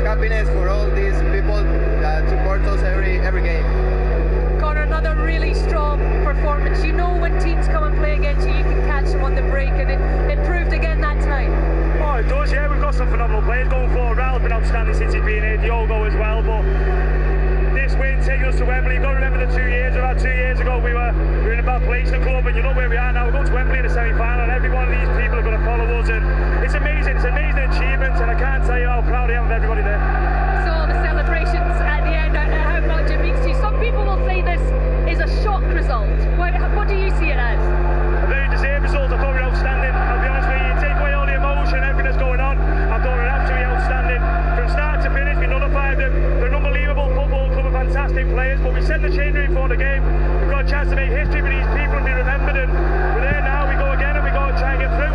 happiness for all these people that support us every game. Connor, another really strong performance. You know when teams come and play against you, you can catch them on the break, and it proved again that tonight. Oh, it does, yeah. We've got some phenomenal players going forward. Ral's been outstanding since he's been here, Diogo as well, but this win taking us to Wembley. You've got to remember the 2 years. About 2 years ago we were in a bad place in the club, and you know where we are now. We're going to Wembley in the semi-final, and every one of these people are going to follow us, and it's amazing. It's an amazing achievement, and I can't tell you how proud I am of everybody there. So the celebrations at the end, how much it means to you. Some people will say this is a shock result. What do you see it as? A very deserved result. I thought we were outstanding. I'll be honest with you. You take away all the emotion and everything that's going on, I thought we were absolutely outstanding. From start to finish, we nullified them. They're an unbelievable football club of fantastic players, but we set the chain before the game. We've got a chance to make history for these people and be remembered, and we're there now. We go again and we go and try and get through.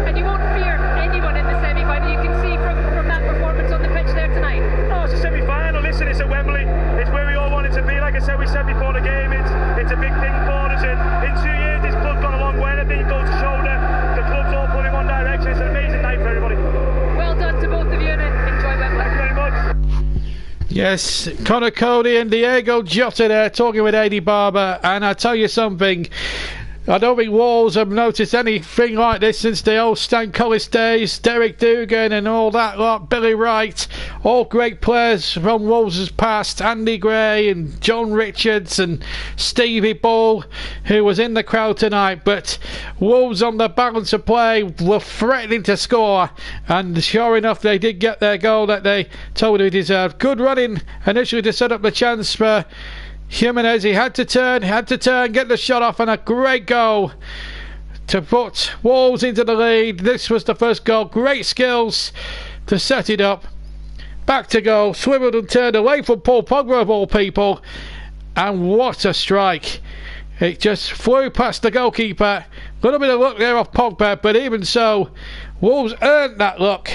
And you won't fear anyone in the semi-final. You can see from that performance on the pitch there tonight. No, it's a semi-final. Listen, it's at Wembley. It's where we all wanted to be. Like I said, we said before the game, it's a big thing for us. And in 2 years, this club's gone a long way. And I think it goes to show that the club's all pulling in one direction. It's an amazing night for everybody. Well done to both of you, and enjoy Wembley. Thank you very much. Yes, Connor Cody and Diego Jota there talking with Adi Barber, and I tell you something, I don't think Wolves have noticed anything like this since the old Stan Cullis days. Derek Dugan and all that lot, Billy Wright, all great players from Wolves' past. Andy Gray and John Richards and Stevie Bull, who was in the crowd tonight. But Wolves, on the balance of play, were threatening to score, and sure enough they did get their goal that they totally deserved. Good running initially to set up the chance for Jimenez. He had to turn, get the shot off, and a great goal to put Wolves into the lead. This was the first goal. Great skills to set it up. Back to goal, swiveled and turned away from Paul Pogba of all people, and what a strike. It just flew past the goalkeeper. A little bit of luck there off Pogba, but even so, Wolves earned that luck.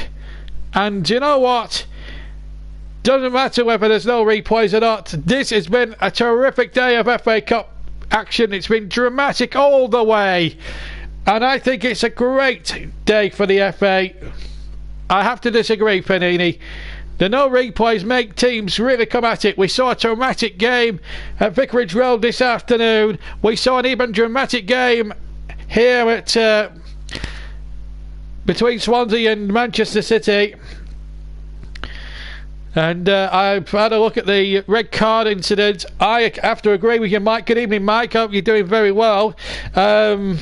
And you know what? Doesn't matter whether there's no replays or not. This has been a terrific day of FA Cup action. It's been dramatic all the way, and I think it's a great day for the FA. I have to disagree, Panini. The no replays make teams really come at it. We saw a dramatic game at Vicarage Road this afternoon. We saw an even dramatic game here at between Swansea and Manchester City. And I've had a look at the red card incident. I have to agree with you, Mike. Good evening, Mike. Hope you're doing very well. I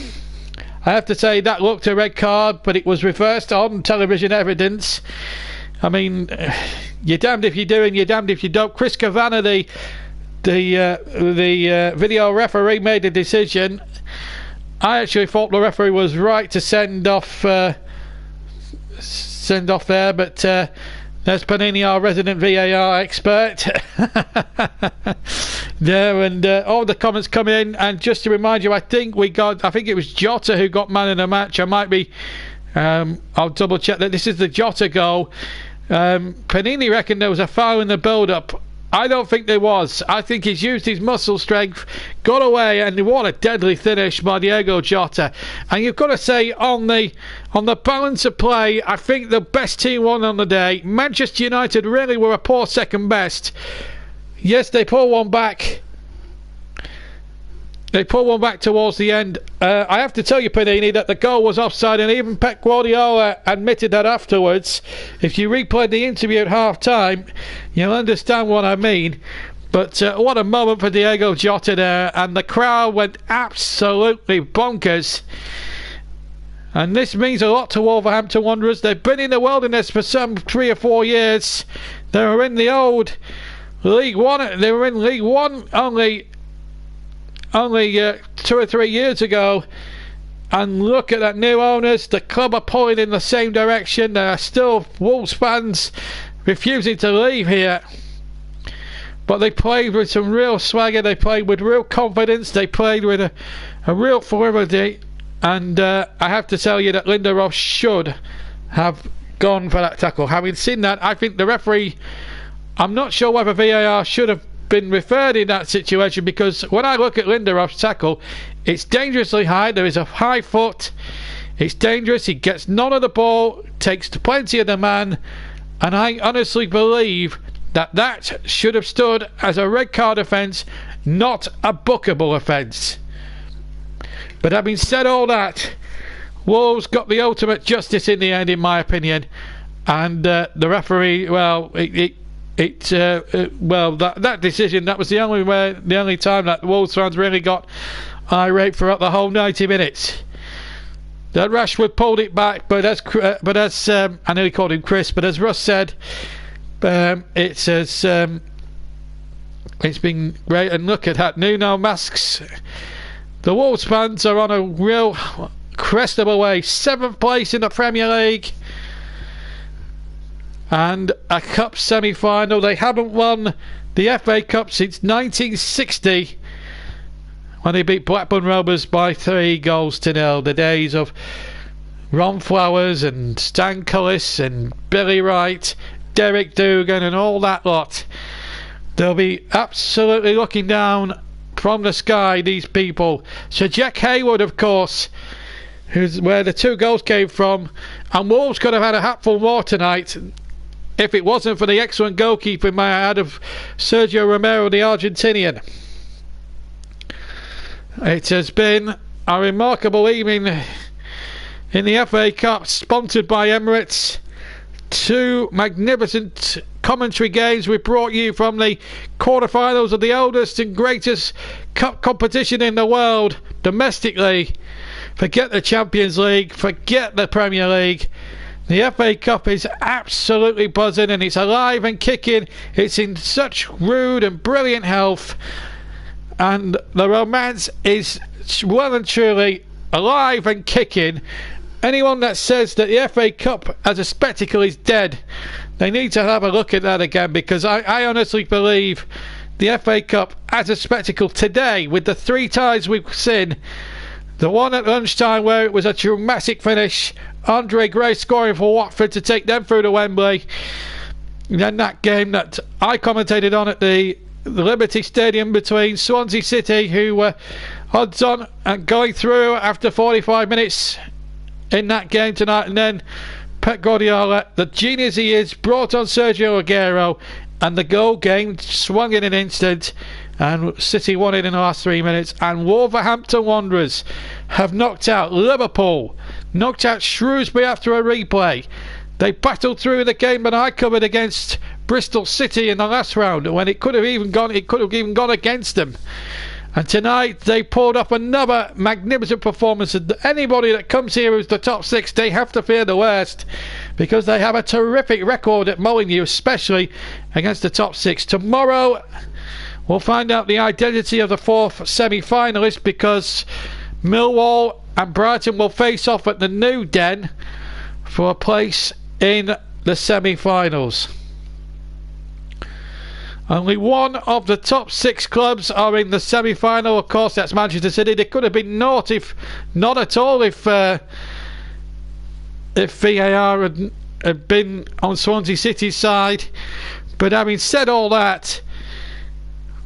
have to say that looked a red card, but it was reversed on television evidence. I mean, you're damned if you do and you're damned if you don't. Chris Kavanagh, the video referee, made a decision. I actually thought the referee was right to send off there, but there's Panini, our resident VAR expert. There, and all the comments come in. And just to remind you, I think it was Jota who got man of the match. I might be. I'll double check that. This is the Jota goal. Panini reckoned there was a foul in the build-up. I don't think there was. I think he's used his muscle strength, got away, and what a deadly finish by Diego Jota. And you've got to say, on the balance of play, I think the best team won on the day. Manchester United really were a poor second best. Yes, they pulled one back. They pulled one back towards the end. I have to tell you, Panini, that the goal was offside, and even Pep Guardiola admitted that afterwards. If you replay the interview at half-time, you'll understand what I mean. But what a moment for Diego Jota there, and the crowd went absolutely bonkers. And this means a lot to Wolverhampton Wanderers. They've been in the wilderness for some 3 or 4 years. They were in the old League One. They were in League One only 2 or 3 years ago, and look at that new owners. The club are pulling in the same direction. There are still Wolves fans refusing to leave here, but they played with some real swagger, they played with real confidence, they played with a real fluidity, and I have to tell you that Lindelof should have gone for that tackle. Having seen that, I think the referee, I'm not sure whether VAR should have been referred in that situation, because when I look at Lindelof's tackle, it's dangerously high. There is a high foot. It's dangerous. He gets none of the ball, takes plenty of the man, and I honestly believe that should have stood as a red card offence, not a bookable offence. But having said all that, Wolves got the ultimate justice in the end, in my opinion, and the referee, well, that decision, that was the only time that Wolves fans really got irate throughout the whole 90 minutes. That Rashford pulled it back, but as I nearly called him Chris, but as Russ said, it's been great. And look at that, Nuno masks. The Wolves fans are on a real crest of a wave. 7th place in the Premier League, and a cup semi-final. They haven't won the FA Cup since 1960, when they beat Blackburn Rovers by 3-0. The days of Ron Flowers and Stan Cullis and Billy Wright, Derek Dugan and all that lot. They'll be absolutely looking down from the sky, these people. Sir Jack Hayward, of course, who's where the 2 goals came from, and Wolves could have had a hatful more tonight if it wasn't for the excellent goalkeeper, may I add, of Sergio Romero, the Argentinian. It has been a remarkable evening in the FA Cup, sponsored by Emirates. 2 magnificent commentary games we brought you from the quarterfinals of the oldest and greatest cup competition in the world, domestically. Forget the Champions League, forget the Premier League. The FA Cup is absolutely buzzing, and it's alive and kicking. It's in such rude and brilliant health, and the romance is well and truly alive and kicking. Anyone that says that the FA Cup as a spectacle is dead, they need to have a look at that again, because I honestly believe the FA Cup as a spectacle today, with the 3 ties we've seen, the one at lunchtime where it was a dramatic finish, Andre Gray scoring for Watford to take them through to Wembley, and then that game that I commentated on at the Liberty Stadium between Swansea City, who were odds on and going through after 45 minutes in that game tonight, and then Pep Guardiola, the genius he is, brought on Sergio Aguero, and the goal game swung in an instant, and City won it in the last 3 minutes, and Wolverhampton Wanderers have knocked out Liverpool, knocked out Shrewsbury after a replay. They battled through the game that I covered against Bristol City in the last round, when it could have even gone against them. And tonight they pulled off another magnificent performance. Anybody that comes here who's the top 6, they have to fear the worst, because they have a terrific record at Molineux, especially against the top 6. Tomorrow we'll find out the identity of the 4th semi-finalist, because Millwall and Brighton will face off at the New Den for a place in the semi-finals. Only one of the top 6 clubs are in the semi-final. Of course, that's Manchester City. They could have been not at all if VAR had been on Swansea City's side. But having said all that,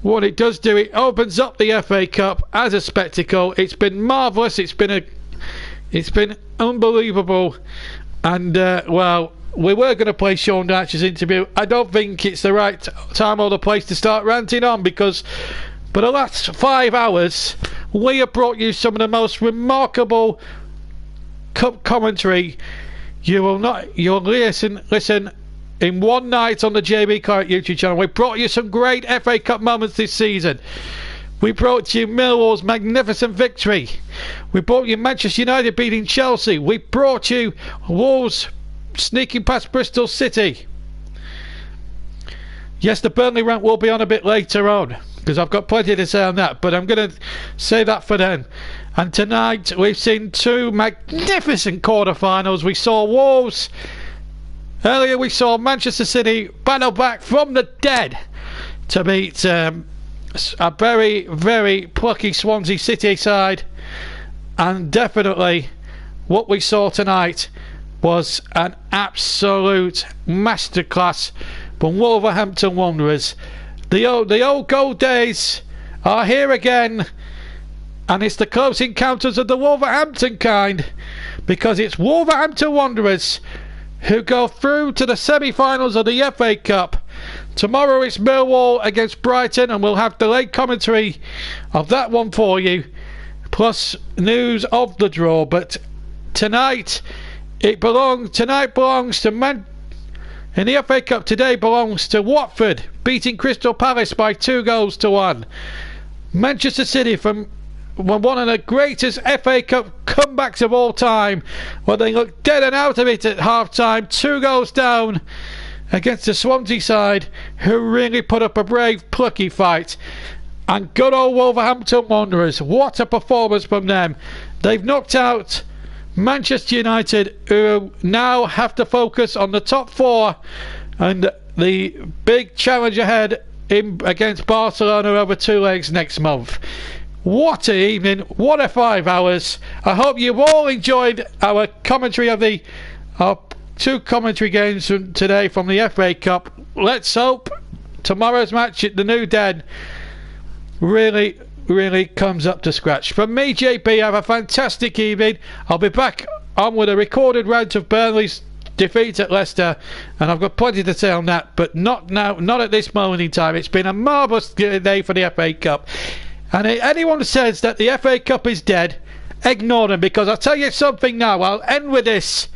what it does do, it opens up the FA Cup as a spectacle. It's been marvellous. It's been unbelievable. And well, we were going to play Sean Dyche's interview. I don't think it's the right time or the place to start ranting on, because for the last 5 hours we have brought you some of the most remarkable cup commentary you'll listen in one night on the JB Clark YouTube channel. We brought you some great FA Cup moments this season. We brought you Millwall's magnificent victory. We brought you Manchester United beating Chelsea. We brought you Wolves sneaking past Bristol City. Yes, the Burnley rant will be on a bit later on, because I've got plenty to say on that, but I'm going to say that for then. And tonight we've seen 2 magnificent quarter-finals. We saw Wolves. Earlier we saw Manchester City battle back from the dead to beat a very, very plucky Swansea City side. And definitely what we saw tonight was an absolute masterclass from Wolverhampton Wanderers. The old gold days are here again, and it's the close encounters of the Wolverhampton kind, because it's Wolverhampton Wanderers who go through to the semi-finals of the FA Cup. Tomorrow it's Millwall against Brighton, and we'll have delayed commentary of that one for you, plus news of the draw. But tonight belongs to in the FA Cup today belongs to Watford beating Crystal Palace by 2-1. Manchester City from one of the greatest FA Cup comebacks of all time, where they looked dead and out of it at half-time, 2 goals down against the Swansea side, who really put up a brave, plucky fight. And good old Wolverhampton Wanderers, what a performance from them. They've knocked out Manchester United, who now have to focus on the top 4 and the big challenge ahead against Barcelona over 2 legs next month. What an evening, what a 5 hours. I hope you've all enjoyed our commentary of our 2 commentary games from today from the FA Cup. Let's hope tomorrow's match at the New Den really comes up to scratch. From me, JP, have a fantastic evening. I'll be back on with a recorded rant of Burnley's defeat at Leicester, and I've got plenty to say on that, but not now, not at this moment in time. It's been a marvellous day for the FA Cup, and anyone who says that the FA Cup is dead, ignore them, because I'll tell you something now. I'll end with this.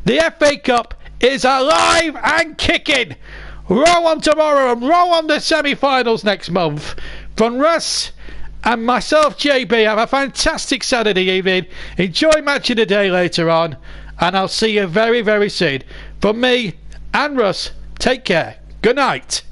The FA Cup is alive and kicking. Row on tomorrow and row on the semi-finals next month. From Russ and myself, JB, have a fantastic Saturday evening. Enjoy Match of the Day later on, and I'll see you very, very soon. From me and Russ, take care. Good night.